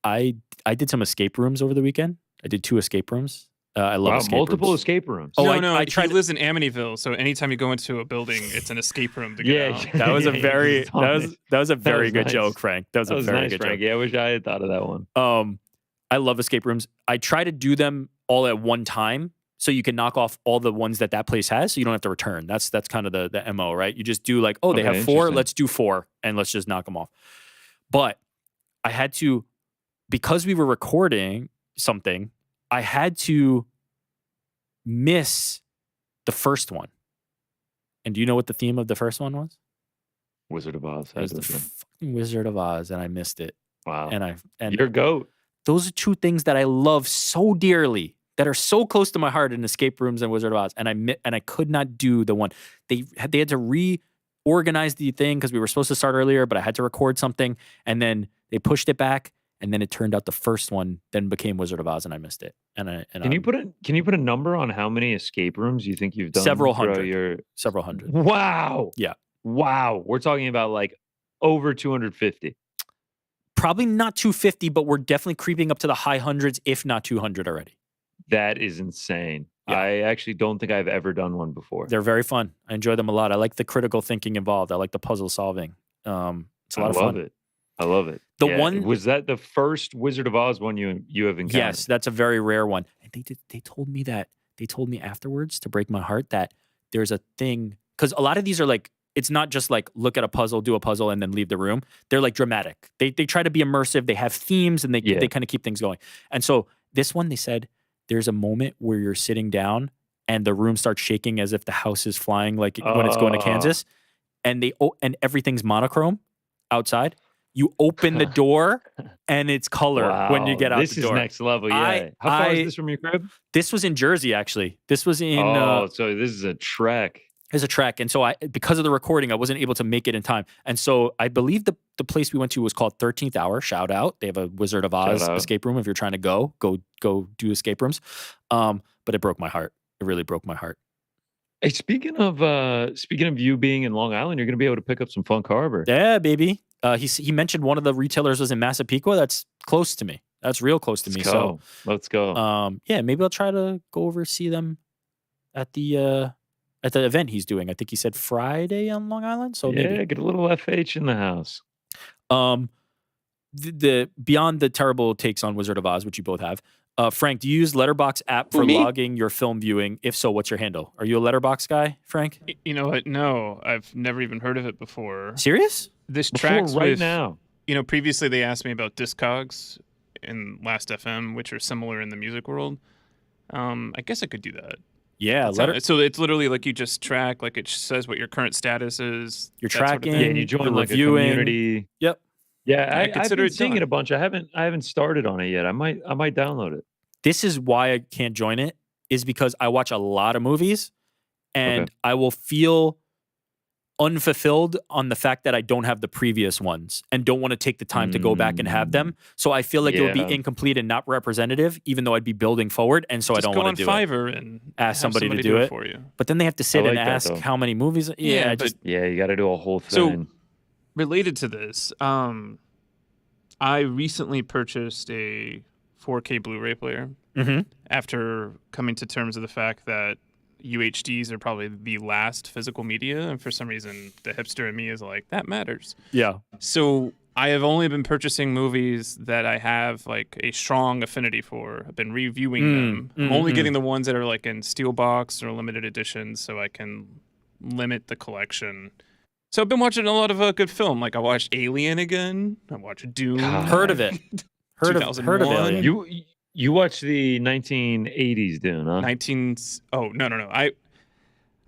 I did some escape rooms over the weekend. I did 2 escape rooms. I love multiple escape rooms. Oh, I tried. He lives in Amityville, so anytime you go into a building, it's an escape room to get out. That was a very good joke, Frank. That was a very good Frank. joke. Yeah, I wish I had thought of that one. I love escape rooms. I try to do them all at one time, so you can knock off all the ones that place has, so you don't have to return. That's kind of the MO, right? You just do like, they have 4, let's do 4, and let's just knock them off. But I had to, because we were recording something, I had to miss the first one. And do you know what the theme of the first one was? Wizard of Oz. It was the fucking Wizard of Oz, and I missed it. Wow. And your goat. Those are 2 things that I love so dearly, that are so close to my heart in escape rooms and Wizard of Oz, and I could not do the one. They had to reorganize the thing because we were supposed to start earlier, but I had to record something, and then they pushed it back, and then it turned out the first one then became Wizard of Oz, and I missed it. Can you put a number on how many escape rooms you think you've done? Several hundred. Several hundred. Wow. Yeah. Wow. We're talking about like over 250. Probably not 250, but we're definitely creeping up to the high hundreds, if not 200 already. That is insane. Yeah. I actually don't think I've ever done one before. They're very fun. I enjoy them a lot. I like the critical thinking involved. I like the puzzle solving. It's a lot of fun. I love it. Was that the first Wizard of Oz one you have encountered? Yes, that's a very rare one. And they told me afterwards, to break my heart, that there's a thing, because a lot of these are like, it's not just like look at a puzzle, do a puzzle, and then leave the room. They're like dramatic. They try to be immersive. They have themes, and they kind of keep things going. And so this one, they said, there's a moment where you're sitting down and the room starts shaking as if the house is flying, like when it's going to Kansas, and everything's monochrome outside. You open the door and its color when you get out the door. This is next level, yeah. How far is this from your crib? This was in Jersey, actually. This was in... so this is a trek. It's a trek. And so because of the recording, I wasn't able to make it in time. And so I believe the place we went to was called 13th Hour. Shout out. They have a Wizard of Oz escape room. If you're trying to go do escape rooms. But it broke my heart. It really broke my heart. Hey, speaking of you being in Long Island, you're going to be able to pick up some Funk Harbor. Yeah, baby. He mentioned one of the retailers was in Massapequa. That's close to me. That's real close to me. So let's go. Yeah, maybe I'll try to go over see them at the event he's doing. I think he said Friday on Long Island. So yeah, maybe get a little FH in the house. The beyond the terrible takes on Wizard of Oz, which you both have. Frank, do you use Letterbox app for logging your film viewing? If so, what's your handle? Are you a Letterbox guy, Frank? You know what? No, I've never even heard of it before. Serious? This tracks with, now. Previously they asked me about Discogs in Last FM, which are similar in the music world. I guess I could do that. Yeah, so it's literally like you just track, like it says what your current status is. You're tracking, sort of and you join like reviewing. A community. Yep. Yeah, I've been seeing it a bunch. I haven't started on it yet. I might download it. This is why I can't join it, is because I watch a lot of movies, and I will feel unfulfilled on the fact that I don't have the previous ones and don't want to take the time to go back and have them. So I feel like it would be incomplete and not representative, even though I'd be building forward. And so I don't want to do Fiverr it. And ask somebody to do it for you. But then they have to sit and ask how many movies. Yeah, you got to do a whole thing. So related to this, I recently purchased a 4K Blu-ray player after coming to terms with the fact that UHDs are probably the last physical media, and for some reason the hipster in me is like, that matters. Yeah. So I have only been purchasing movies that I have like a strong affinity for. I've been reviewing them. I'm only getting the ones that are like in steelbox or limited editions, so I can limit the collection. So I've been watching a lot of good film. Like I watched Alien again. I watched Dune. Heard of it. Heard of Alien. You watched the 1980s Dune, huh? No. I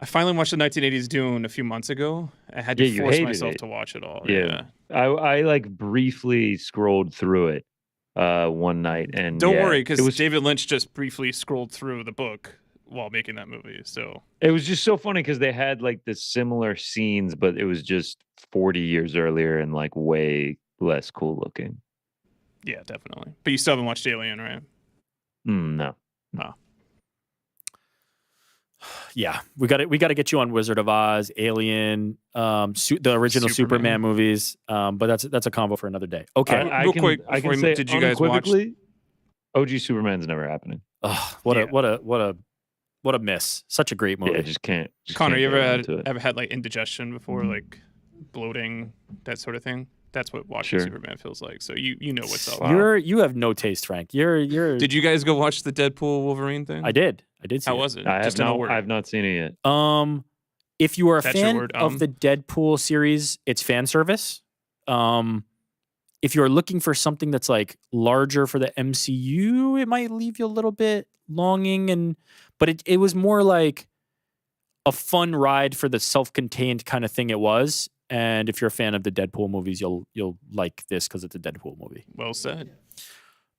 finally watched the 1980s Dune a few months ago. I had to force myself to watch it all. Yeah. I like briefly scrolled through it one night, and don't worry, because David Lynch just briefly scrolled through the book while making that movie. So it was just so funny because they had like the similar scenes, but it was just 40 years earlier and like way less cool looking. Yeah, definitely. But you still haven't watched Alien, right? No. Oh. Yeah, we got to get you on Wizard of Oz, Alien, the original Superman movies. But that's a combo for another day. Okay, real quick, I can say, did you guys watch? OG Superman's never happening. What a miss! Such a great movie. Yeah, just can't. Connor, you ever had like indigestion before, like bloating, that sort of thing? That's what watching Superman feels like. So you know what's up. You have no taste, Frank. You're. Did you guys go watch the Deadpool Wolverine thing? I did. See How was it? I have not seen it yet. If you are a fan of the Deadpool series, it's fan service. If you're looking for something that's like larger for the MCU, it might leave you a little bit longing, but it was more like a fun ride for the self-contained kind of thing it was. And if you're a fan of the Deadpool movies, you'll like this because it's a Deadpool movie. Well said.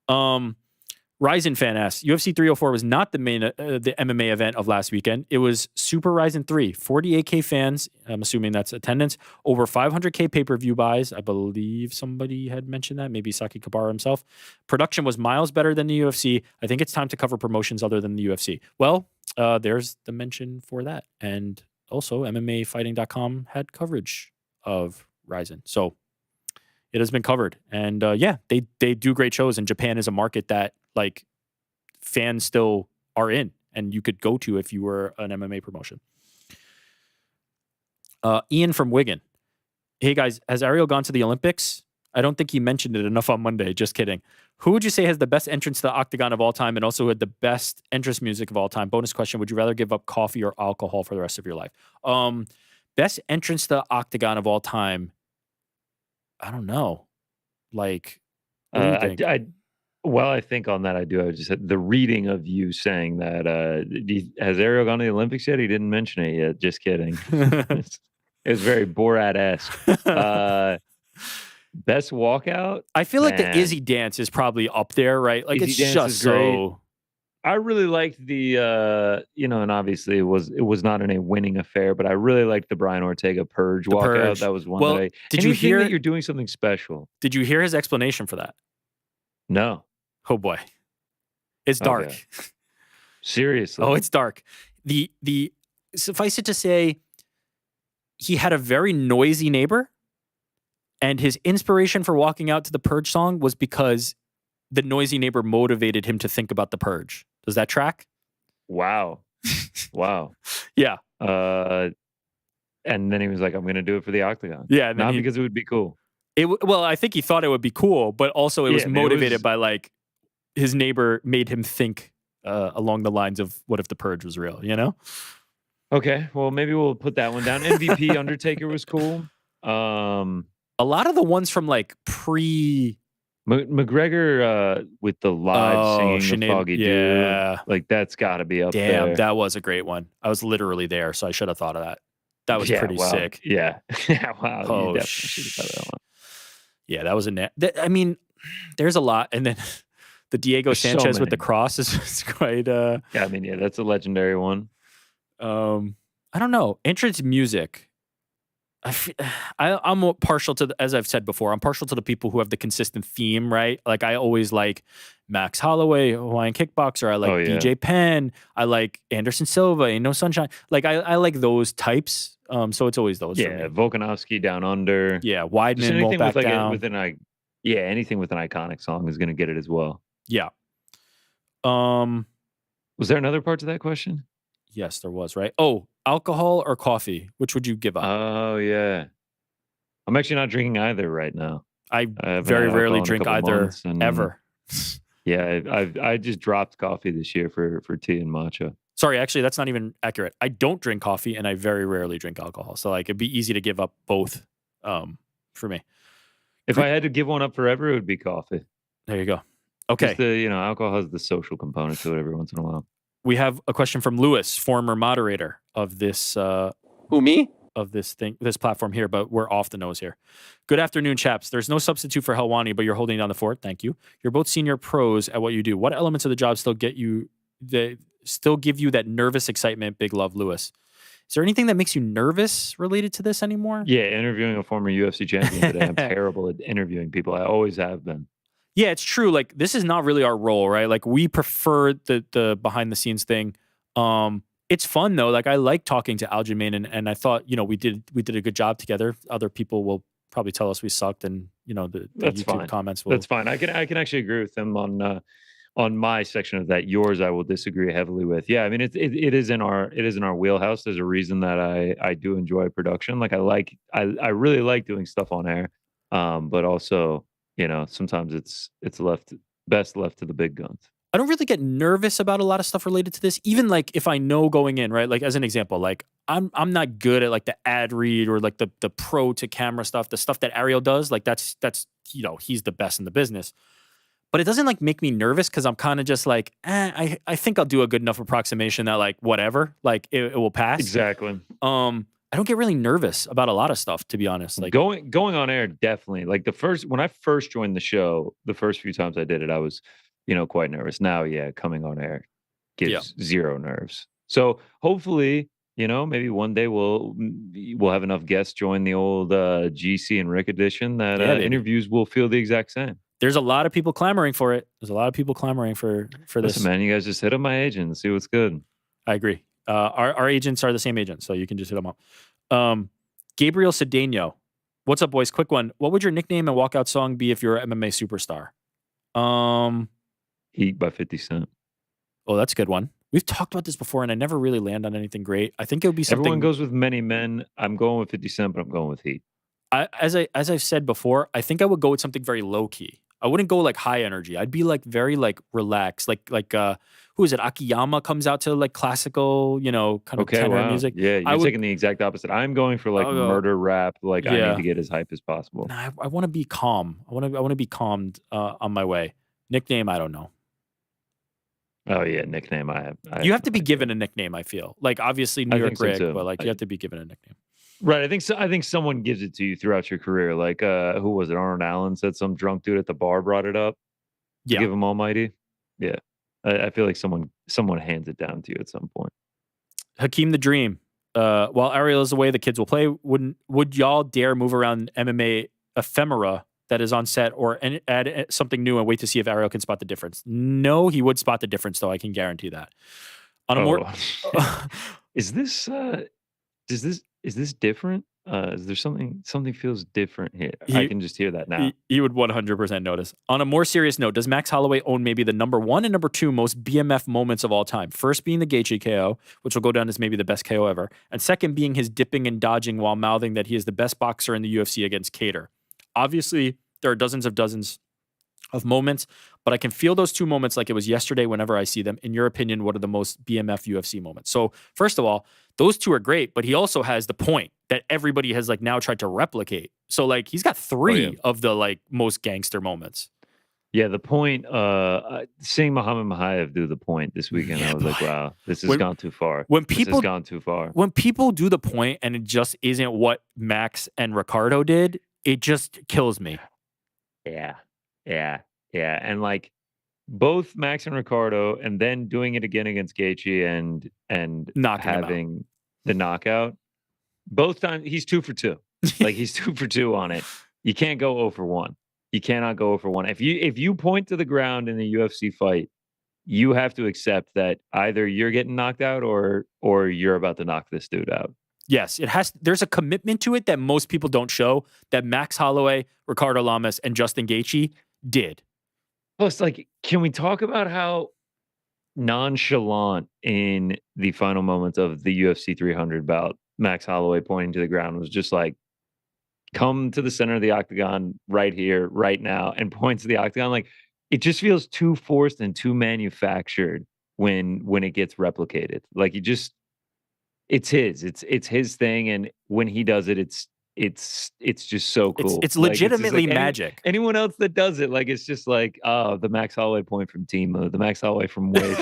Ryzen fan asks, UFC 304 was not the main the MMA event of last weekend. It was Super Ryzen 3. 48K fans, I'm assuming that's attendance. Over 500K pay-per-view buys. I believe somebody had mentioned that, maybe Saki Kabara himself. Production was miles better than the UFC. I think it's time to cover promotions other than the UFC. Well, there's the mention for that. And also, MMAfighting.com had coverage of Ryzen. So it has been covered. And they do great shows. And Japan is a market that like fans still are in and you could go to if you were an MMA promotion. Ian from Wigan. Hey guys, has Ariel gone to the Olympics? I don't think he mentioned it enough on Monday. Just kidding. Who would you say has the best entrance to the octagon of all time and also had the best entrance music of all time? Bonus question, would you rather give up coffee or alcohol for the rest of your life? Best entrance to the octagon of all time. I don't know. Like, what do you think? I think on that I do. I just had the reading of you saying that. Has Ariel gone to the Olympics yet? He didn't mention it yet. Just kidding. It was very Borat-esque. Best walkout? I feel like the Izzy dance is probably up there, right? Like Izzy it's dance just is great. so. I really liked the and obviously it was not in a winning affair, but I really liked the Brian Ortega Purge walkout. Purge. That was one Well, that did you hear that you're doing something special? Did you hear his explanation for that? No. Oh boy. It's dark. Okay. Seriously. Oh, it's dark. The suffice it to say, he had a very noisy neighbor, and his inspiration for walking out to the Purge song was because the noisy neighbor motivated him to think about the Purge. Does that track? Wow. Wow. Yeah. And then he was like, I'm going to do it for the octagon. Yeah. Not because it would be cool. Well, I think he thought it would be cool, but also it was motivated by like his neighbor made him think along the lines of what if the Purge was real, you know? Okay. Well, maybe we'll put that one down. MVP Undertaker was cool. A lot of the ones from like McGregor with the live singing of Foggy Dew, like that's got to be up there. Damn, that was a great one. I was literally there, so I should have thought of that. That was pretty sick. Yeah. Yeah. Wow. Oh, you definitely should have thought of that one. Yeah, that was I mean, there's a lot, and then the Diego Sanchez with the cross is quite. Yeah, I mean, yeah, that's a legendary one. I don't know. Entrance music. I'm partial to, as I've said before, I'm partial to the people who have the consistent theme, right? Like I always like Max Holloway, Hawaiian Kickboxer. I like DJ Penn. I like Anderson Silva, Ain't No Sunshine. Like I like those types. So it's always those. Yeah, Volkanovski Down Under. Yeah, Weidman won't back down. Anything with an iconic song is going to get it as well. Yeah. Was there another part to that question? Yes, there was, right? Oh, alcohol or coffee? Which would you give up? Oh, yeah. I'm actually not drinking either right now. I very rarely drink either, ever. Yeah, I just dropped coffee this year for tea and matcha. Sorry, actually, that's not even accurate. I don't drink coffee, and I very rarely drink alcohol. So, like, it'd be easy to give up both for me. If I had to give one up forever, it would be coffee. There you go. Okay. Alcohol has the social component to it every once in a while. We have a question from Lewis, former moderator of this. Who, me? Of this platform here, but we're off the nose here. Good afternoon, chaps. There's no substitute for Helwani, but you're holding down the fort. Thank you. You're both senior pros at what you do. What elements of the job still give you that nervous excitement? Big love, Lewis. Is there anything that makes you nervous related to this anymore? Yeah, interviewing a former UFC champion today. I'm terrible at interviewing people. I always have been. Yeah, it's true. Like, this is not really our role, right? Like, we prefer the behind the scenes thing. It's fun though. Like, I like talking to Aljamain, and I thought, we did a good job together. Other people will probably tell us we sucked, and the That's YouTube fine. comments will. That's fine. I can actually agree with them on my section of that. Yours, I will disagree heavily with. Yeah, I mean, it is in our wheelhouse. There's a reason that I do enjoy production. Like, I really like doing stuff on air, but also, sometimes it's best left to the big guns. I don't really get nervous about a lot of stuff related to this. Even like if I know going in, right? Like, as an example, like I'm not good at like the ad read or like the pro to camera stuff, the stuff that Ariel does. Like that's he's the best in the business. But it doesn't like make me nervous because I'm kind of just like, I think I'll do a good enough approximation that like whatever, like it will pass. Exactly. I don't get really nervous about a lot of stuff, to be honest. Like going on air, definitely. Like when I first joined the show, the first few times I did it, I was, quite nervous. Now, yeah, coming on air gives zero nerves. So hopefully, maybe one day we'll have enough guests join the old GC and Rick edition that interviews will feel the exact same. There's a lot of people clamoring for it. There's a lot of people clamoring for this. Listen, man, you guys just hit up my agent and see what's good. I agree. Our agents are the same agent, so you can just hit them up. Gabriel Cedeno. What's up, boys? Quick one. What would your nickname and walkout song be if you're an MMA superstar? Heat by 50 Cent. Oh, that's a good one. We've talked about this before, and I never really land on anything great. I think it would be something. Everyone goes with Many Men. I'm going with 50 Cent, but I'm going with Heat. As I've said before, I think I would go with something very low key. I wouldn't go like high energy. I'd be like very like relaxed. Like who is it? Akiyama comes out to like classical, kind of tenor music. Yeah, you're taking the exact opposite. I'm going for like murder rap. Like I need to get as hype as possible. Nah, I want to be calm. I want to be calmed on my way. Nickname, I don't know. Oh yeah, nickname. You have to be given a nickname. I feel like obviously New York Rick, but like you have to be given a nickname. Right. I think someone gives it to you throughout your career. Like, who was it? Arnold Allen said some drunk dude at the bar brought it up. Yeah. Give him almighty. Yeah. I feel like someone hands it down to you at some point. Hakeem the Dream. While Ariel is away, the kids will play. Would y'all dare move around MMA ephemera that is on set, or add something new and wait to see if Ariel can spot the difference? No, he would spot the difference, though. I can guarantee that. On a more, is this different? Is there something feels different here? I can just hear that now. He would 100% notice. On a more serious note, does Max Holloway own maybe the number 1 and number 2 most BMF moments of all time? First being the Gaethje KO, which will go down as maybe the best KO ever, and second being his dipping and dodging while mouthing that he is the best boxer in the UFC against Cater. Obviously, there are dozens of moments, but I can feel those 2 moments like it was yesterday whenever I see them. In your opinion, what are the most BMF UFC moments? So first of all, those 2 are great, but he also has the point that everybody has like now tried to replicate. So like he's got 3 of the like most gangster moments. Yeah, the point, seeing Muhammad Mokaev do the point this weekend, I was like, wow, this has gone too far. This has gone too far. When people do the point and it just isn't what Max and Ricardo did, it just kills me. Yeah. And like both Max and Ricardo, and then doing it again against Gaethje and having the knockout. Both times he's 2 for 2. Like he's 2 for 2 on it. You can't go 0 for 1. You cannot go 0 for 1. If you point to the ground in a UFC fight, you have to accept that either you're getting knocked out or you're about to knock this dude out. Yes, there's a commitment to it that most people don't show, that Max Holloway, Ricardo Lamas, and Justin Gaethje did. Plus, like, can we talk about how nonchalant in the final moments of the UFC 300 bout, Max Holloway pointing to the ground was just like, come to the center of the octagon right here, right now, and points to the octagon. Like, it just feels too forced and too manufactured when it gets replicated. Like, it's his thing, and when he does it, it's just so cool. It's legitimately like magic. Anyone else that does it, like, it's just like, oh, the Max Holloway point from Timu, the Max Holloway from Wish,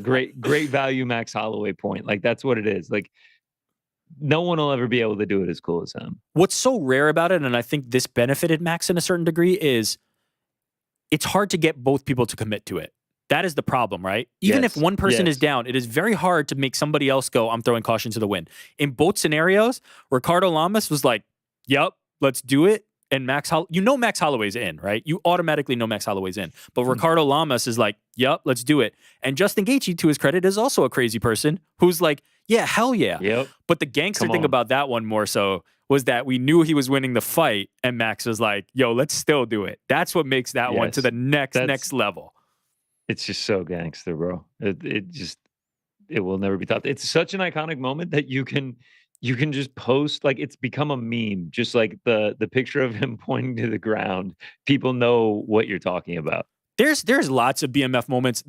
great value Max Holloway point. Like, that's what it is. Like, no one will ever be able to do it as cool as him. What's so rare about it, and I think this benefited Max in a certain degree, is it's hard to get both people to commit to it. That is the problem, right? Even if one person is down, it is very hard to make somebody else go, I'm throwing caution to the wind. In both scenarios, Ricardo Lamas was like, yep, let's do it. And Max Holloway's in, right? You automatically know Max Holloway's in. But Ricardo Lamas is like, yep, let's do it. And Justin Gaethje, to his credit, is also a crazy person who's like, yeah, hell yeah. Yep. But the gangster thing about that one more so was that we knew he was winning the fight, and Max was like, yo, let's still do it. That's what makes that one to the next level. It's just so gangster, bro. It will never be topped. It's such an iconic moment that you can just post, like, it's become a meme. Just like the picture of him pointing to the ground. People know what you're talking about. There's lots of BMF moments.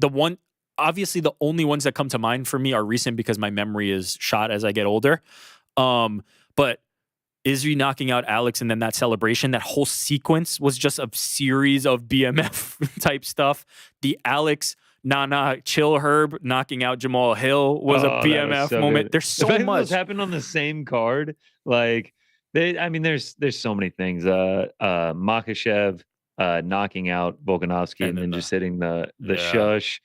Obviously the only ones that come to mind for me are recent because my memory is shot as I get older. But Izzy knocking out Alex and then that celebration, that whole sequence was just a series of BMF type stuff. The Alex, Chill Herb knocking out Jamal Hill was a BMF moment. Good. There's so much. Those happened on the same card. Like, there's so many things. Makhachev knocking out Volkanovski and then just hitting the shush.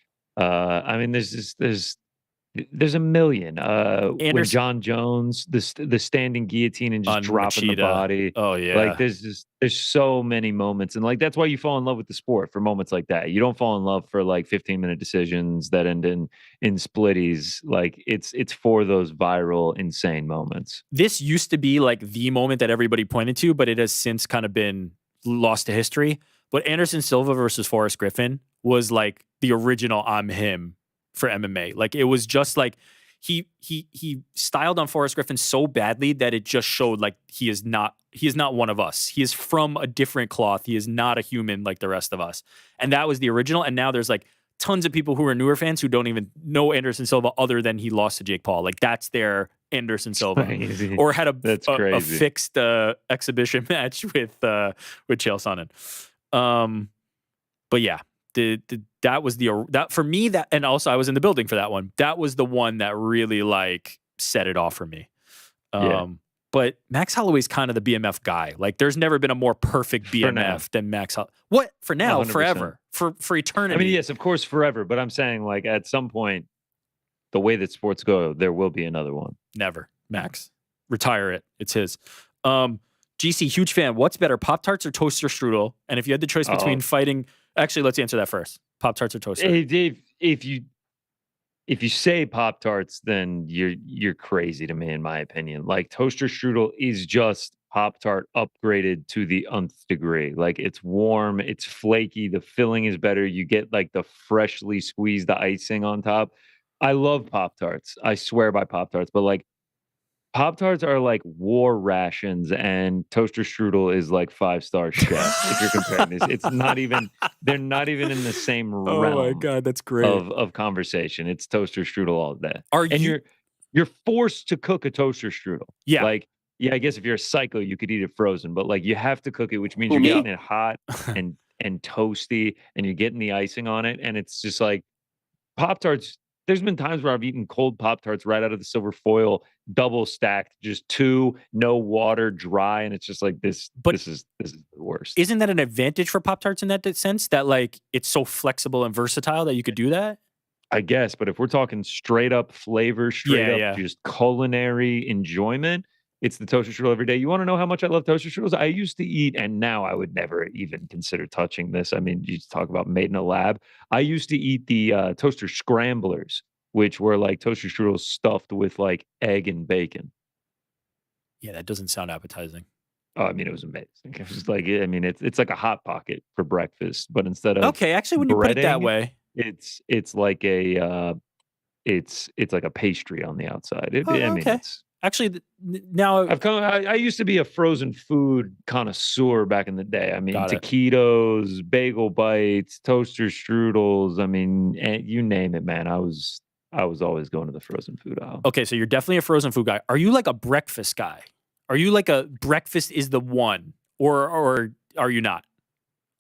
There's a million. When John Jones, the standing guillotine and just dropping the body. Oh yeah. Like there's so many moments, and like that's why you fall in love with the sport for moments like that. You don't fall in love for like 15-minute decisions that end in splitties. Like it's for those viral, insane moments. This used to be like the moment that everybody pointed to, but it has since kind of been lost to history. But Anderson Silva versus Forrest Griffin was like the original I'm him for MMA. Like, it was just like he styled on Forrest Griffin so badly that it just showed like he is not one of us. He is from a different cloth. He is not a human like the rest of us. And that was the original. And now there's like tons of people who are newer fans who don't even know Anderson Silva other than he lost to Jake Paul. Like, that's their Anderson Silva. Crazy. Or had a fixed exhibition match with Chael Sonnen. But yeah, that was that for me, that, and also I was in the building for that one. That was the one that really like set it off for me. but Max Holloway's kind of the BMF guy. Like, there's never been a more perfect BMF than Max Holloway. What? For now, 100%. Forever, for eternity. I mean, yes, of course, forever. But I'm saying, like, at some point, the way that sports go, there will be another one. Never. Max. Retire it. It's his. GC, huge fan. What's better, Pop-Tarts or toaster strudel? And if you had the choice between fighting... Actually, let's answer that first. Pop-Tarts or toaster? If you say Pop-Tarts, then you're crazy to me, in my opinion. Like, toaster strudel is just Pop-Tart upgraded to the nth degree. Like, it's warm, it's flaky, the filling is better. You get, like, the freshly squeezed icing on top. I love Pop-Tarts. I swear by Pop-Tarts. But, like, Pop-Tarts are like war rations, and toaster strudel is like 5-star chef. If you're comparing this, it's not even. They're not even in the same realm. Oh my god, that's great of conversation. It's toaster strudel all day. You're forced to cook a toaster strudel. Yeah, like I guess if you're a psycho, you could eat it frozen, but like you have to cook it, which means you're getting it hot and toasty, and you're getting the icing on it, and it's just like Pop-Tarts. There's been times where I've eaten cold Pop-Tarts right out of the silver foil, double stacked, just 2, no water, dry, and it's just like this. But this is the worst. Isn't that an advantage for Pop-Tarts in that sense? That like it's so flexible and versatile that you could do that? I guess, but if we're talking straight up flavor, straight up just culinary enjoyment, it's the toaster strudel every day. You want to know how much I love toaster strudels? I used to eat, and now I would never even consider touching this. I mean, you talk about made in a lab. I used to eat the toaster scramblers, which were like toaster strudels stuffed with like egg and bacon. Yeah, that doesn't sound appetizing. Oh, I mean, it was amazing. It was like, I mean, it's like a hot pocket for breakfast, but instead of actually, when you put it that way, it's like a it's like a pastry on the outside. I mean, it's. Actually, now I used to be a frozen food connoisseur back in the day. I mean, taquitos, bagel bites, toaster strudels. I mean, you name it, man. I was always going to the frozen food aisle. Okay, so you're definitely a frozen food guy. Are you like a breakfast guy? Are you like a breakfast is the one, or are you not?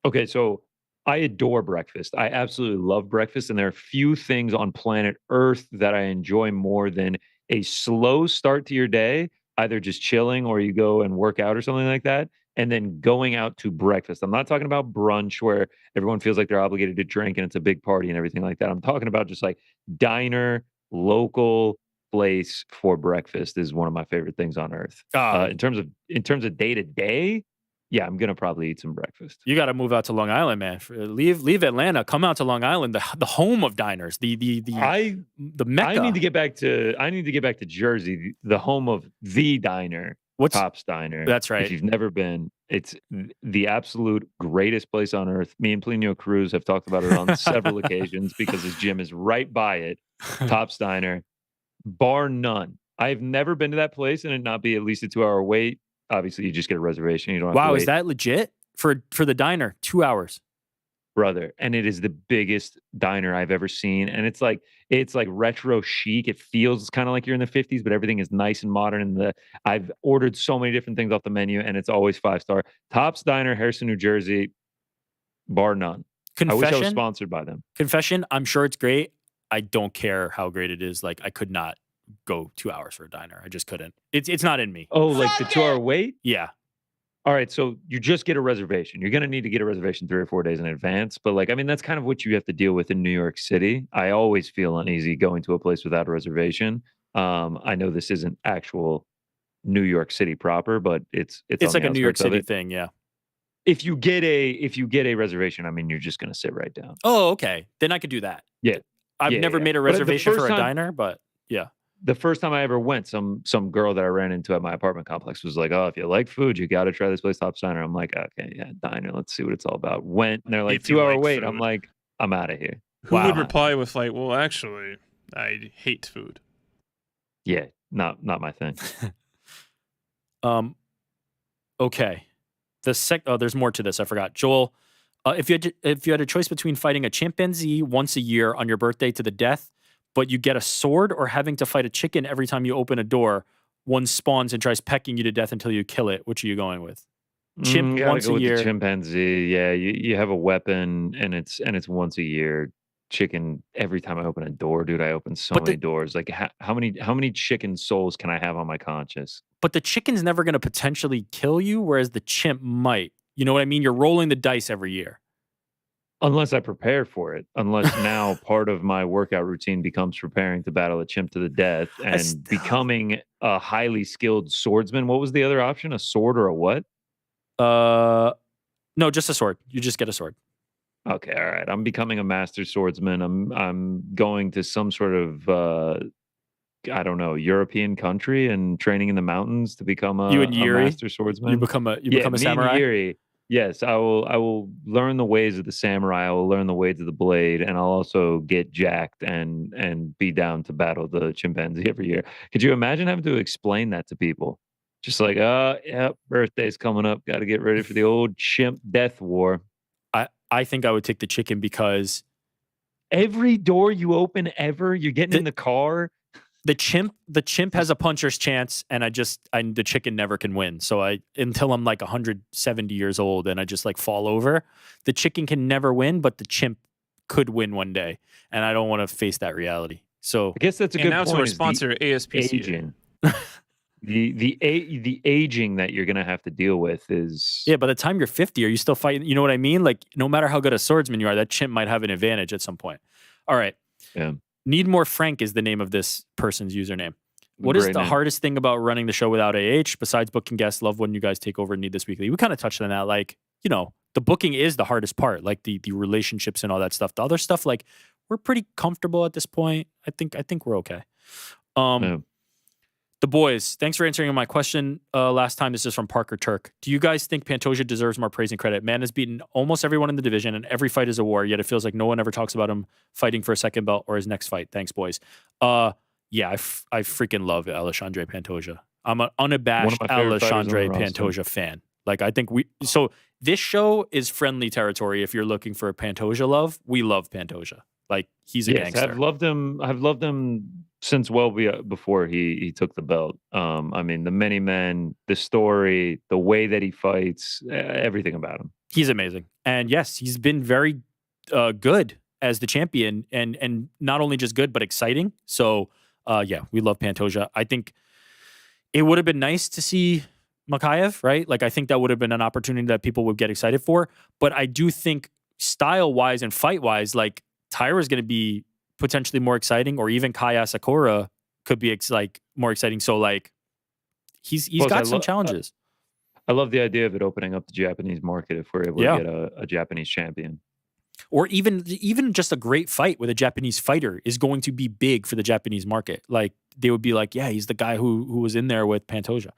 Okay, so I adore breakfast. I absolutely love breakfast, and there are few things on planet Earth that I enjoy more than a slow start to your day, either just chilling or you go and work out or something like that, and then going out to breakfast. I'm not talking about brunch where everyone feels like they're obligated to drink and it's a big party and everything like that. I'm talking about just like diner, local place for breakfast is one of my favorite things on earth. In terms of day to day, yeah, I'm gonna probably eat some breakfast. You got to move out to Long Island, man. Leave Atlanta, come out to Long Island, the home of diners, the Mecca. I need to get back to Jersey, the home of the diner, Top's Diner. That's right. If you've never been, it's the absolute greatest place on earth. Me and Plinio Cruz have talked about it on several occasions because his gym is right by it. Top's Diner, bar none. I've never been to that place and it not be at least a 2-hour wait. Obviously, you just get a reservation. You don't have to wait. Is that legit for the diner? 2 hours, brother. And it is the biggest diner I've ever seen. And it's like retro chic. It feels kind of like you're in the 50s, but everything is nice and modern. And I've ordered so many different things off the menu, and it's always 5-star. Top's Diner, Harrison, New Jersey, bar none. I wish I was sponsored by them. Confession, I'm sure it's great. I don't care how great it is. Like, I could not go 2 hours for a diner. I just couldn't. It's not in me. Oh, like the 2-hour wait? Yeah. All right, so you just get a reservation. You're going to need to get a reservation 3 or 4 days in advance. But like, I mean, that's kind of what you have to deal with in New York City. I always feel uneasy going to a place without a reservation. I know this isn't actual New York City proper, but it's like a New York City thing. Yeah. If you get a reservation, I mean, you're just going to sit right down. Oh, okay. Then I could do that. Yeah. I've never made a reservation for a diner, but yeah. The first time I ever went, some girl that I ran into at my apartment complex was like, "Oh, if you like food, you got to try this place, Top's Diner." I'm like, "Okay, yeah, diner. Let's see what it's all about." Went, and they're like, 2-hour wait. Food. I'm like, I'm out of here. Who would reply with like, "Well, actually, I hate food." Yeah, not my thing. Okay. There's more to this. I forgot. Joel, if you had a choice between fighting a chimpanzee once a year on your birthday to the death, but you get a sword, or having to fight a chicken every time you open a door, one spawns and tries pecking you to death until you kill it, which are you going with? Once a year. The chimpanzee, yeah. You have a weapon and it's once a year. chicken every time I open a door, dude. I open so many doors. Like how many chicken souls can I have on my conscience? But the chicken's never going to potentially kill you, whereas the chimp might. You know what I mean? You're rolling the dice every year. Unless I prepare for it. Unless now part of my workout routine becomes preparing to battle a chimp to the death and becoming a highly skilled swordsman. What was the other option? A sword or a what? No, just a sword. You just get a sword. Okay, all right. I'm becoming a master swordsman. I'm going to some sort of I don't know, European country and training in the mountains to become a master swordsman. You become a samurai. Yuri, yes, I will learn the ways of the samurai. I will learn the ways of the blade, and I'll also get jacked and be down to battle the chimpanzee every year. Could you imagine having to explain that to people? Just like, yeah, birthday's coming up. Got to get ready for the old chimp death war. I think I would take the chicken because every door you open ever, you're getting in the car. The chimp has a puncher's chance, and the chicken never can win. So until I'm like 170 years old and I just like fall over, the chicken can never win, but the chimp could win one day, and I don't want to face that reality. So I guess that's a good point. And now to our sponsor, ASPC. Aging. the aging that you're gonna have to deal with is by the time you're 50, are you still fighting? You know what I mean? Like no matter how good a swordsman you are, that chimp might have an advantage at some point. All right. Yeah. Need More Frank is the name of this person's username. What is the hardest thing about running the show without AH besides booking guests? Love when you guys take over and Need This Weekly. We kind of touched on that. Like, you know, the booking is the hardest part, like the relationships and all that stuff. The other stuff, like, we're pretty comfortable at this point. I think we're okay. The boys, thanks for answering my question last time. This is from Parker Turk. Do you guys think Pantoja deserves more praise and credit? Man has beaten almost everyone in the division, and every fight is a war, yet it feels like no one ever talks about him fighting for a second belt or his next fight. Thanks, boys. I freaking love Alexandre Pantoja. I'm an unabashed Alexandre Pantoja fan. Like, I think so this show is friendly territory if you're looking for a Pantoja love. We love Pantoja. Like, he's a gangster. I've loved him since before he took the belt. I mean, the many men, the story, the way that he fights, everything about him. He's amazing. And yes, he's been very good as the champion, and not only just good, but exciting. So, we love Pantoja. I think it would have been nice to see Mokaev, right? Like, I think that would have been an opportunity that people would get excited for. But I do think style-wise and fight-wise, like, Tyra's going to be potentially more exciting, or even Kaya Sakura could be more exciting. So like he's got some challenges. I love the idea of it opening up the Japanese market if we're able to get a Japanese champion. Or even just a great fight with a Japanese fighter is going to be big for the Japanese market. Like they would be like, yeah, he's the guy who was in there with Pantoja.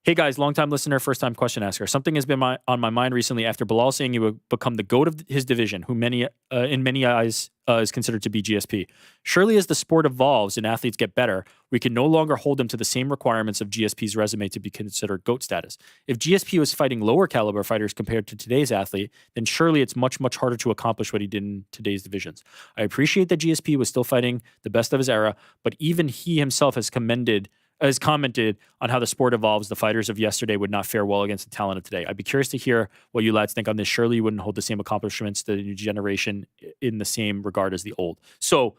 Hey guys, long-time listener, first-time question asker. Something has been on my mind recently after Belal saying he would become the GOAT of his division, who in many eyes is considered to be GSP. Surely as the sport evolves and athletes get better, we can no longer hold them to the same requirements of GSP's resume to be considered GOAT status. If GSP was fighting lower caliber fighters compared to today's athlete, then surely it's much, much harder to accomplish what he did in today's divisions. I appreciate that GSP was still fighting the best of his era, but even he himself has commented on how the sport evolves. The fighters of yesterday would not fare well against the talent of today. I'd be curious to hear what you lads think on this. Surely you wouldn't hold the same accomplishments to the new generation in the same regard as the old. So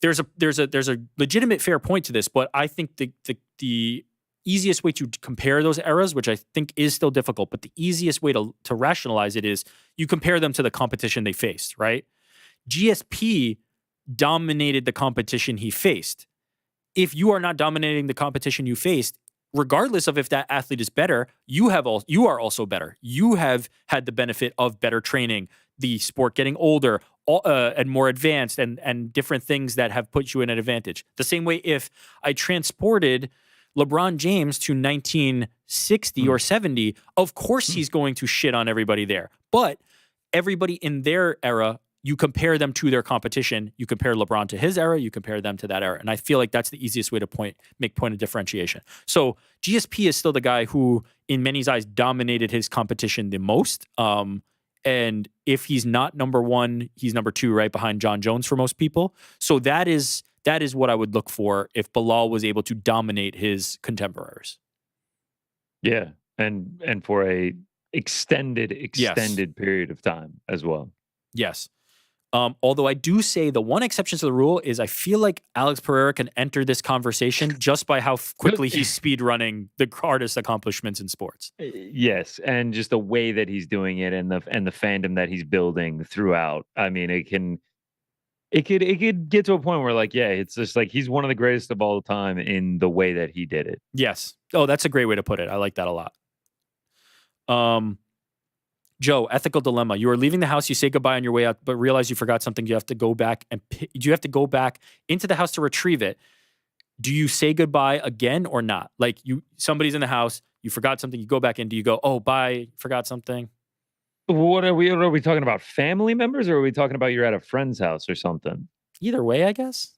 there's a legitimate fair point to this, but I think the easiest way to compare those eras, which I think is still difficult, but the easiest way to rationalize it is you compare them to the competition they faced, right? GSP dominated the competition he faced. If you are not dominating the competition you faced, regardless of if that athlete is better, you are also better. You have had the benefit of better training, the sport getting older and more advanced, and different things that have put you in an advantage. The same way, if I transported LeBron James to 1960 or 70, of course he's going to shit on everybody there. But everybody in their era, you compare them to their competition. You compare LeBron to his era. You compare them to that era. And I feel like that's the easiest way to make point of differentiation. So GSP is still the guy who, in many eyes, dominated his competition the most. And if he's not number one, he's number two, right behind John Jones for most people. So that is what I would look for if Belal was able to dominate his contemporaries. Yeah, and for a extended period of time as well. Yes. Although I do say the one exception to the rule is I feel like Alex Pereira can enter this conversation just by how quickly he's speed running the hardest accomplishments in sports. Yes, and just the way that he's doing it and the fandom that he's building throughout. I mean, it could get to a point where like, yeah, it's just like he's one of the greatest of all time in the way that he did it. Yes. Oh, that's a great way to put it. I like that a lot. Joe, ethical dilemma. You are leaving the house, you say goodbye on your way out, but realize you forgot something. You have to go back into the house to retrieve it. Do you say goodbye again or not? Like somebody's in the house, you forgot something, you go back in, do you go, oh, bye, forgot something? What are we talking about? Family members, or are we talking about you're at a friend's house or something? Either way, I guess.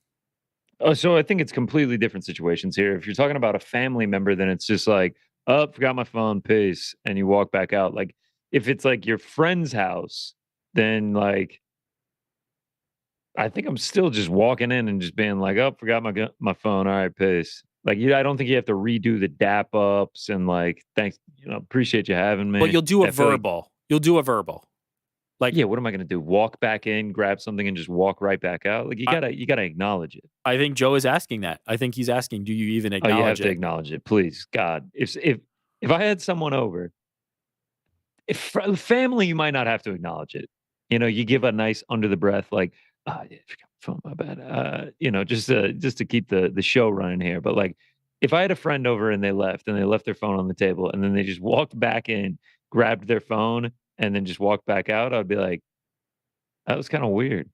Oh, so I think it's completely different situations here. If you're talking about a family member, then it's just like, oh, forgot my phone, peace, and you walk back out. Like, if it's like your friend's house, then like, I think I'm still just walking in and just being like, oh, forgot my phone. All right, peace. Like, I don't think you have to redo the dap ups and like, thanks, appreciate you having me. But you'll do a verbal. You'll do a verbal. Like, yeah, what am I going to do? Walk back in, grab something, and just walk right back out? Like, you gotta acknowledge it. I think Joe is asking that. I think he's asking, do you even acknowledge it? You have to acknowledge it, please, God. If I had someone over, if family, you might not have to acknowledge it. You give a nice under the breath, like, yeah, phone, my bad. Just to keep the show running here. But like, if I had a friend over and they left their phone on the table and then they just walked back in, grabbed their phone, and then just walked back out, I'd be like, that was kind of weird.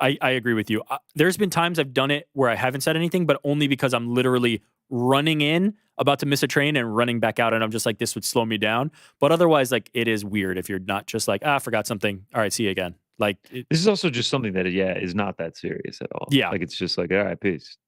I agree with you. There's been times I've done it where I haven't said anything, but only because I'm literally running in, about to miss a train, and running back out, and I'm just like, this would slow me down. But otherwise, like, it is weird if you're not just like, forgot something. All right, see you again. Like, this is also just something that, is not that serious at all. Yeah. Like, it's just like, all right, peace.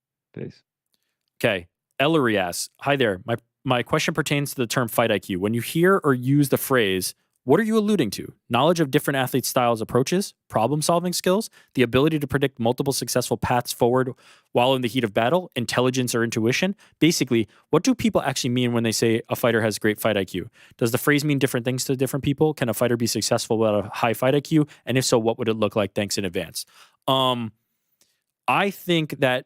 Okay. Ellery asks, hi there. My question pertains to the term fight IQ. When you hear or use the phrase, what are you alluding to? Knowledge of different athlete styles, approaches, problem-solving skills, the ability to predict multiple successful paths forward while in the heat of battle, intelligence or intuition? Basically, what do people actually mean when they say a fighter has great fight IQ? Does the phrase mean different things to different people? Can a fighter be successful without a high fight IQ? And if so, what would it look like? Thanks in advance. I think that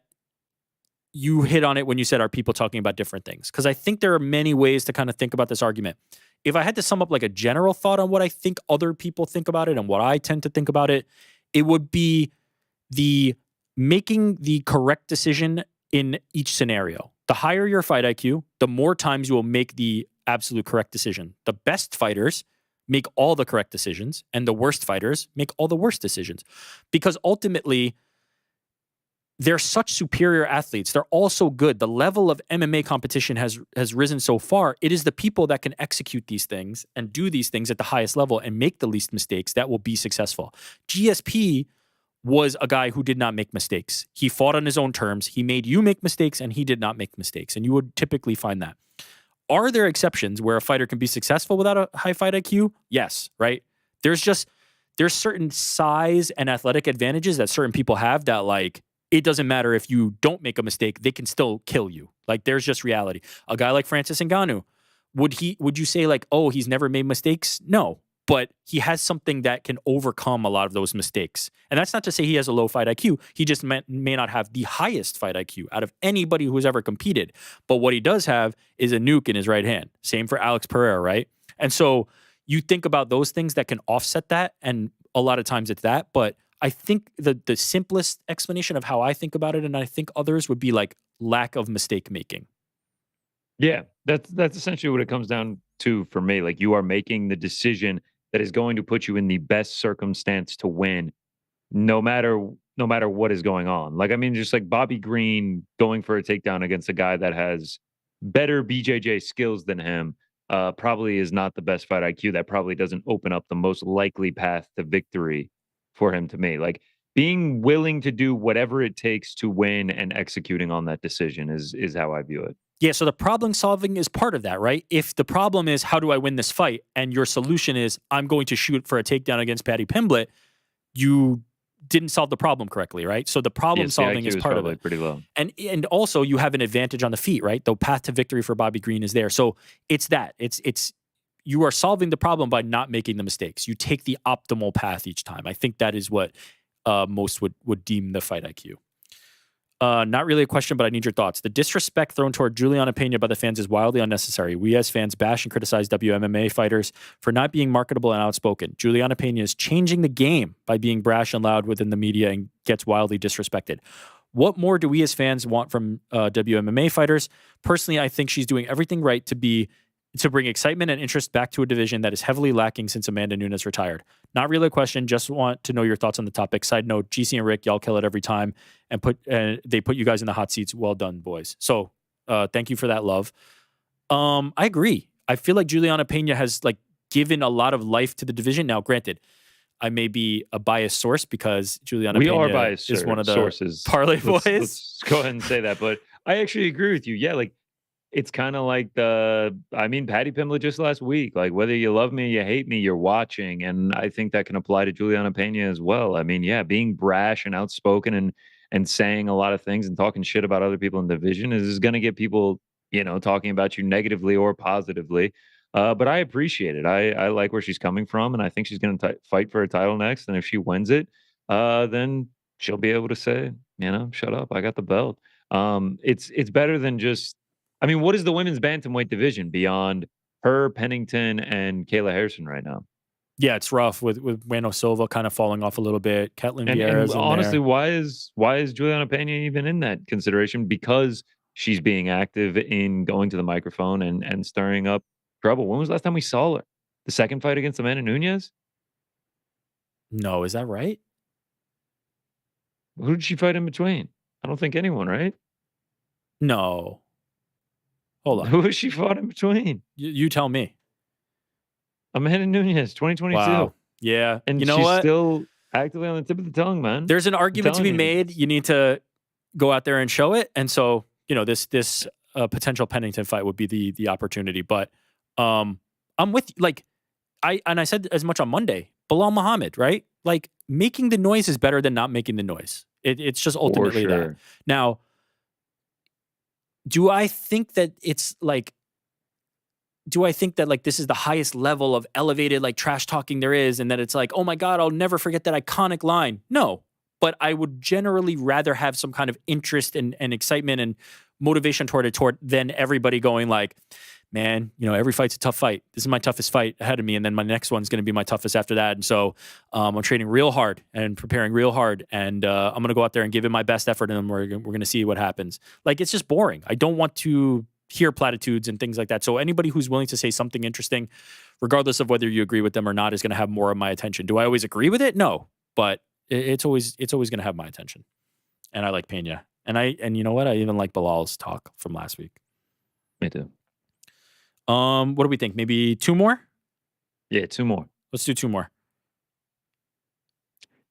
you hit on it when you said, are people talking about different things? Because I think there are many ways to kind of think about this argument. If I had to sum up like a general thought on what I think other people think about it and what I tend to think about it, it would be the making the correct decision in each scenario. The higher your fight IQ, the more times you will make the absolute correct decision. The best fighters make all the correct decisions, and the worst fighters make all the worst decisions. Because ultimately, they're such superior athletes. They're all so good. The level of MMA competition has risen so far. It is the people that can execute these things and do these things at the highest level and make the least mistakes that will be successful. GSP was a guy who did not make mistakes. He fought on his own terms. He made you make mistakes, and he did not make mistakes. And you would typically find that. Are there exceptions where a fighter can be successful without a high fight IQ? Yes, right? There's certain size and athletic advantages that certain people have that, like, it doesn't matter if you don't make a mistake, they can still kill you. Like, there's just reality. A guy like Francis Ngannou, would you say like, oh, he's never made mistakes? No, but he has something that can overcome a lot of those mistakes. And that's not to say he has a low fight IQ. He just may not have the highest fight IQ out of anybody who's ever competed. But what he does have is a nuke in his right hand. Same for Alex Pereira, right? And so you think about those things that can offset that, and a lot of times it's that, but I think the simplest explanation of how I think about it, and I think others, would be like lack of mistake making. Yeah, that's essentially what it comes down to for me. Like, you are making the decision that is going to put you in the best circumstance to win, no matter what is going on. Like, I mean, just like Bobby Green going for a takedown against a guy that has better BJJ skills than him, probably is not the best fight IQ. That probably doesn't open up the most likely path to victory for him, to me. Like, being willing to do whatever it takes to win and executing on that decision is how I view it. Yeah, so the problem solving is part of that, right? If the problem is, how do I win this fight? And your solution is, I'm going to shoot for a takedown against Paddy Pimblett, you didn't solve the problem correctly, right? So the problem solving is part of it. Pretty low. And also you have an advantage on the feet, right? The path to victory for Bobby Green is there. So it's that. It's you are solving the problem by not making the mistakes. You take the optimal path each time. I think that is what most would deem the fight IQ. Not really a question, but I need your thoughts. The disrespect thrown toward Julianna Peña by the fans is wildly unnecessary. We as fans bash and criticize WMMA fighters for not being marketable and outspoken. Julianna Peña is changing the game by being brash and loud within the media and gets wildly disrespected. What more do we as fans want from WMMA fighters? Personally, I think she's doing everything right to bring excitement and interest back to a division that is heavily lacking since Amanda Nunes retired. Not really a question, just want to know your thoughts on the topic. Side note, GC and Rick, y'all kill it every time, and they put you guys in the hot seats. Well done, boys. So thank you for that love. I agree. I feel like Julianna Peña has like given a lot of life to the division. Now, granted, I may be a biased source because Julianna Peña is one of the sources. Parlay boys. Let's go ahead and say that. But I actually agree with you. Yeah, like it's kind of like Patty Pimblett just last week. Like whether you love me, you hate me, you're watching. And I think that can apply to Julianna Peña as well. I mean, yeah, being brash and outspoken and saying a lot of things and talking shit about other people in the division is going to get people, talking about you negatively or positively. But I appreciate it. I like where she's coming from, and I think she's going to fight for a title next. And if she wins it, then she'll be able to say, shut up, I got the belt. It's better than just. I mean, what is the women's bantamweight division beyond her, Pennington, and Kayla Harrison right now? Yeah, it's rough with Bueno Silva kind of falling off a little bit. Ketlin Vieira's and honestly, why is Julianna Peña even in that consideration? Because she's being active in going to the microphone and stirring up trouble. When was the last time we saw her? The second fight against Amanda Nunes? No, is that right? Who did she fight in between? I don't think anyone, right? No. Hold on. Who has she fought in between? You tell me. Amanda Nunes, 2022. Wow. Yeah. And you know she's what? Still actively on the tip of the tongue, man. There's an argument to be made. You need to go out there and show it. And so, this potential Pennington fight would be the opportunity. But I'm with you. Like, I said as much on Monday. Belal Muhammad, right? Like, making the noise is better than not making the noise. It's just ultimately that. Now, do I think that this is the highest level of elevated like trash talking there is, and that it's like, oh my God, I'll never forget that iconic line? No, but I would generally rather have some kind of interest and excitement and motivation toward it than everybody going like, man, every fight's a tough fight. This is my toughest fight ahead of me, and then my next one's going to be my toughest after that. And so I'm training real hard and preparing real hard, and I'm going to go out there and give it my best effort, and then we're going to see what happens. Like, it's just boring. I don't want to hear platitudes and things like that. So anybody who's willing to say something interesting, regardless of whether you agree with them or not, is going to have more of my attention. Do I always agree with it? No, but it's always going to have my attention. And I like Peña, and you know what? I even like Belal's talk from last week. Me too. What do we think? Maybe 2 more? Yeah, 2 more. Let's do 2 more.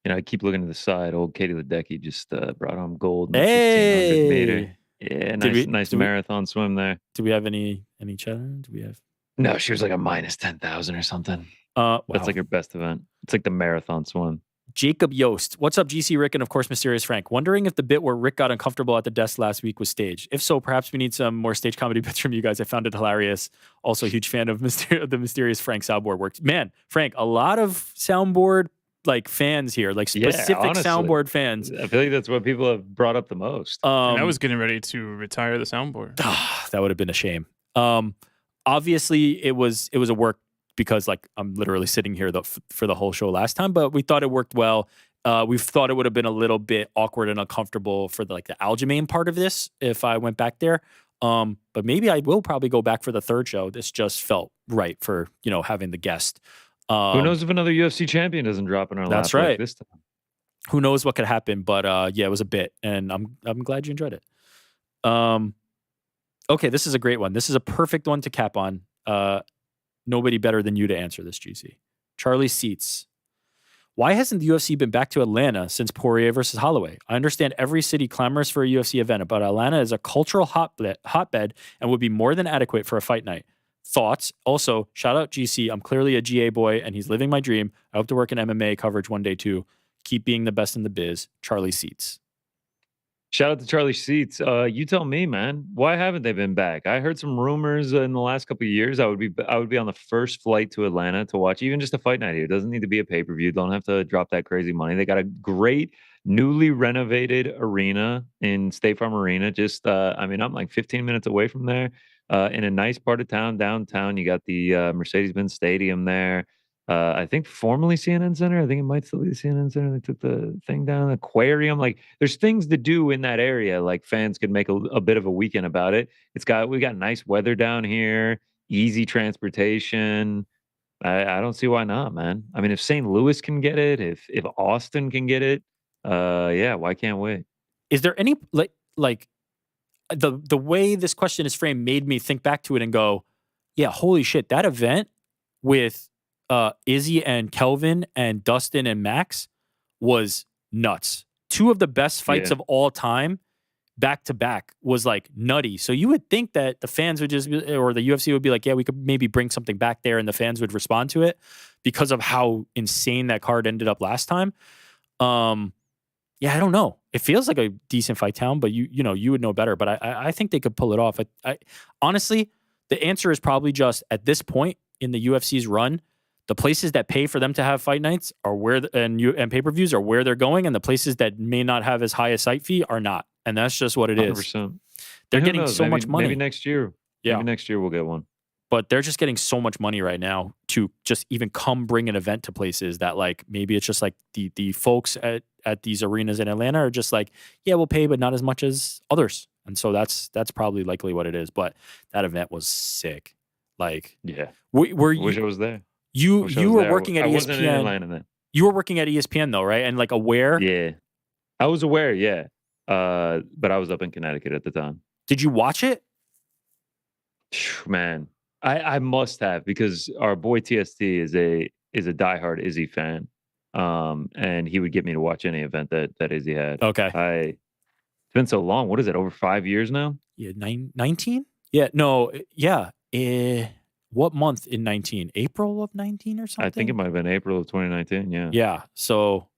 I keep looking to the side. Old Katie Ledecky just brought home gold. Hey! 1500 meter. Yeah, nice marathon swim there. Do we have any cheddar? Do we have? No, she was like a minus 10,000 or something. Wow. That's like her best event. It's like the marathon swim. Jacob Yost. What's up, GC, Rick, and of course, Mysterious Frank? Wondering if the bit where Rick got uncomfortable at the desk last week was staged. If so, perhaps we need some more stage comedy bits from you guys. I found it hilarious. Also, a huge fan of the Mysterious Frank soundboard work. Man, Frank, a lot of soundboard fans here, like specific soundboard fans. I feel like that's what people have brought up the most. And I was getting ready to retire the soundboard. That would have been a shame. Obviously, it was a work because I'm literally sitting here for the whole show last time, but we thought it worked well. We thought it would have been a little bit awkward and uncomfortable for the Aljamain part of this if I went back there. But maybe I will probably go back for the third show. This just felt right for having the guest. Who knows if another UFC champion doesn't drop in our lap? That's right. Like this time. Who knows what could happen? But yeah, it was a bit, and I'm glad you enjoyed it. Okay, this is a great one. This is a perfect one to cap on. Nobody better than you to answer this, GC. Charlie Seats. Why hasn't the UFC been back to Atlanta since Poirier versus Holloway? I understand every city clamors for a UFC event, but Atlanta is a cultural hotbed and would be more than adequate for a fight night. Thoughts? Also, shout out GC. I'm clearly a GA boy, and he's living my dream. I hope to work in MMA coverage one day too. Keep being the best in the biz. Charlie Seats. Shout out to Charlie Seats. You tell me, man. Why haven't they been back? I heard some rumors in the last couple of years. I would be on the first flight to Atlanta to watch even just a fight night here. It doesn't need to be a pay-per-view. Don't have to drop that crazy money. They got a great newly renovated arena in State Farm Arena. Just I'm like 15 minutes away from there. In a nice part of town, downtown. You got the Mercedes-Benz Stadium there. I think formerly CNN Center. I think it might still be the CNN Center. They took the thing down. Aquarium. Like, there's things to do in that area. Like, fans could make a bit of a weekend about it. We got nice weather down here, easy transportation. I don't see why not, man. I mean, if St. Louis can get it, if Austin can get it, yeah, why can't we? Is there any like the way this question is framed made me think back to it and go, yeah, holy shit, that event with Izzy and Kelvin and Dustin and Max was nuts. Two of the best fights of all time, back to back, was like nutty. So you would think that the fans would or the UFC would be like, yeah, we could maybe bring something back there, and the fans would respond to it because of how insane that card ended up last time. Yeah, I don't know. It feels like a decent fight town, but you would know better. But I think they could pull it off. I honestly, the answer is probably just at this point in the UFC's run, the places that pay for them to have fight nights are and pay-per-views are where they're going, and the places that may not have as high a site fee are not. And that's just what it is. 100%. They're getting so much money. Maybe next year. Yeah. Maybe next year we'll get one. But they're just getting so much money right now to just even come bring an event to places that, like, maybe it's just like the folks at these arenas in Atlanta are just like, yeah, we'll pay, but not as much as others. And so that's probably likely what it is. But that event was sick. Like, yeah. Wish I was there. You were working at ESPN. I wasn't in Atlanta then. You were working at ESPN though, right? And like aware? Yeah. I was aware, yeah. But I was up in Connecticut at the time. Did you watch it? Man, I must have, because our boy TST is a diehard Izzy fan. And he would get me to watch any event that Izzy had. Okay. It's been so long. What is it? Over 5 years now? Yeah, 19? Yeah, no, yeah. What month in 19? April of 19 or something? I think it might have been April of 2019, yeah. Yeah, so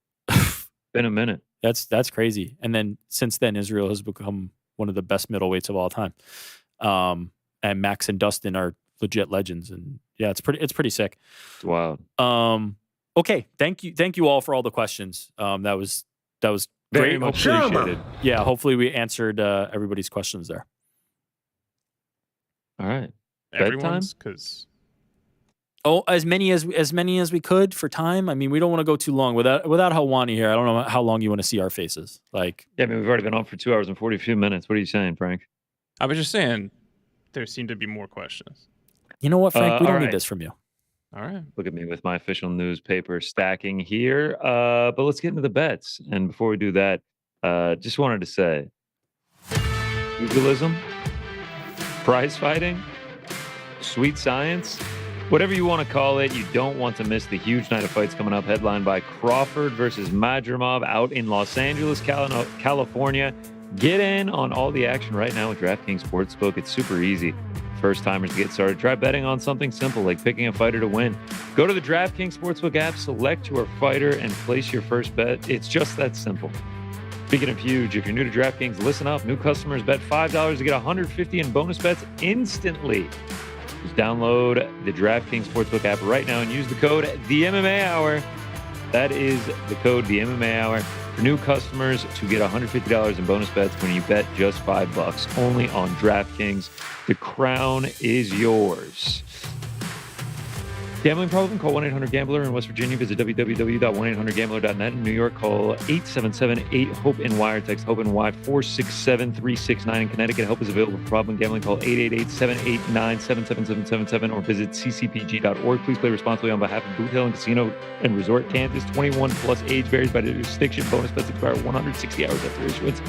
been a minute. That's crazy. And then since then, Israel has become one of the best middleweights of all time. And Max and Dustin are legit legends. And yeah, it's pretty sick. It's wild. Okay, thank you all for all the questions. That was very great. much appreciated. Yeah, hopefully we answered everybody's questions there. All right. Everyone's, because as many as we could for time. I mean, we don't want to go too long without Helwani here. I don't know how long you want to see our faces. Like, yeah, I mean, we've already been on for 2 hours and 42 minutes. What are you saying, Frank? I was just saying there seem to be more questions. You know what, Frank? We don't need this from you. All right. Look at me with my official newspaper stacking here. But let's get into the bets. And before we do that, just wanted to say, pugilism, prize fighting, sweet science, whatever you want to call it, you don't want to miss the huge night of fights coming up, headlined by Crawford versus Madrimov out in Los Angeles, California. Get in on all the action right now with DraftKings Sportsbook. It's super easy. First timers to get started, try betting on something simple like picking a fighter to win. Go to the DraftKings Sportsbook app, select your fighter, and place your first bet. It's just that simple. Speaking of huge, if you're new to DraftKings, listen up. New customers bet $5 to get $150 in bonus bets instantly. Just download the DraftKings Sportsbook app right now and use the code TheMMAHour. That is the code TheMMAHour for new customers to get $150 in bonus bets when you bet just $5 only on DraftKings. The crown is yours. Gambling problem? Call 1-800-GAMBLER. In West Virginia, visit www.1800gambler.net. In New York, call 877-8-HOPE-NY or text HOPE-NY 467-369. In Connecticut, help is available for problem gambling. Call 888-789-77777 or visit ccpg.org. Please play responsibly on behalf of Boot Hill and Casino and Resort Kansas. 21 plus age varies by jurisdiction. Bonus bets expire 160 hours after issuance.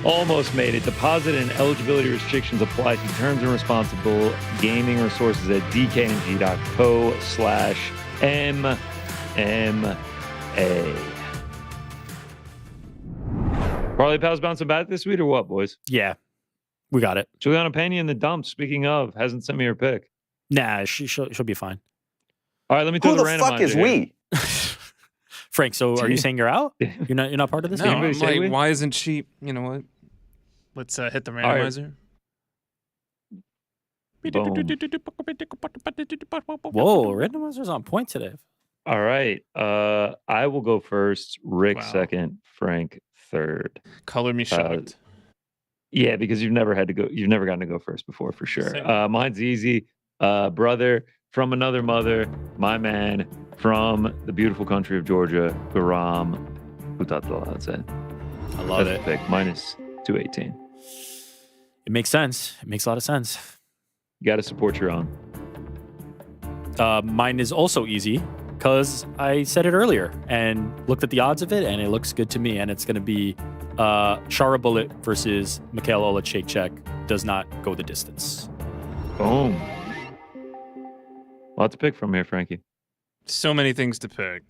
Almost made it. Deposit and eligibility restrictions apply. See terms and responsible gaming resources at dkng.co/MMA. Parlay Pals bouncing back this week or what, boys? Yeah, we got it. Julianna Peña in the dump, speaking of, hasn't sent me her pick. Nah, she'll be fine. All right, let me throw the randomizer. Who the fuck is we? Frank, so are you saying you're out? You're not part of this? No, I'm like, why isn't she, you know what? Let's hit the randomizer. Whoa, randomizer's on point today. All right. I will go first. Rick second. Frank third. Color me shocked. Yeah, because you've never gotten to go first before, for sure. Mine's easy. Brother from another mother, my man from the beautiful country of Georgia, Garam Hutatla. I love it. Pick. Minus 218. It makes sense. It makes a lot of sense. You got to support your own. Mine is also easy because I said it earlier and looked at the odds of it, and it looks good to me. And it's going to be Shara Bullet versus Mikhail Olachechek. Does not go the distance. Boom. Lot to pick from here, Frankie. So many things to pick.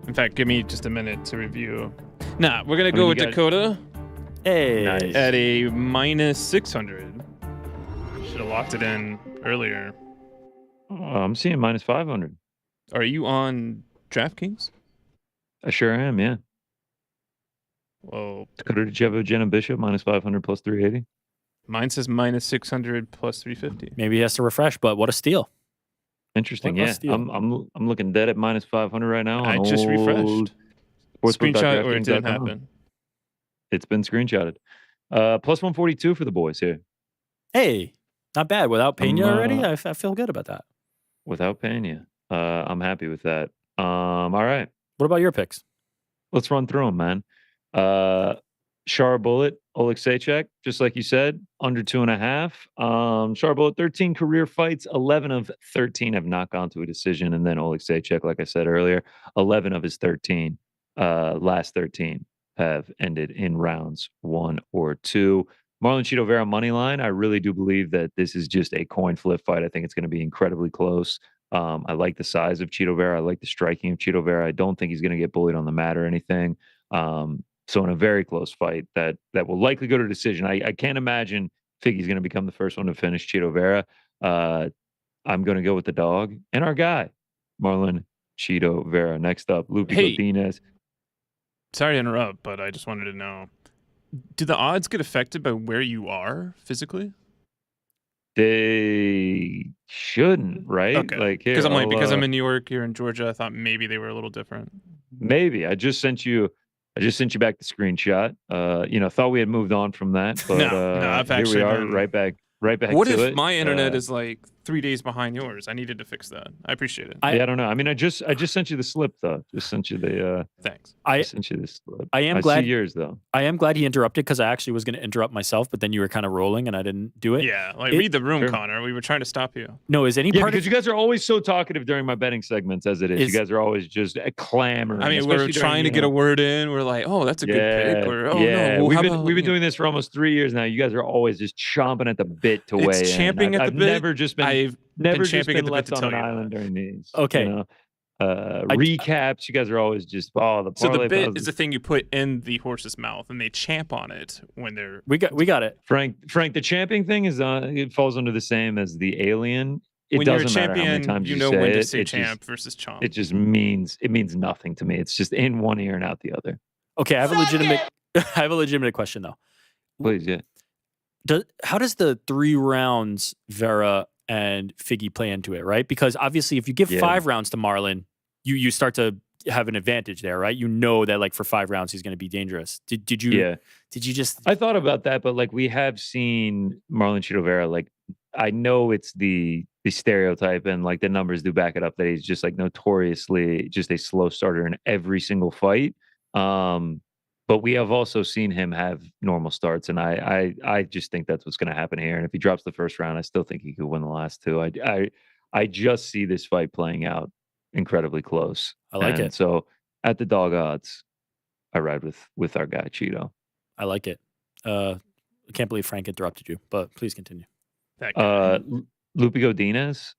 In fact, give me just a minute to review. Nah, we're going to go with Dakota. Hey. Nice. At a minus 600. Should have locked it in earlier. I'm seeing minus 500. Are you on DraftKings? I sure am, yeah. Well, Dakota Jenna Bishop, minus 500 plus 380. Mine says minus 600 plus 350. Maybe he has to refresh, but what a steal. Interesting, yeah. I'm looking dead at minus 500 right now. I just refreshed. Screenshot or it didn't happen. It's been screenshotted. Plus 142 for the boys here. Hey, not bad. Without Peña already, I feel good about that. Without Peña, I'm happy with that. All right. What about your picks? Let's run through them, man. Shara Bullet, Olachechek, just like you said, under 2.5. Shara Bullet, 13 career fights, 11 of 13 have not gone to a decision. And then Olachechek, like I said earlier, 11 of his 13, last 13 have ended in rounds 1 or 2. Marlon Chito Vera money line. I really do believe that this is just a coin flip fight. I think it's going to be incredibly close. I like the size of Chito Vera. I like the striking of Chito Vera. I don't think he's going to get bullied on the mat or anything. So in a very close fight that will likely go to a decision. I can't imagine Figgy's going to become the first one to finish Chito Vera. I'm going to go with the dog and our guy, Marlon Chito Vera. Next up, Lupe Godinez. Sorry to interrupt, but I just wanted to know, do the odds get affected by where you are physically? They shouldn't, right? Okay. Like, because I'm in New York, you're in Georgia. I thought maybe they were a little different. Maybe. I just sent you back the screenshot. Thought we had moved on from that, but I've here we are, right back what to it. What if my internet is like 3 days behind yours? I needed to fix that. I appreciate it. I don't know. I mean, I just sent you the slip though. Just sent you the. Thanks. I sent you the slip. I see yours though. I am glad he interrupted because I actually was going to interrupt myself, but then you were kind of rolling and I didn't do it. Yeah, read the room, Connor. We were trying to stop you. No, is any part because you guys are always so talkative during my betting segments as it is. You guys are always just clamoring. I mean, we're trying to get a word in. We're like, oh, that's a good pick. Or, no, we've been doing this for almost 3 years now. You guys are always just chomping at the bit to weigh in. Champing at the bit. Never just been left on an island during these. Okay. Recaps. You guys are always just the parlay. So the bit is the thing you put in the horse's mouth, and they champ on it when they're. We got it. Frank. The champing thing is it falls under the same as the alien. It when doesn't you're a champion, matter how many times you know when to say it champ versus chomp. It just means nothing to me. It's just in one ear and out the other. Okay, I have a legitimate question though. Please, yeah. How does the 3 rounds Vera and Figgy play into it, right? Because obviously if you give 5 rounds to Marlon, you start to have an advantage there, right? You know that like for 5 rounds he's going to be dangerous. Did you just I thought about that, but like we have seen Marlon Chito Vera, like I know it's the stereotype and like the numbers do back it up that he's just like notoriously just a slow starter in every single fight. But we have also seen him have normal starts, and I just think that's what's going to happen here. And if he drops the first round, I still think he could win the last 2. I just see this fight playing out incredibly close. I like it. So at the dog odds, I ride with our guy Cheeto. I like it. I can't believe Frank interrupted you, but please continue. Lupe Godinez.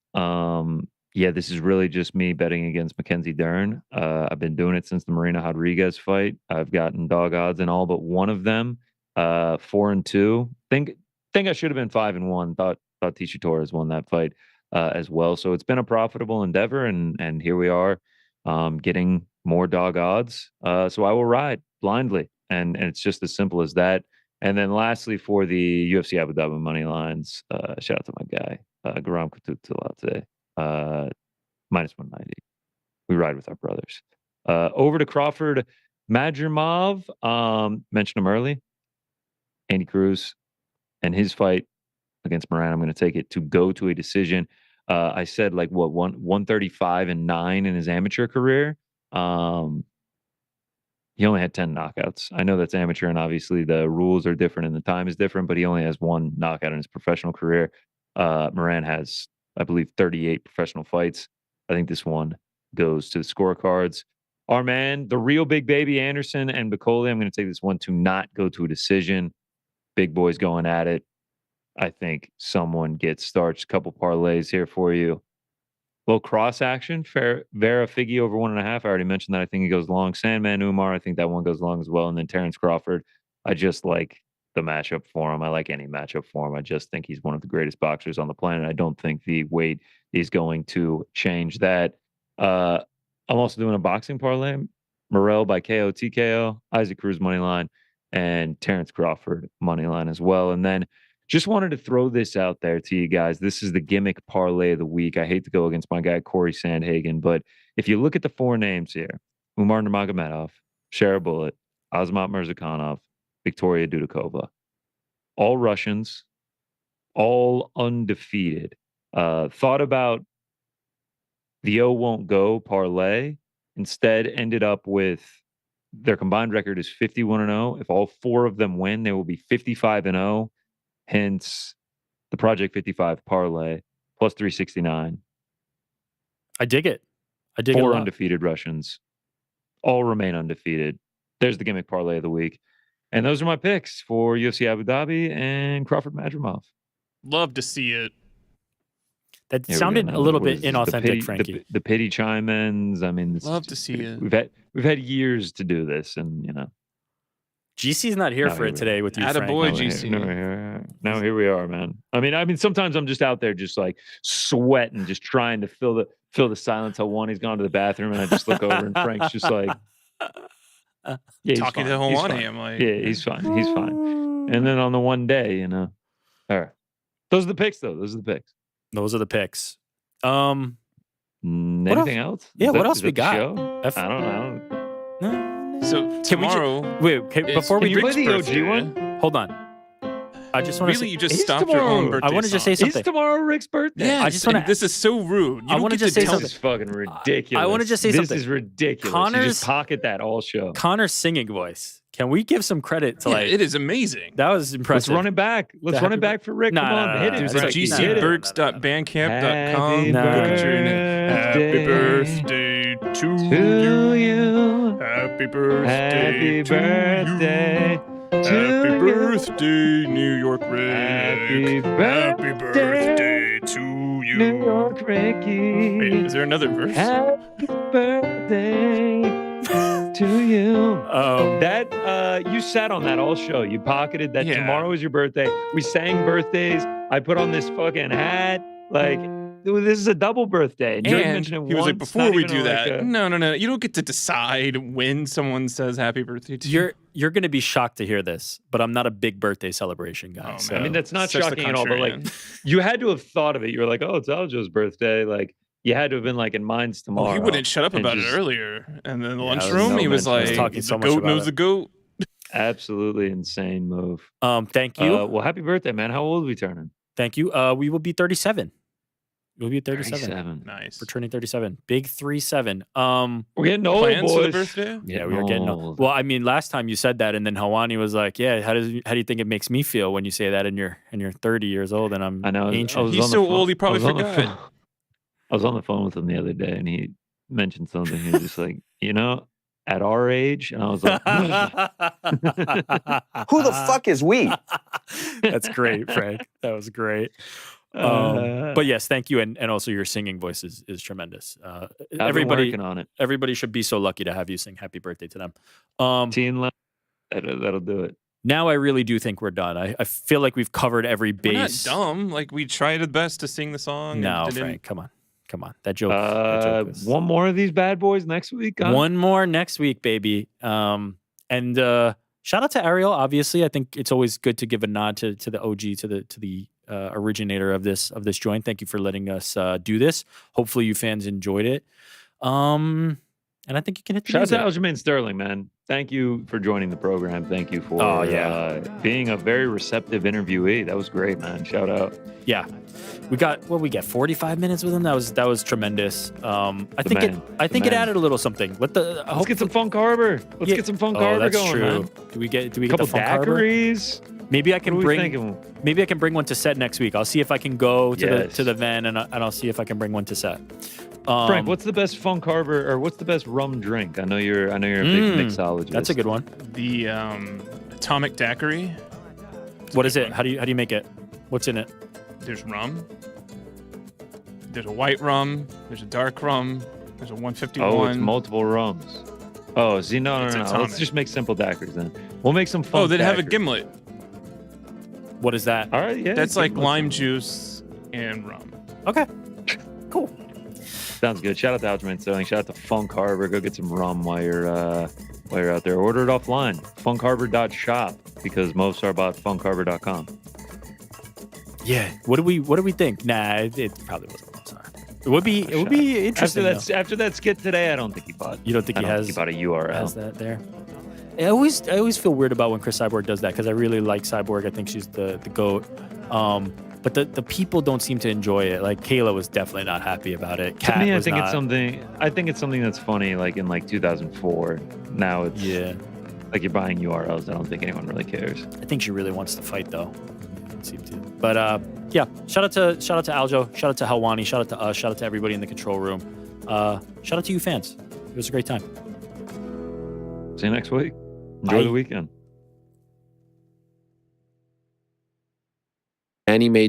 This is really just me betting against Mackenzie Dern. I've been doing it since the Marina Rodriguez fight. I've gotten dog odds in all but one of them. 4-2. Think I should have been 5-1. Thought Tisha Torres won that fight as well. So it's been a profitable endeavor, and here we are getting more dog odds. So I will ride blindly, and it's just as simple as that. And then lastly, for the UFC Abu Dhabi money lines, shout out to my guy, Garam Kututula today, minus 190. We ride with our brothers. Over to Crawford Madrimov. Mentioned him early. Andy Cruz and his fight against Moran. I'm going to take it to go to a decision. I said 135-9 in his amateur career. He only had 10 knockouts. I know that's amateur, and obviously the rules are different and the time is different, but he only has one knockout in his professional career. Moran has, I believe, 38 professional fights. I think this one goes to the scorecards. Our man, the real big baby Anderson and Bacoli, I'm going to take this one to not go to a decision. Big boys going at it. I think someone gets starched. A couple parlays here for you. Little cross action. Vera Figgy over 1.5. I already mentioned that. I think he goes long. Sandman Umar, I think that one goes long as well. And then Terrence Crawford. I just like the matchup for him. I like any matchup for him. I just think he's one of the greatest boxers on the planet. I don't think the weight is going to change that. I'm also doing a boxing parlay. Morrell by KO, TKO, Isaac Cruz money line, and Terrence Crawford money line as well. And then just wanted to throw this out there to you guys. This is the gimmick parlay of the week. I hate to go against my guy, Corey Sandhagen, but if you look at the 4 names here, Umar Nurmagomedov, Shara Bullet, Azamat Mirzakhanov, Victoria Dudakova, all Russians, all undefeated. Thought about the O won't go parlay. Instead, ended up with their combined record is 51-0. If all 4 of them win, they will be 55-0. Hence, the Project 55 parlay plus 369. I dig it. 4 undefeated Russians. All remain undefeated. There's the gimmick parlay of the week. And those are my picks for UFC Abu Dhabi and Crawford Madrimov. Love to see it. That sounded a little bit inauthentic, Frankie. The pity chime-ins. I mean, love to see it. We've had years to do this, and GC's not here for it today with you, Frank. Attaboy, GC. Now here we are, man. I mean, sometimes I'm just out there just like sweating, just trying to fill the silence. Hawani's gone to the bathroom, and I just look over, and Frank's just like, yeah, talking to Hawani. I'm like, yeah, he's fine. And then on the one day, all right. Those are the picks, though. Those are the picks. Anything else? Yeah, what else we got? I don't know. So tomorrow, before we play the OG one? Hold on. I just want to you just stopped your own birthday. I want to just say something. It's tomorrow Rick's birthday. Yes, I just want to. This is so rude. I want to just say something. This is fucking ridiculous. I want to just say something. This is ridiculous. You just pocket that all show. Connor's singing voice. Can we give some credit to it is amazing. That was impressive. Let's run it back. Let's run it back for Rick. Come on, hit it. It's gcbergs.bandcamp.com. Happy birthday to you. Happy birthday to you. Happy birthday, New York Rick. Happy birthday to you. New York Ricky. Wait, is there another verse? Happy birthday to you. That you sat on that all show. You pocketed that tomorrow is your birthday. We sang birthdays. I put on this fucking hat. Like, this is a double birthday. And he was like, before we do that, no. You don't get to decide when someone says happy birthday to you. You're going to be shocked to hear this, but I'm not a big birthday celebration guy. So. I mean, that's not shocking at all, but like, you had to have thought of it. You were like, oh, it's Aljo's birthday. Like, you had to have been like, in mine's tomorrow. Well, he wouldn't shut up about it earlier. And then in the lunchroom, he was like, the goat knows the goat. Absolutely insane move. Thank you. Well, happy birthday, man. How old are we turning? Thank you. We will be 37. We'll be 37. Nice. We're turning 37. Big 3-7. We're getting old, plans boys. For the birthday? Yeah, we are getting old. Well, I mean, last time you said that, and then Hawani was like, "Yeah, how do you think it makes me feel when you say that and you're 30 years old and I'm ancient?" He's so old, he probably forgot. I was on the phone with him the other day, and he mentioned something. He was just like, at our age, and I was like, "Who the fuck is we?" That's great, Frank. That was great. But yes, thank you, and also your singing voice is tremendous. Everybody working on it. Everybody should be so lucky to have you sing "Happy Birthday" to them. That'll do it. Now I really do think we're done. I feel like we've covered every base. We're not dumb. Like, we tried the best to sing the song. No, Frank, come on. That joke. Was... One more of these bad boys next week. Huh? One more next week, baby. And shout out to Ariel. Obviously, I think it's always good to give a nod to the OG, to the originator of this joint. Thank you for letting us do this. Hopefully, you fans enjoyed it. And I think you can hit the Shout out to Aljamain Sterling, man. Thank you for joining the program. Thank you for being a very receptive interviewee. That was great, man. Shout out. Yeah. We got 45 minutes with him. That was tremendous. I think it added a little something. Let's get some Funk Harbor. Let's get some Funk Harbor going, true. man. Do we get a couple the Funk Harbor? daiquiris? Maybe I can bring one to set next week. I'll see if I can go to the van and I'll see if I can bring one to set. Frank, what's the best Funk Harbor, or what's the best rum drink? I know you're a big mixologist. That's a good one. The Atomic Daiquiri. What is it? How do you make it? What's in it? There's rum. There's a white rum. There's a dark rum. There's a 151. Oh, it's multiple rums. Oh, see, no. Let's just make simple daiquiris then. We'll make some fun. Oh, they have a gimlet. What is that? All right, yeah. That's like lime juice and rum. Okay. Cool. Sounds good. Shout out to Aljamain Sterling. Shout out to Funk Harbor. Go get some rum while you're out there. Order it offline. funkharbor.shop, because most are about funkharbor.com. Yeah. What do we think? Nah, it probably wasn't. Sorry. It would be interesting. After that skit today, I don't think he bought. You don't think he bought a URL? Has that there? I always feel weird about when Chris Cyborg does that, because I really like Cyborg. I think she's the GOAT. But the people don't seem to enjoy it. Like Kayla was definitely not happy about it. Kat to me, was I not. think it's something that's funny. Like in 2004. Now it's like you're buying URLs. I don't think anyone really cares. I think she really wants to fight though. Seem to. But yeah, shout out to Aljo, shout out to Helwani, shout out to us, shout out to everybody in the control room. Shout out to you fans. It was a great time. See you next week. Enjoy the weekend. Anime